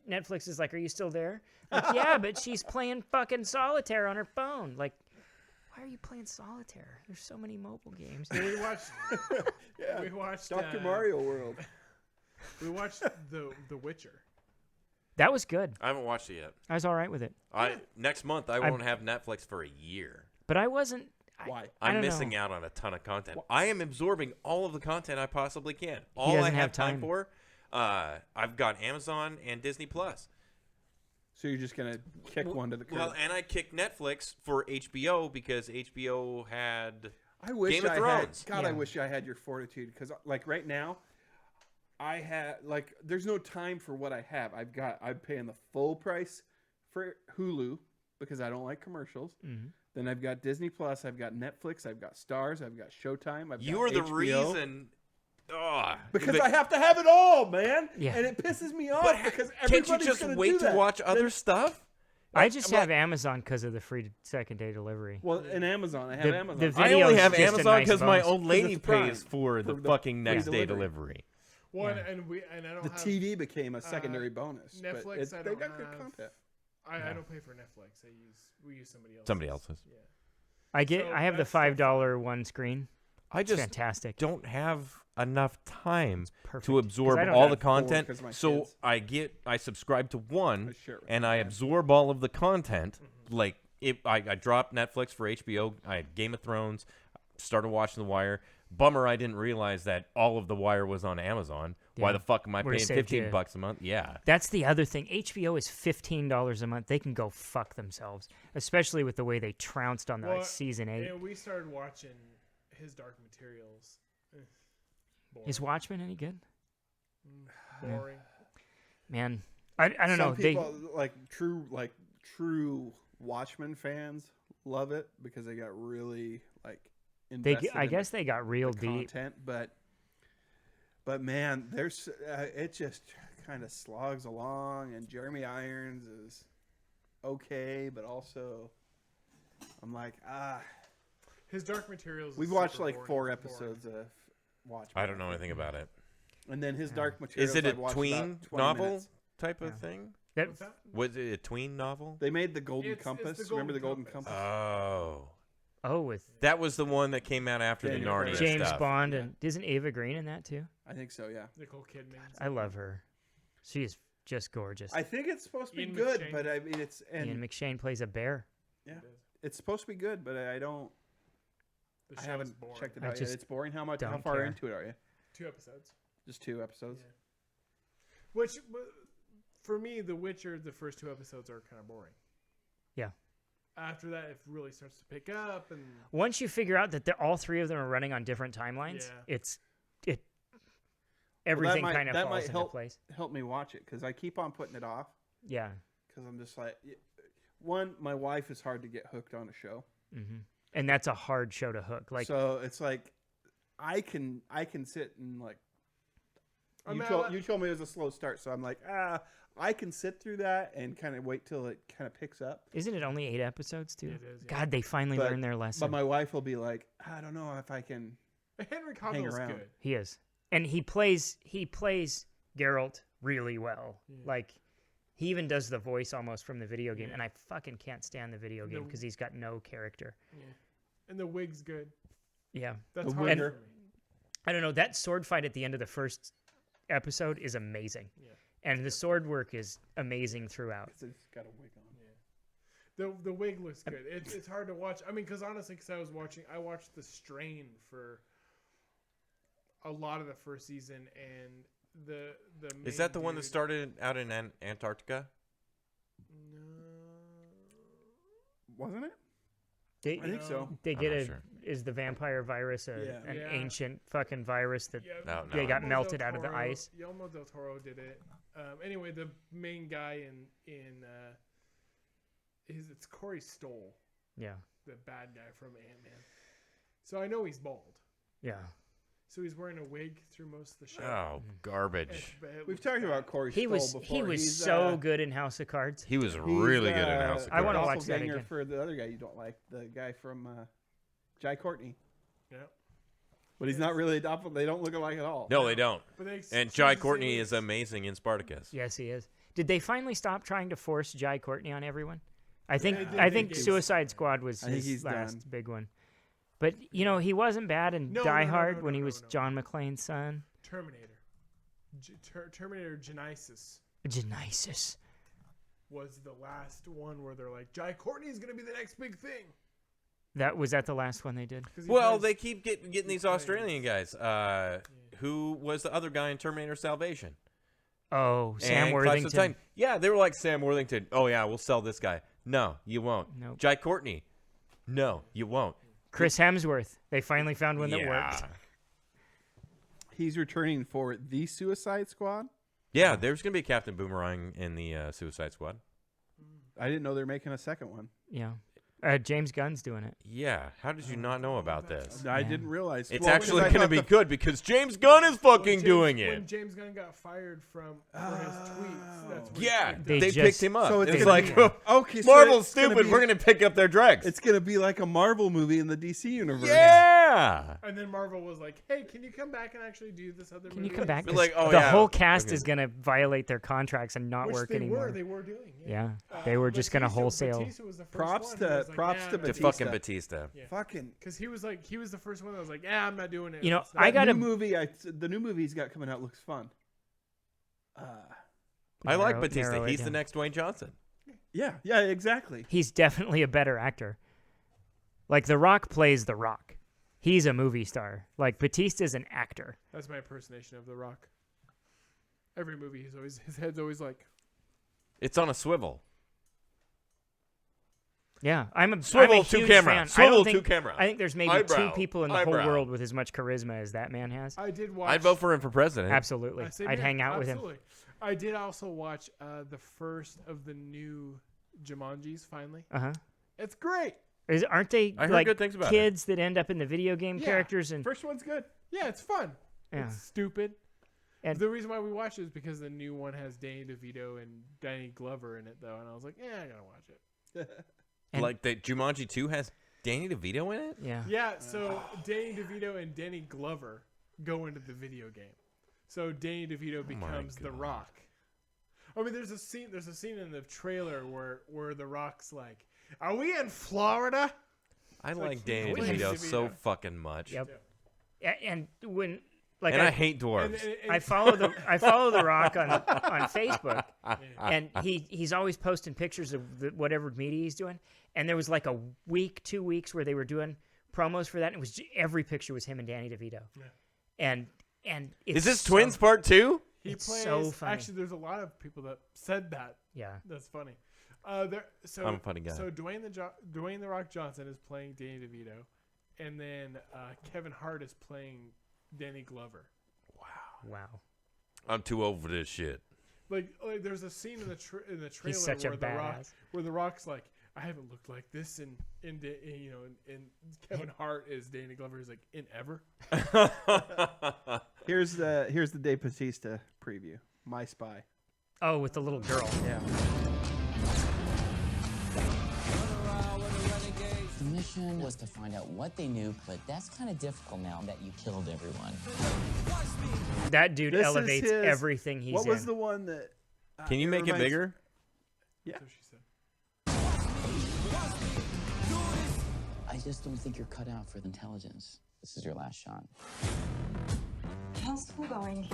B: Netflix is like, "Are you still there?" Like, yeah, but she's playing fucking solitaire on her phone. Like, why are you playing solitaire? There's so many mobile games.
C: We watched.
D: Yeah.
C: We watched
D: Dr. Mario World.
C: We watched the Witcher.
B: That was good.
A: I haven't watched it yet.
B: I was all right with it.
A: Next month I won't have Netflix for a year.
B: But I wasn't.
D: Why?
B: I
A: I'm
B: don't
A: missing
B: know.
A: out on a ton of content. I am absorbing all of the content I possibly can.
B: He
A: All I
B: doesn't
A: have
B: have
A: time
B: time.
A: for. I've got Amazon and Disney Plus.
D: So you're just gonna kick one to the curb.
A: Well, and I kicked Netflix for HBO because HBO had
D: I wish
A: Game of
D: I
A: Thrones.
D: had. God, I wish I had your fortitude because, like, right now, I had like. There's no time for what I have. I'm paying the full price for Hulu because I don't like commercials.
B: Mm-hmm.
D: Then I've got Disney Plus. I've got Netflix. I've got Stars. I've got Showtime. I've
A: You
D: got
A: are the
D: HBO.
A: reason. Oh,
D: Because I have to have it all, man.
B: Yeah.
D: And it pisses me off
A: But
D: because
A: can't you
D: everybody's
A: just
D: gonna
A: wait
D: do
A: to
D: that.
A: watch other stuff?
B: I just
A: I'm
B: have Amazon because of the free second day delivery.
D: Well, in Amazon, I have
B: The-
D: Amazon.
B: the
A: I
B: video
A: only
B: is
A: have
B: just a
A: Amazon
B: nice
A: because my
B: bonus.
A: old lady
D: it's Prime.
A: pays for the
D: For the
A: fucking
D: free
A: next day
D: delivery.
A: delivery.
C: One
B: Yeah.
C: and I don't
D: The
C: have
D: TV became a secondary bonus. but
C: Netflix. I
D: they
C: don't
D: got good
C: have.
D: content.
C: I don't pay for Netflix. We use somebody else's.
A: Somebody else's.
C: Yeah.
B: I have the
C: that's still
B: $5 one screen.
A: I
B: It's
A: just
B: fantastic.
A: don't have enough time
B: perfect.
A: to
B: 'Cause
A: absorb
B: I don't
A: all
B: have
A: the content.
D: 'cause my
A: So
D: kids.
A: I subscribe to one
D: I share it with
A: and
D: my
A: I
D: dad.
A: absorb all of the content. Like if I dropped Netflix for HBO, I had Game of Thrones, started watching The Wire. Bummer I didn't realize that all of The Wire was on Amazon. Why
B: Yeah.
A: the fuck am I
B: Would've
A: paying
B: saved you-
A: $15 a month? Yeah.
B: That's the other thing. HBO is $15 a month. They can go fuck themselves, especially with the way they trounced on the
C: Well,
B: season 8.
C: And we started watching his Dark Materials. Boring.
B: Is Watchmen any good?
C: Boring.
B: Man, I don't know.
D: Some people true Watchmen fans love it because they got really like invested.
B: I
D: in
B: guess they got real
D: the
B: deep.
D: content, but man, there's it just kind of slogs along, and Jeremy Irons is okay, but also I'm like
C: His Dark Materials.
D: We've
C: is
D: watched
C: super
D: like
C: boring.
D: 4 episodes of Watchmen.
A: I don't know anything about it.
D: And then his Dark Materials.
A: Is it a
D: I've watched
A: tween
D: about 20
A: novel
D: minutes.
A: type of thing?
C: What's that?
A: Was it a tween novel?
D: They made the Golden
C: It's
D: Compass.
C: the
D: Remember the
C: Golden
D: Golden
C: Compass.
D: Compass?
B: Oh, with
A: That was the one that came out after
D: Daniel
A: the Narnia
D: Craig.
B: James
A: stuff.
B: Bond, and isn't Ava Green in that too?
D: I think so. Yeah.
C: Nicole Kidman.
B: I love her. She is just gorgeous.
D: I think it's supposed to be
C: Ian
D: good,
C: McShane.
D: but I mean it's
B: Ian McShane plays a bear.
D: yeah, it's supposed to be good, but I don't.
C: The
D: I
C: show's
D: haven't
C: boring.
D: checked it
B: I
D: out yet.
B: just
D: It's boring. How much? How
B: don't
D: far
B: care.
D: into it are you?
C: 2 episodes.
D: Just 2 episodes.
C: Yeah. Which, for me, The Witcher, the first 2 episodes are kind of boring.
B: Yeah.
C: After that, it really starts to pick up, and
B: Once you figure out that all 3 of them are running on different timelines,
C: Yeah.
B: everything kind of
D: that
B: falls
D: might
B: into
D: help
B: place.
D: help me watch it because I keep on putting it off
B: Yeah.
D: because I'm just like, one, my wife is hard to get hooked on a show,
B: And that's a hard show to hook. Like
D: so it's like I can sit and like.
C: I
D: You
C: mean,
D: told me it was a slow start, so I'm like, I can sit through that and kind of wait till it kind of picks up.
B: isn't it only 8 episodes too?
C: It is, yeah.
B: God, they finally
D: But-
B: learned their lesson.
D: But my wife will be like, I don't know if I can.
C: Henry
D: Hang
C: Cavill's
D: around.
C: good.
B: He is. And he plays Geralt really well.
C: Yeah.
B: Like he even does the voice almost from the video game,
C: Yeah.
B: and I fucking can't stand the video game
C: The-
B: because he's got no character.
C: Yeah. And the wig's good.
B: Yeah.
C: That's
D: The
C: hard
D: wigger.
C: for me.
B: I don't know, that sword fight at the end of the first episode is amazing.
C: Yeah.
B: And the sword work is amazing throughout.
D: It's got a wig on.
C: The wig looks good. It's hard to watch. I mean, because honestly, I watched The Strain for a lot of the first season, and the
A: Is that the one that
C: dude-
A: started out in Antarctica?
C: No.
D: Wasn't it?
B: They,
D: I think so.
B: They
A: I'm
B: get
A: not
B: a
A: sure.
B: is the vampire virus an
C: Yeah.
B: ancient fucking virus that
A: No,
B: they got
C: Guillermo
B: melted
C: del
B: out of the
C: Toro-
B: ice?
C: Guillermo del Toro did it. Anyway, the main guy it's Corey Stoll,
B: Yeah.
C: The bad guy from Ant-Man. So I know he's bald.
B: Yeah.
C: So he's wearing a wig through most of the show.
A: Oh, garbage.
D: We've talked about Corey
B: He
D: Stoll
B: was
D: before.
B: he was
D: He's,
B: so good in House of Cards.
A: He was really good in House of Cards.
B: I want to watch that
D: doppelganger
B: again.
D: for the other guy you don't like, the guy from Jai Courtney.
C: Yeah.
D: But he's not really a doppelganger. They don't look alike at all.
A: No, they don't.
C: But they
A: And
C: choose
A: Jai
C: the same
A: Courtney
C: wigs.
A: is amazing in Spartacus.
B: Yes, he is. Did they finally stop trying to force Jai Courtney on everyone? I think
C: they
B: I
C: did.
B: think
C: They gave-
B: Suicide Squad was
D: I think
B: his
D: he's
B: last
D: done.
B: big one. But you know he wasn't bad in
C: No,
B: Die
C: no, no,
B: Hard
C: no,
B: when
C: no,
B: he
C: no,
B: was
C: no.
B: John McClane's son.
C: Terminator. Terminator Genesis
B: Genesis.
C: was the last one where they're like, Jai Courtney is going to be the next big thing.
B: That was that the last one they did.
C: 'Cause he
A: Well,
C: plays-
A: they keep getting these
C: plays-
A: Australian guys. Who was the other guy in Terminator Salvation?
B: Oh, Sam
A: And Clive
B: Worthington.
A: Titan. Yeah, they were like Sam Worthington. Oh yeah, we'll sell this guy. No, you won't.
B: Nope.
A: Jai Courtney. No, you won't.
B: Chris Hemsworth. They finally found one that worked.
D: He's returning for the Suicide Squad.
A: Yeah, there's gonna be a Captain Boomerang in the Suicide Squad.
D: I didn't know they're making a second one.
B: Yeah. James Gunn's doing it.
A: Yeah, how did you not know about this?
D: I didn't realize.
A: It's
D: Well,
A: actually
D: because I
A: gonna
D: thought
A: be
D: the-
A: good because James Gunn is fucking doing
C: When
A: it.
C: James Gunn got fired for his tweets. That's when
A: Yeah,
C: he
A: they
B: just-
A: picked him up.
D: So
A: it's
D: it's
A: like
D: gonna be- okay, so
A: Marvel's
D: it's gonna
A: stupid.
D: be-
A: We're gonna pick up their dregs.
D: It's gonna be like a Marvel movie in the DC universe.
A: Yeah.
C: And then Marvel was like, "Hey, can you come back and actually do this other
B: Can
C: movie?"
B: you come back?
A: Be like,
B: 'Cause
A: oh,
B: the
A: yeah,
B: whole cast
A: okay.
B: is going to violate their contracts and not
C: Which
B: work
C: they
B: anymore.
C: They were doing.
B: Yeah, they were just going to wholesale.
C: Batista was the first
D: Props
C: one
D: to-
C: who was like,
D: props
C: "Nah,
D: to
C: I'm not
A: To
C: doing
A: fucking
C: it."
A: Batista.
C: Yeah.
D: Fucking.
C: Because he was the first one that was like, "Yeah, I'm not doing it."
B: You know,
C: It's not-
B: I got
D: That
B: a
D: new movie. The new movie he's got coming out looks fun.
A: I like
B: Narrow-
A: Batista.
B: narrow it
A: He's the
B: down.
A: next Dwayne Johnson.
D: Yeah, exactly.
B: He's definitely a better actor. Like The Rock plays The Rock. He's a movie star. Like Batista's an actor.
C: That's my impersonation of The Rock. Every movie, his head's always like.
A: It's on a swivel.
B: Yeah, I'm a
A: Swivel
B: huge
A: to camera.
B: fan. I
A: Swivel
B: don't
A: to
B: think,
A: camera.
B: I think there's maybe
A: Eyebrow.
B: two people in the
A: Eyebrow.
B: whole world with as much charisma as that man has.
C: I did watch.
A: I'd vote for him for president.
B: Absolutely,
C: I say,
B: I'd
C: man,
B: hang out with him.
C: absolutely. I did also watch the first of the new Jumanjis. Finally,
B: Uh-huh.
C: it's great.
B: Aren't they
A: I heard
B: like
A: good things about
B: kids that end up in the video game
C: Yeah.
B: characters? And
D: First one's good.
C: Yeah, it's fun.
B: Yeah.
C: It's stupid.
B: And-
C: The reason why we watched it is because the new one has Danny DeVito and Danny Glover in it, though, and I was like, "Yeah, I gotta watch it."
B: And-
A: Like the Jumanji 2 has Danny DeVito in it?
B: yeah,
C: Yeah, so Danny DeVito and Danny Glover go into the video game. So Danny DeVito becomes The Rock. I mean, there's a scene in the trailer where The Rock's like, "Are we in Florida?"
A: I
C: It's
A: like
C: he
A: Danny
C: plays
A: DeVito so fucking much.
B: Yep. And when like
A: And I hate dwarves.
B: I follow the Rock on Facebook, and he's always posting pictures of whatever media he's doing. And there was like a week, 2 weeks where they were doing promos for that. And it was every picture was him and Danny DeVito.
C: Yeah.
B: And it's
A: Is this
B: so-
A: Twins Part 2?
C: He
B: It's
C: plays.
B: so funny.
C: Actually, there's a lot of people that said that.
B: Yeah.
C: That's funny. So
A: I'm a funny guy.
C: So Dwayne the Rock Johnson is playing Danny DeVito, and then Kevin Hart is playing Danny Glover.
B: Wow.
A: I'm too old for this shit.
C: Like there's a scene in the trailer
B: He's such a badass.
C: where the Rock's like, "I haven't looked like this in Kevin Hart is Danny Glover. He's like, in ever."
D: Here's the Dave Bautista preview. My Spy.
B: Oh, with the little girl.
D: Yeah.
O: The mission was to find out what they knew, but that's kind of difficult now that you killed everyone.
B: That dude
D: This is
B: elevates
D: his-
B: everything he's
D: What was
B: in.
D: the one that?
A: Can you make it
D: reminds-
A: bigger?
D: Yeah.
C: That's what she said.
O: I just don't think you're cut out for the intelligence. This is your last shot.
P: How's school going?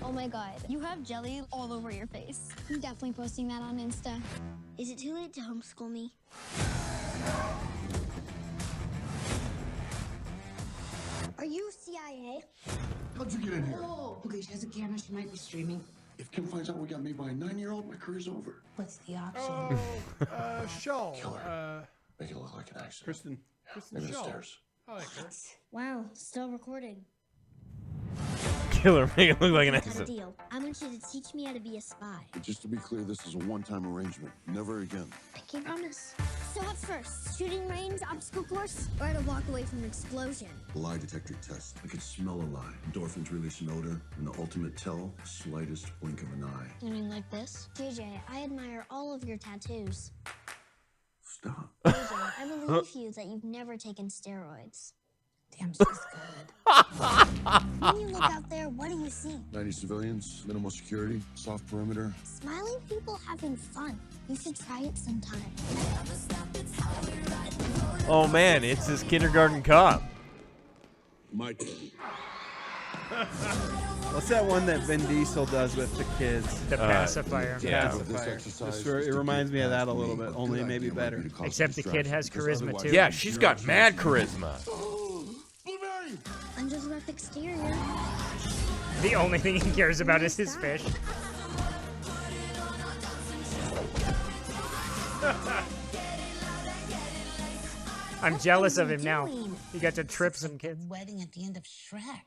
Q: Oh my god, you have jelly all over your face. I'm definitely posting that on Insta. Is it too late to homeschool me? Are you CIA?
R: How'd you get in here?
P: Oh, okay, she has a camera. She might be streaming.
R: If Kim finds out we got made by a 9-year-old, my career's over.
P: What's the option?
C: Oh, Shaw.
R: Kill her. Make it look like an accident.
C: Kristen
R: Maybe the
C: Shaw.
R: stairs.
C: I like her.
Q: Wow, still recording.
A: Killer, make it look like an
Q: Cut a
A: accident.
Q: deal. I want you to teach me how to be a spy.
R: But just to be clear, this is a one-time arrangement. Never again.
Q: Pinky promise. So what's first? Shooting range, obstacle course, or to walk away from an explosion?
R: Lie detector test. I could smell a lie. Endorphins release an odor, and the ultimate tell, slightest blink of an eye.
Q: You mean like this? DJ, I admire all of your tattoos.
R: Stop.
Q: DJ, I believe you that you've never taken steroids. Damn, she's good. When you look out there, what do you see?
R: 90 civilians, minimal security, soft perimeter.
Q: Smiling people having fun. You should try it sometime.
A: Oh man, it's his kindergarten cop.
R: My turn.
D: What's that one that Vin Diesel does with the kids?
B: The pacifier.
A: Yeah.
D: Pacifier. It reminds me of that a little bit, only maybe better.
B: Except the kid has charisma too.
A: Yeah, she's got mad charisma.
Q: I'm just rough exterior.
B: The only thing he cares about is his fish. I'm jealous of him now. He got to trip some kids.
I: Wedding at the end of Shrek.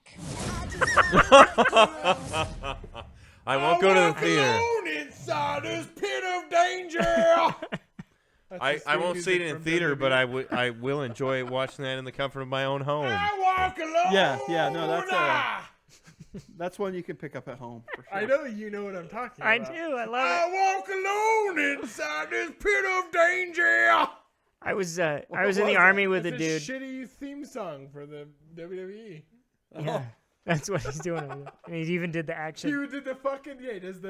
A: I won't go to the theater.
C: Inside this pit of danger.
A: I won't see it in theater, but I will enjoy watching that in the comfort of my own home.
C: I walk alone.
D: Yeah, no, that's one you can pick up at home. For sure.
C: I know you know what I'm talking
B: I
C: about.
B: do. I love it.
C: I walk alone inside this pit of danger.
B: I was in the army with a
C: It's
B: dude.
C: Shitty theme song for the WWE.
B: Yeah, that's what he's doing over there. And he even did the action.
C: He did the fucking he's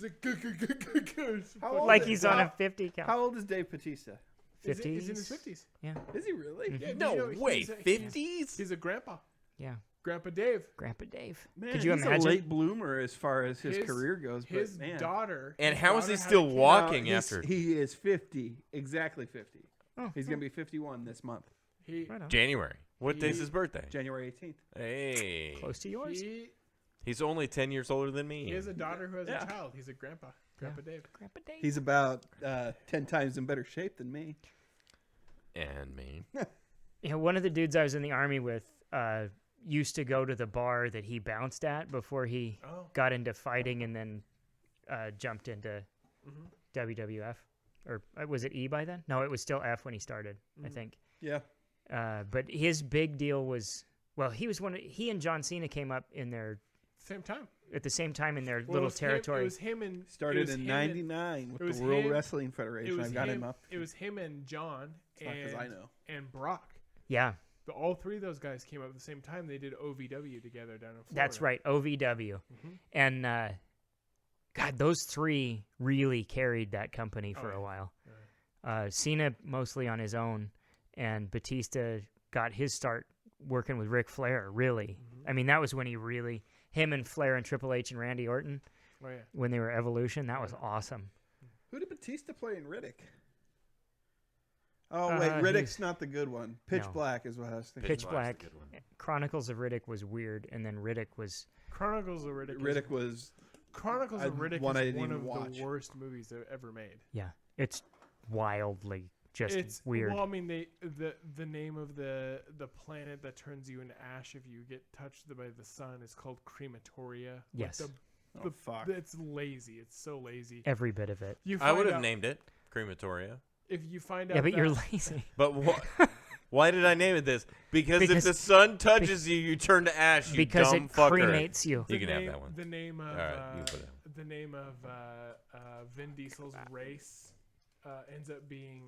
C: like
B: Like he's on a 50 count.
D: How old is Dave Bautista?
B: 50s.
C: He's in his 50s.
B: Yeah.
D: Is he really?
C: Yeah,
A: No way,
C: he's
A: 50s?
C: He's a grandpa.
B: Yeah.
C: Grandpa Dave.
B: Grandpa Dave.
D: Man,
B: Could you
D: he's
B: imagine?
D: a late bloomer as far as his career goes. But
C: His
D: man.
C: daughter.
A: And
C: his
A: how is
C: daughter
A: he
C: had
A: still
C: a kid.
A: walking
D: He's-
A: after
D: He is 50, exactly 50.
B: Oh,
D: He's gonna be 51 this month,
B: Right on.
A: January? What day's his birthday?
D: January 18th.
A: Hey.
B: Close to yours.
A: He's only 10 years older than me.
C: He has a daughter who has a child. He's a grandpa. Grandpa Dave.
B: Grandpa Dave.
D: He's about 10 times in better shape than me.
A: And me.
B: You know, one of the dudes I was in the army with used to go to the bar that he bounced at before he got into fighting and then jumped into WWF. Or was it E by then? No, it was still F when he started, I think.
D: Yeah.
B: But his big deal was, well, he and John Cena came up in their
C: Same time.
B: at the same time in their
C: Well,
B: little
C: it
B: territory.
C: was him and
D: Started in '99 with the World Wrestling Federation. I got him up.
C: It was him and John
D: As far as I know.
C: and Brock.
B: Yeah.
C: All three of those guys came up at the same time. They did OVW together down in Florida.
B: That's right, OVW. And God, those three really carried that company for a while. Cena mostly on his own, and Batista got his start working with Ric Flair, really. I mean, that was when him and Flair and Triple H and Randy Orton, when they were Evolution, that was awesome.
D: Who did Batista play in Riddick? Oh, wait, Riddick's not the good one. Pitch Black is what I was thinking.
B: Pitch Black. Chronicles of Riddick was weird, and then Riddick was...
C: Chronicles of Riddick.
D: Riddick was...
C: Chronicles of Riddick
D: one I
C: is
D: didn't
C: one
D: even
C: of
D: watch.
C: the worst movies they've ever made.
B: Yeah, it's wildly just weird.
C: Well, I mean, the name of the planet that turns you into ash if you get touched by the sun is called Crematoria.
B: Yes.
D: Fuck.
C: It's lazy. It's so lazy.
B: Every bit of it.
A: I would have named it Crematoria.
C: If you find out,
B: Yeah, but you're lazy.
A: But why did I name it this? Because if the sun touches you, you turn to ash. You
B: because
A: dumb
B: it
A: fucker.
B: cremates you.
A: You can have that one.
C: The name of
A: All right, you put it.
C: the name of Vin Diesel's race ends up being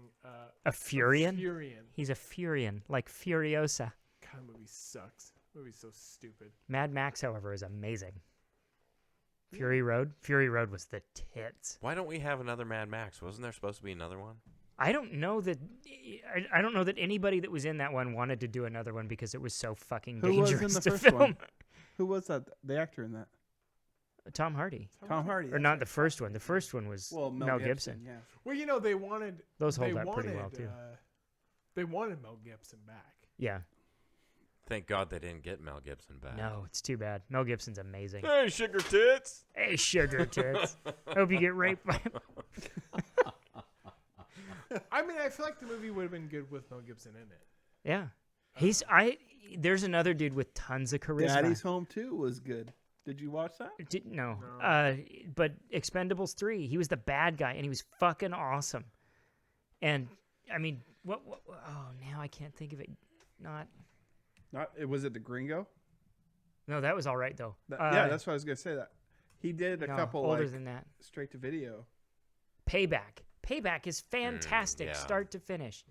B: A Furion?
C: Furion.
B: He's a Furion, like Furiosa.
C: God, the movie sucks. The movie's so stupid.
B: Mad Max, however, is amazing. Fury Road? Fury Road was the tits.
A: Why don't we have another Mad Max? Wasn't there supposed to be another one?
B: I don't know that anybody that was in that one wanted to do another one because it was so fucking
D: Who was
B: dangerous
D: in the
B: to
D: first
B: film.
D: one? Who was that? The actor in that?
B: Tom Hardy.
D: Tom Hardy.
B: Or not the first one. The first one was Mel Gibson.
D: Yeah.
C: Well, you know, they wanted
B: Those hold
C: they
B: up pretty well,
C: wanted,
B: too.
C: They wanted Mel Gibson back.
B: Yeah.
A: Thank God they didn't get Mel Gibson back.
B: No, it's too bad. Mel Gibson's amazing.
A: Hey, sugar tits.
B: Hey, sugar tits. Hope you get raped by him.
C: I mean, I feel like the movie would have been good with Mel Gibson in it.
B: Yeah. There's another dude with tons of charisma.
D: Daddy's Home 2 was good. Did you watch that?
B: No. But Expendables 3, he was the bad guy, and he was fucking awesome. And I mean, what? Oh, now I can't think of it. Not.
D: Was it the Gringo?
B: No, that was all right though.
D: Yeah, that's what I was gonna say. That he did a couple
B: older than that.
D: Straight to video.
B: Payback. Payback is fantastic, start to finish.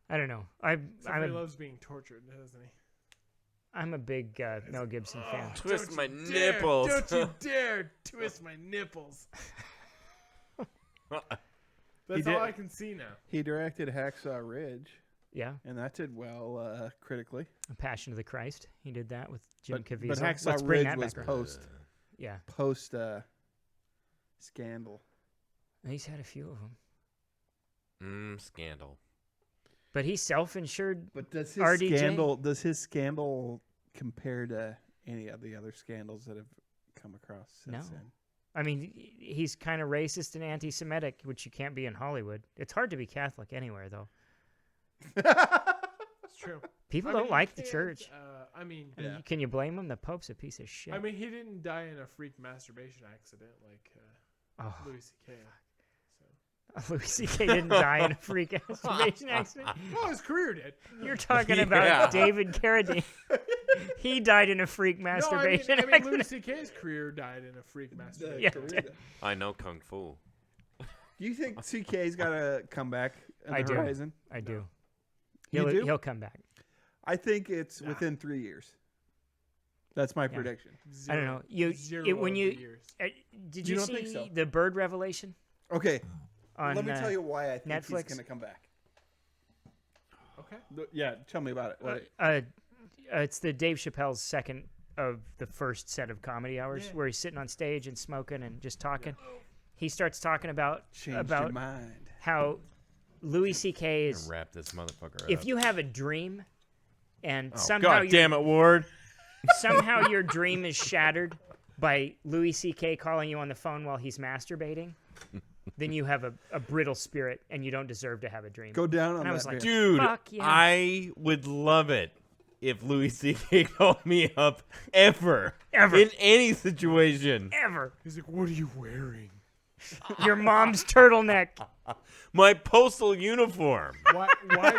B: I don't know.
C: Somebody loves being tortured, doesn't he?
B: I'm a big Mel Gibson fan.
A: Twist my nipples.
C: Don't you dare twist my nipples. That's all I can see now.
D: He directed Hacksaw Ridge.
B: Yeah.
D: And that did well critically.
B: A Passion of the Christ. He did that with Jim Caviezel.
D: But Hacksaw Ridge was post scandal.
B: He's had a few of them.
A: Scandal.
B: But he's self-insured.
D: But does his scandal compare to any of the other scandals that have come across since then?
B: I mean, he's kind of racist and anti-Semitic, which you can't be in Hollywood. It's hard to be Catholic anywhere, though.
C: That's true.
B: People don't like the church.
C: I mean,
B: can you blame him? The Pope's a piece of shit.
C: I mean, he didn't die in a freak masturbation accident like Louis C.K.
B: Louis C.K. didn't die in a freak masturbation accident.
C: Well, his career did.
B: You're talking about David Carradine. He died in a freak masturbation
C: accident. I mean, Louis C.K.'s career died in a freak masturbation accident.
A: I know Kung Fu.
D: Do you think CK's got to come back on the horizon?
B: I do.
D: No.
B: He'll come back.
D: I think it's within 3 years. That's my prediction.
B: I don't know. Did you see the bird revelation?
D: Okay.
B: On,
D: let me tell you why I think
B: Netflix.
D: He's going to come back.
C: Okay.
D: Yeah, tell me about it.
B: It's the Dave Chappelle's second of the first set of comedy hours where he's sitting on stage and smoking and just talking. He starts talking about
D: your mind.
B: How Louis C.K. is
A: wrap this motherfucker up.
B: If you have a dream and
A: God damn it, Ward.
B: Somehow your dream is shattered by Louis C.K. calling you on the phone while he's masturbating, then you have a brittle spirit and you don't deserve to have a dream.
D: Go down on
B: and
D: that.
B: I was like,
A: dude,
B: fuck yeah.
A: I would love it if Louis C.K. called me up ever.
B: Ever.
A: In any situation.
B: Ever.
C: He's like, what are you wearing?
B: Your mom's turtleneck.
A: My postal uniform.
C: Why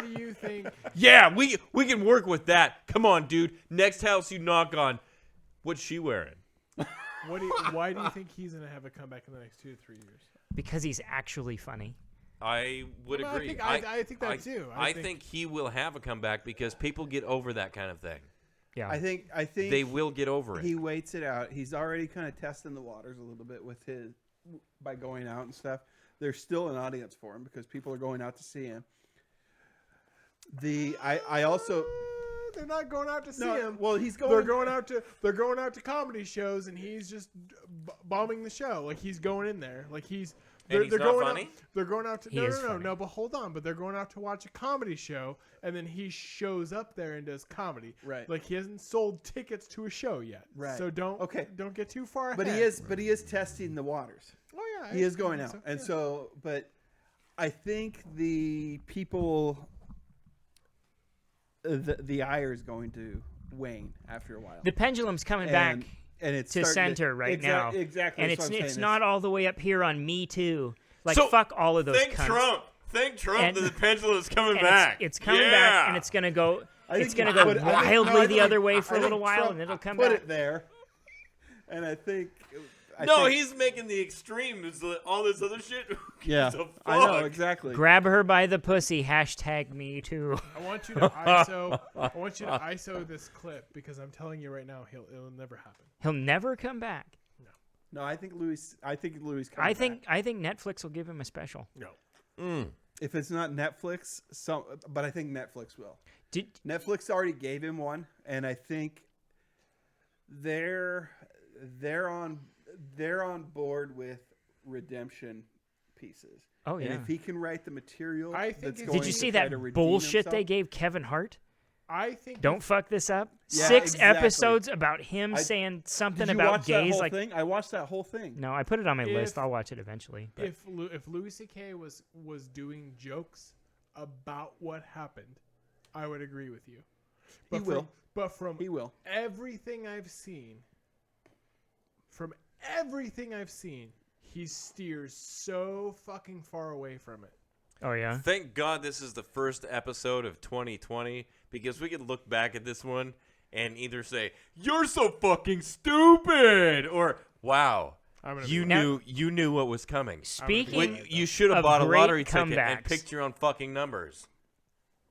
C: do you think?
A: Yeah, we can work with that. Come on, dude. Next house you knock on, what's she wearing?
C: Why do you think he's going to have a comeback in the next 2 to 3 years?
B: Because he's actually funny.
A: I would agree.
C: I think that too.
A: I think he will have a comeback because people get over that kind of thing.
B: Yeah.
D: I think
A: they will get over it.
D: He waits it out. He's already kind of testing the waters a little bit with by going out and stuff. There's still an audience for him because people are going out to see him. I also
C: they're not going out to see him.
D: Well,
C: they're going out to comedy shows and he's just bombing the show. Like he's going in there. Like he's
A: not
C: going
A: funny?
C: out, they're going out to
B: He is funny.
C: no, but hold on. But they're going out to watch a comedy show and then he shows up there and does comedy.
D: Right.
C: Like he hasn't sold tickets to a show yet.
D: Right.
C: So don't get too far ahead.
D: But he is testing the waters.
C: Oh yeah.
D: He is going out.
C: So,
D: and
C: yeah.
D: so but I think the people the ire is going to wane after a while.
B: The pendulum's coming back
D: and it's
B: to center right now.
D: Exactly.
B: And
D: that's
B: it's not all the way up here on Me Too. Like
A: So,
B: fuck all of those
A: Thank
B: cunts.
A: Trump that the pendulum is coming
B: And
A: back.
B: It's coming back and it's gonna go wildly the other way for a little while and it'll come back.
D: Put it there. And I think
A: he's making the extremes. All this other shit.
D: Yeah,
A: So
D: I know
A: fuck.
D: exactly.
B: Grab her by the pussy. #Me Too.
C: I want you to ISO this clip because I'm telling you right now, it'll never happen.
B: He'll never come back.
D: No, I think Louis. I think
B: Netflix will give him a special.
C: No.
D: If it's not Netflix, but I think Netflix will. Netflix already gave him one, and I think they're on board with redemption pieces.
B: Oh yeah.
D: And if he can write the material,
B: Did you see that bullshit they gave Kevin Hart?
C: I think
B: don't fuck this up.
D: Yeah,
B: 6
D: exactly.
B: episodes about him saying something about gays.
D: That whole thing? I watched that whole thing.
B: No, I put it on my list. I'll watch it eventually. But.
C: If Louis C.K. was doing jokes about what happened, I would agree with you. But
D: He will.
C: Everything I've seen, he steers so fucking far away from it.
B: Oh yeah.
A: Thank God this is the first episode of 2020 because we could look back at this one and either say, "You're so fucking stupid," or "Wow, you knew what was coming."
B: Speaking
A: you should have
B: of
A: bought a
B: great
A: lottery ticket and
B: comebacks.
A: picked your own fucking numbers.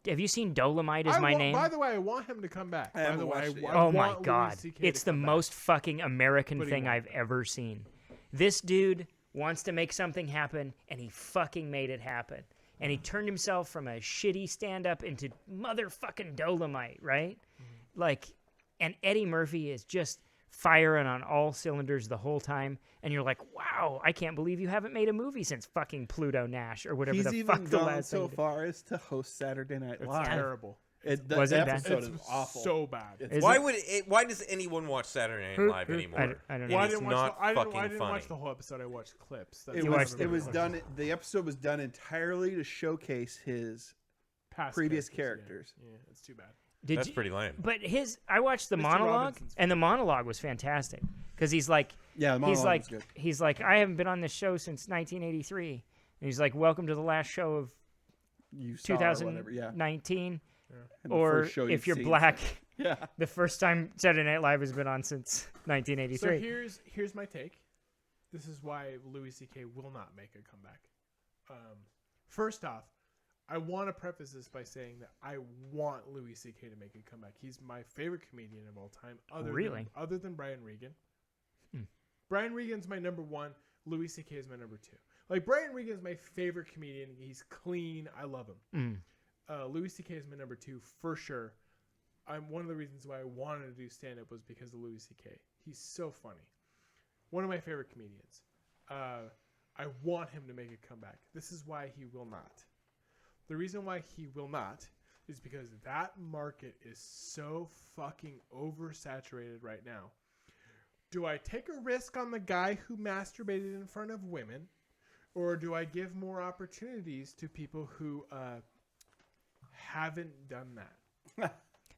B: Have you seen Dolomite Is My Name?
C: By the way, I want him to come back. By the way,
B: Oh my God. It's the most fucking American thing I've ever seen. This dude wants to make something happen, and he fucking made it happen. And he turned himself from a shitty stand-up into motherfucking Dolomite, right? Like, and Eddie Murphy is just firing on all cylinders the whole time. And you're like, wow, I can't believe you haven't made a movie since fucking Pluto Nash or whatever
D: He's
B: the
D: even
B: fuck the
D: gone
B: last
D: so
B: thing.
D: far as to host Saturday Night Live.
C: It's terrible.
D: The
B: Was it bad?
D: episode
C: It's
D: is awful.
C: so bad.
A: Why does anyone watch Saturday Night Live anymore?
B: I don't
C: Well,
B: know.
C: I didn't,
A: not
C: I
A: fucking
C: didn't
A: funny.
C: watch the whole episode. I watched clips. That's
D: It
C: what
D: was
C: everybody watched.
D: done. The episode was done entirely to showcase his
C: Past
D: previous
C: characters,
D: characters.
C: Yeah, it's too bad.
A: That's pretty lame.
B: But I watched the
C: Mr.
B: monologue,
C: Robinson's
B: and the monologue was fantastic because he's like,
D: Yeah, the monologue was good.
B: he's like, I haven't been on this show since 1983, and he's like, welcome to the last show of
D: You saw or whatever, yeah.
B: 2019,
D: And the
B: or
D: first show
B: if
D: you've
B: you're
D: seen.
B: black,
D: Yeah.
B: the first time Saturday Night Live has been on since 1983.
C: So here's my take. This is why Louis C.K. will not make a comeback. First off, I want to preface this by saying that I want Louis C.K. to make a comeback. He's my favorite comedian of all time, other than Brian Regan. Brian Regan's my number one. Louis C.K. is my number two. Like, Brian Regan's my favorite comedian. He's clean. I love him. Louis C.K. is my number two for sure. One of the reasons why I wanted to do stand-up was because of Louis C.K. He's so funny. One of my favorite comedians. I want him to make a comeback. This is why he will not. The reason why he will not is because that market is so fucking oversaturated right now. Do I take a risk on the guy who masturbated in front of women, or do I give more opportunities to people who haven't done that?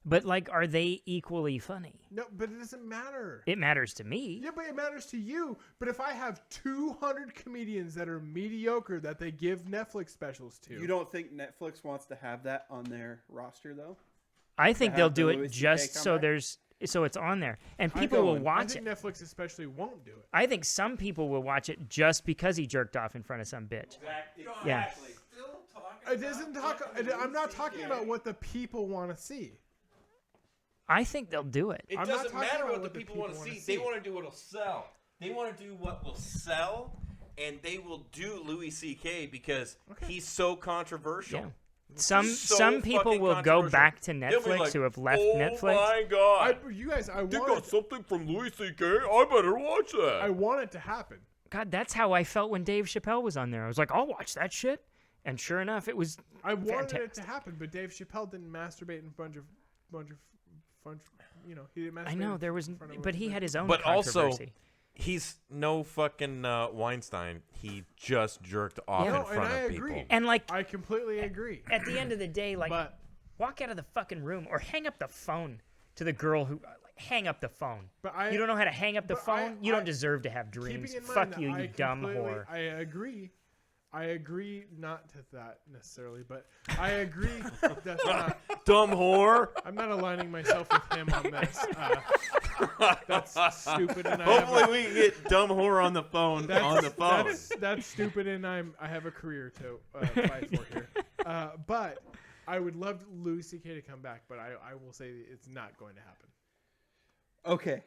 B: But like, are they equally funny?
C: No, but it doesn't matter.
B: It matters to me.
C: Yeah, but it matters to you. But if I have 200 comedians that are mediocre that they give Netflix specials to,
D: You don't think Netflix wants to have that on their roster, though?
B: I think
D: To
B: they'll
D: have the
B: do it
D: Louis CK
B: just so
D: comeback?
B: it's on there, and people will watch
C: I
B: it.
C: think Netflix especially won't do it.
B: I think some people will watch it just because he jerked off in front of some bitch. Yeah.
C: It doesn't talk. I'm not talking about what the people want to see.
B: I think they'll do it.
A: It
C: I'm not
A: doesn't
C: talking
A: matter
C: about
A: what the
C: what the
A: people want to
C: people wanna
A: see. They
C: see.
A: want to do what'll sell. They want to do what will sell, and they will do Louis C.K. because he's so controversial.
B: Yeah.
A: He's
B: Some
A: so
B: people
A: fucking
B: will go
A: controversial.
B: back to
A: They'll be
B: Netflix
A: like,
B: who have left
A: oh
B: Netflix.
A: my god!
C: You guys, I
A: they
C: want
A: got
C: it,
A: something from Louis C.K. I better watch that.
C: I want it to happen.
B: God, that's how I felt when Dave Chappelle was on there. I was like, I'll watch that shit. And sure enough, it was
C: I wanted
B: fantastic.
C: it to happen, but Dave Chappelle didn't masturbate in bunch of, he didn't masturbate.
B: I know there was,
C: in front of
B: but he had his own
A: But also,
B: controversy.
A: he's no fucking Weinstein. He just jerked off
B: Yeah.
A: in front
C: I
A: of
C: agree.
A: people.
B: And like,
C: I completely agree.
B: at the end of the day, like,
C: But
B: walk out of the fucking room or hang up the phone to the girl who hang up the phone.
C: But I-
B: you don't know how to hang up the
C: but
B: phone. You don't deserve to have
C: keeping
B: dreams.
C: in mind
B: Fuck
C: that
B: you,
C: I
B: you dumb
C: completely-
B: whore.
C: I agree, not to that necessarily, but I agree that's not
A: Dumb whore.
C: I'm not aligning myself with him on this. That's stupid, and
A: Hopefully, we can get dumb whore on the phone.
C: That's stupid, and I have a career to fight for here. But I would love Louis C.K. to come back, but I will say it's not going to happen.
D: Okay.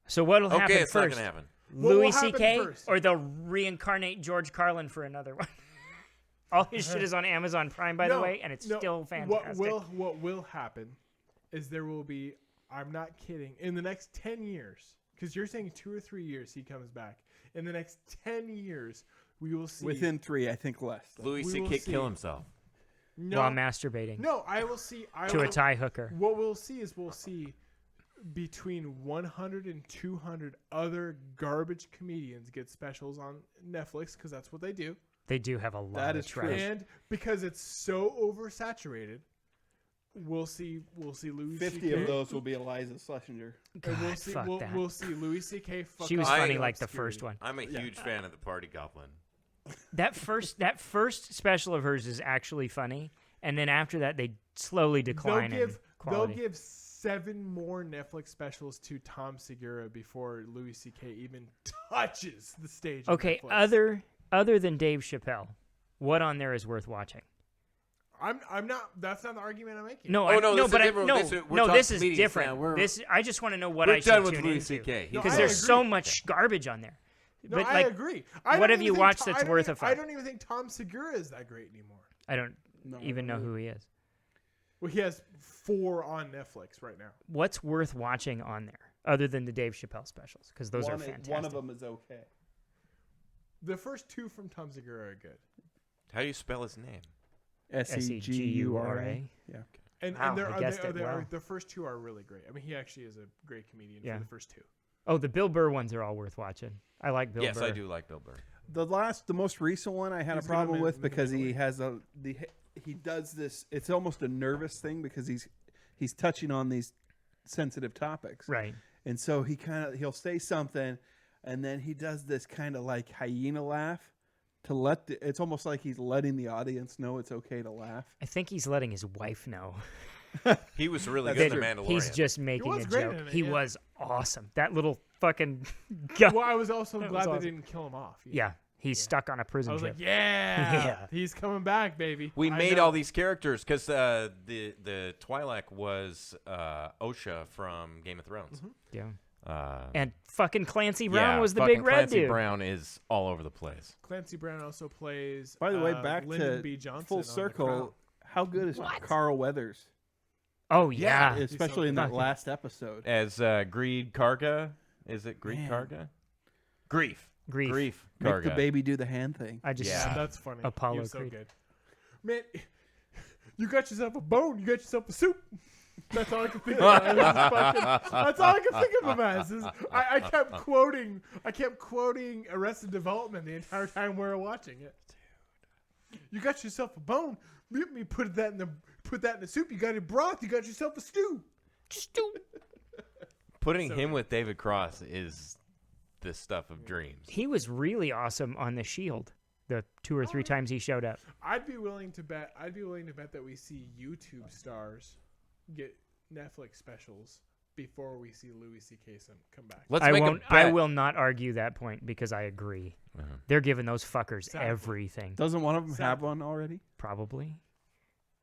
B: So what'll happen
A: Okay, it's not
B: first?
A: gonna happen.
C: What will
B: Louis
C: happen
B: C.K.
C: first?
B: or they'll reincarnate George Carlin for another one. All his shit is on Amazon Prime, by the way, and it's still fantastic.
C: What will happen is there will be, I'm not kidding, in the next 10 years, because you're saying 2 or 3 years he comes back. In the next 10 years, we will see.
D: Within 3, I think less.
A: Louis
C: We will
A: C.K.
C: see.
A: kill himself.
C: No,
B: While masturbating.
C: No, I will see.
B: To a Thai hooker.
C: What we'll see is between 100 and 200 other garbage comedians get specials on Netflix because that's what they do.
B: They do have a lot of trash.
C: And because it's so oversaturated, we'll see Louis
D: 50
C: C.K.
D: of those will be Eliza Schlesinger.
C: And we'll
B: God,
C: see,
B: fuck
C: we'll,
B: that.
C: we'll see Louis C.K. fuck
B: She was
C: up
B: funny
C: the
B: like the
C: obscurity.
B: first one.
A: I'm a huge fan of the Party Goblin.
B: That first special of hers is actually funny, and then after that they slowly decline in quality.
C: They'll give 7 more Netflix specials to Tom Segura before Louis C.K. even touches the stage.
B: Okay,
C: of Netflix.
B: other than Dave Chappelle, what on there is worth watching?
C: I'm not. That's not the argument I'm making.
B: No, this is different. I just want to know what I should tune into because there's so much garbage on there.
C: No,
B: but
C: I agree.
B: What have you watched that's worth a fight?
C: I don't even think Tom Segura is that great anymore.
B: I don't even know who he is.
C: Well, he has 4 on Netflix right now.
B: What's worth watching on there other than the Dave Chappelle specials? Because those are fantastic.
D: One of them is okay.
C: The first 2 from Tom Segura are good.
A: How do you spell his name?
B: Segura.
D: Yeah.
C: And the first 2 are really great. I mean, he actually is a great comedian for the first 2.
B: Oh, the Bill Burr ones are all worth watching. I like Bill Burr.
A: Yes, I do like Bill Burr.
D: The most recent one I had a problem with because he has he does this. It's almost a nervous thing because he's touching on these sensitive topics,
B: right?
D: And so he'll say something, and then he does this kind of like hyena laugh to it's almost like he's letting the audience know it's okay to laugh.
B: I think he's letting his wife know.
A: He was really good in The Mandalorian.
B: He's just making a joke. He was awesome. That little fucking guy.
C: Well, I was also glad they didn't kill him off.
B: Yeah. He's stuck on a prison ship.
C: I was like, yeah, he's coming back, baby.
A: We made all these characters because the Twi'lek was Osha from Game of Thrones.
B: Mm-hmm. Yeah. And fucking Clancy Brown was the big red
A: Clancy
B: dude.
A: Brown is all over the place.
C: Clancy Brown also plays.
D: By the way, back
C: Lyndon
D: to
C: B. Johnson
D: full circle. How good is Carl Weathers?
B: Oh yeah,
D: especially in that last episode
A: as Greed Karga. Is it Greed Karga? Grief.
B: Karga.
D: Make the baby do the hand thing.
C: That's funny.
B: Apollo
C: You're so
B: Creed.
C: good. Man, you got yourself a bone. You got yourself a soup. That's all I can think of. That's all I can think of him as. I kept quoting Arrested Development the entire time we were watching it. Dude, you got yourself a bone. Let me put that in the soup. You got a broth. You got yourself a stew.
A: Putting him with David Cross is the stuff of dreams.
B: He was really awesome on The Shield. The 2 or 3 times he showed up.
C: I'd be willing to bet that we see YouTube stars get Netflix specials before we see Louis C.K. come back.
B: I will not argue that point because I agree. Uh-huh. They're giving those fuckers everything.
D: Doesn't one of them have one already?
B: Probably.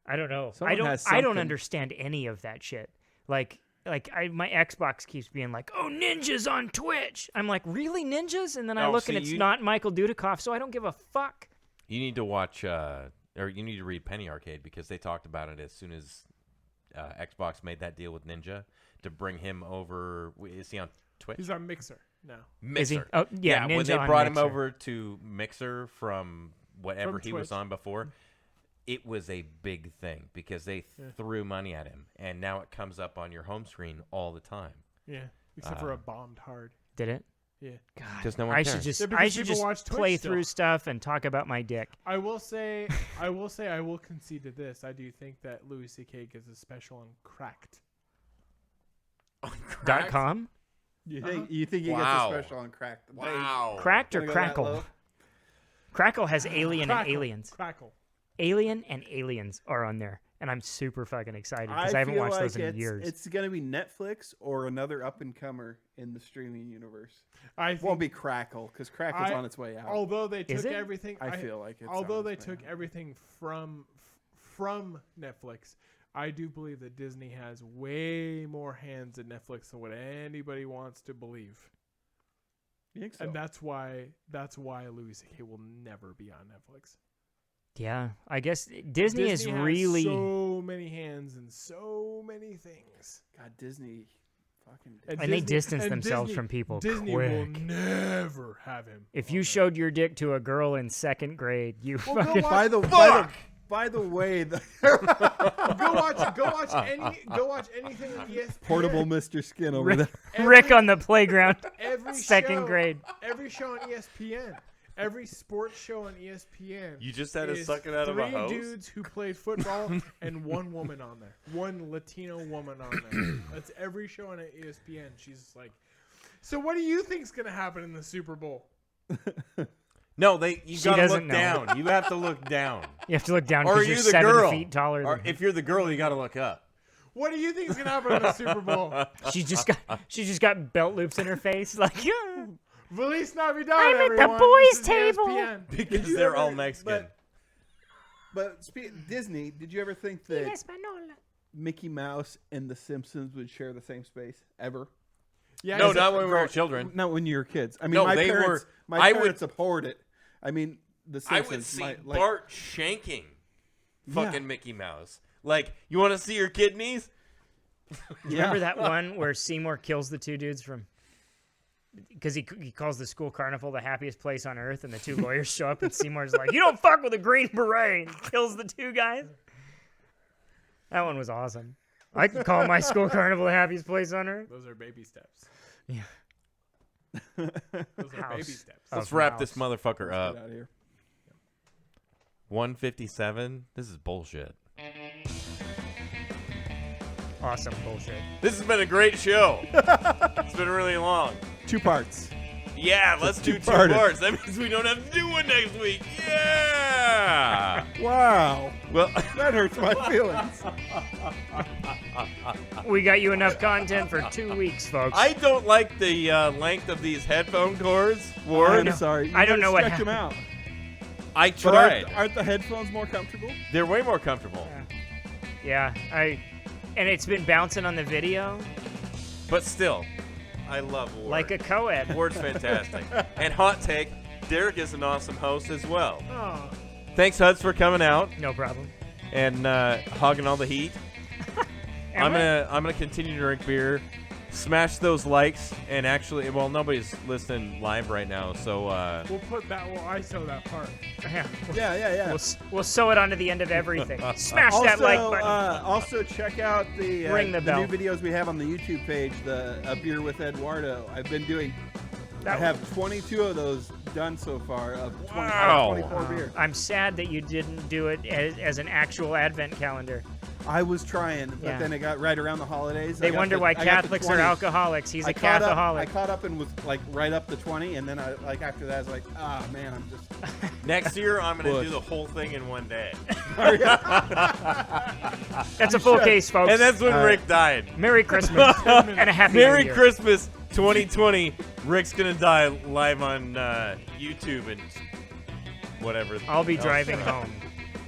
B: I don't know.
D: Someone
B: I don't understand any of that shit. My Xbox keeps being like, "Oh, ninjas on Twitch." I'm like, "Really, ninjas?" And then I look and it's not Michael Dudikoff, so I don't give a fuck.
A: You need to watch, or you need to read Penny Arcade because they talked about it as soon as Xbox made that deal with Ninja to bring him over. Is he on Twitch?
C: He's on Mixer now.
A: Mixer.
B: Is he? Oh, yeah. Ninja
A: when they
B: on
A: brought
B: Mixer.
A: him over to Mixer from whatever he was on before, it was a big thing because they threw money at him, and now it comes up on your home screen all the time.
C: Yeah, except for it bombed hard.
B: Did it?
C: Yeah.
B: God,
A: because no one
B: I
A: cares.
B: should just play through stuff and talk about my dick.
C: I will say, I will concede to this. I do think that Louis C.K. gets a special on Cracked.
B: .com?
D: You think he gets a special on Cracked?
A: Wow.
B: Cracked or Crackle? Crackle has Alien and Aliens.
C: Crackle.
B: Alien and Aliens are on there, and I'm super fucking excited because I haven't watched those in years.
D: It's going to be Netflix or another up-and-comer in the streaming universe.
C: It
D: won't be Crackle because Crackle's on its way out.
C: Although they took everything,
D: I feel like it's
C: although they took everything from Netflix, I do believe that Disney has way more hands in Netflix than what anybody wants to believe.
D: You think so?
C: And that's why Louis C.K. will never be on Netflix.
B: Yeah, I guess Disney is
C: has
B: really
C: so many hands and so many things.
D: God, Disney,
B: and they distance themselves from people.
C: Disney
B: quick.
C: will never have him.
B: If you showed your dick to a girl in 2nd grade, you
C: fucking
D: By the way,
C: go watch anything on ESPN.
D: Portable Mr. Skin over there.
B: Rick on the playground.
C: Every
B: 2nd grade.
C: Every show on ESPN. Every sports show on ESPN.
A: You just had to suck it out of a hose?
C: 3 dudes who played football and 1 woman on there. 1 Latino woman on there. That's every show on ESPN. She's like, so what do you think's going to happen in the Super Bowl?
A: No, you
B: She
A: gotta
B: doesn't
A: look
B: know.
A: down. You have to look down.
B: You have to look down
A: Or are
B: because
A: you
B: you're
A: the
B: 7
A: girl?
B: feet taller
A: Or
B: than
A: if you're the girl, you gotta look up.
C: What do you think is gonna happen in the Super Bowl?
B: She just got belt loops in her face. Like, yeah.
C: Feliz Navidad,
B: I'm at the
C: everyone.
B: boys'
C: This is
B: table.
C: ESPN.
A: Because they're all Mexican.
D: But Disney, did you ever think that Mickey Mouse and The Simpsons would share the same space ever?
C: Yeah,
A: No, not when we were children.
D: Not when you were kids. I mean,
A: No,
D: my
A: they
D: parents,
A: were-
D: my
A: I
D: parents abhorred it. I mean, The
A: I
D: Simpsons.
A: would see
D: like,
A: Bart shanking fucking Mickey Mouse. Like, you want to see your kidneys?
B: Remember that one where Seymour kills the two dudes from... Because he calls the school carnival the happiest place on earth, and the two lawyers show up, and Seymour's like, "You don't fuck with a Green Beret," and kills the two guys. That one was awesome. I could call my school carnival the happiest place on earth.
C: Those are baby steps.
B: Yeah.
C: Those are baby steps.
A: Let's wrap this motherfucker
D: Let's
A: up.
D: get out of here.
A: 157. This is bullshit.
B: Awesome bullshit.
A: This has been a great show. It's been really long.
D: 2 parts.
A: Yeah, let's do 2
D: two-parter.
A: parts. That means we don't have to do one next week. Yeah.
D: Wow.
A: Well,
D: that hurts my feelings.
B: We got you enough content for 2 weeks, folks.
A: I don't like the length of these headphone cords, Ward.
D: I'm sorry. You
B: I don't
D: gotta
B: know what
D: stretch them out.
A: I
D: But
A: tried.
D: aren't the headphones more comfortable?
A: They're way more comfortable.
B: Yeah, and it's been bouncing on the video
A: But still, I love Ward.
B: like a co-ed.
A: Ward's fantastic. And hot take, Derek is an awesome host as well.
B: Oh.
A: Thanks, Hudds, for coming out
B: No problem.
A: and hogging all the heat. I'm gonna continue to drink beer, smash those likes, and actually, well, nobody's listening live right now, so
C: We'll put that. We'll ISO that part.
D: Yeah.
B: We'll sew it onto the end of everything. Smash
D: also,
B: that like button.
D: Also, check out the
B: Ring the bell.
D: new videos we have on the YouTube page, the A Beer with Edwardo. I've been doing. I have 22 of those done so far of 24 beer.
B: I'm sad that you didn't do it as an actual advent calendar.
D: I was trying, but
B: Yeah.
D: then it got right around the holidays.
B: They
D: I got
B: wonder
D: the-
B: why
D: I got the
B: Catholics are
D: 20.
B: alcoholics. He's a
D: I caught
B: Catholic.
D: I caught up and was like right up to 20, and then I after that I was like, man, I'm just.
A: next year I'm gonna
D: Bush.
A: do the whole thing in one day.
B: That's a full case, folks.
A: And that's when Rick died.
B: Merry Christmas and a happy
A: Merry
B: New Year.
A: Christmas 2020. Rick's gonna die live on YouTube and whatever.
B: I'll be
A: else.
B: driving home.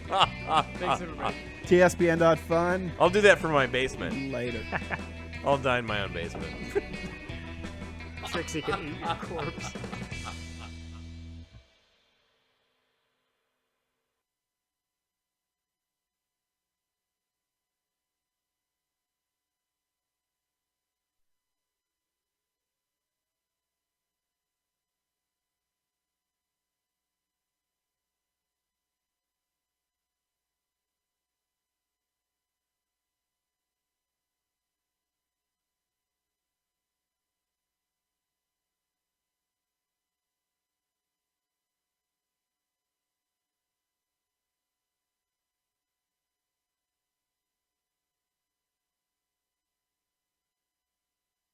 C: Thanks, everybody.
D: TSPN.fun.
A: I'll do that from my basement.
D: Later.
A: I'll die in my own basement.
B: Trixie can eat your corpse.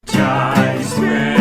S: Time spent.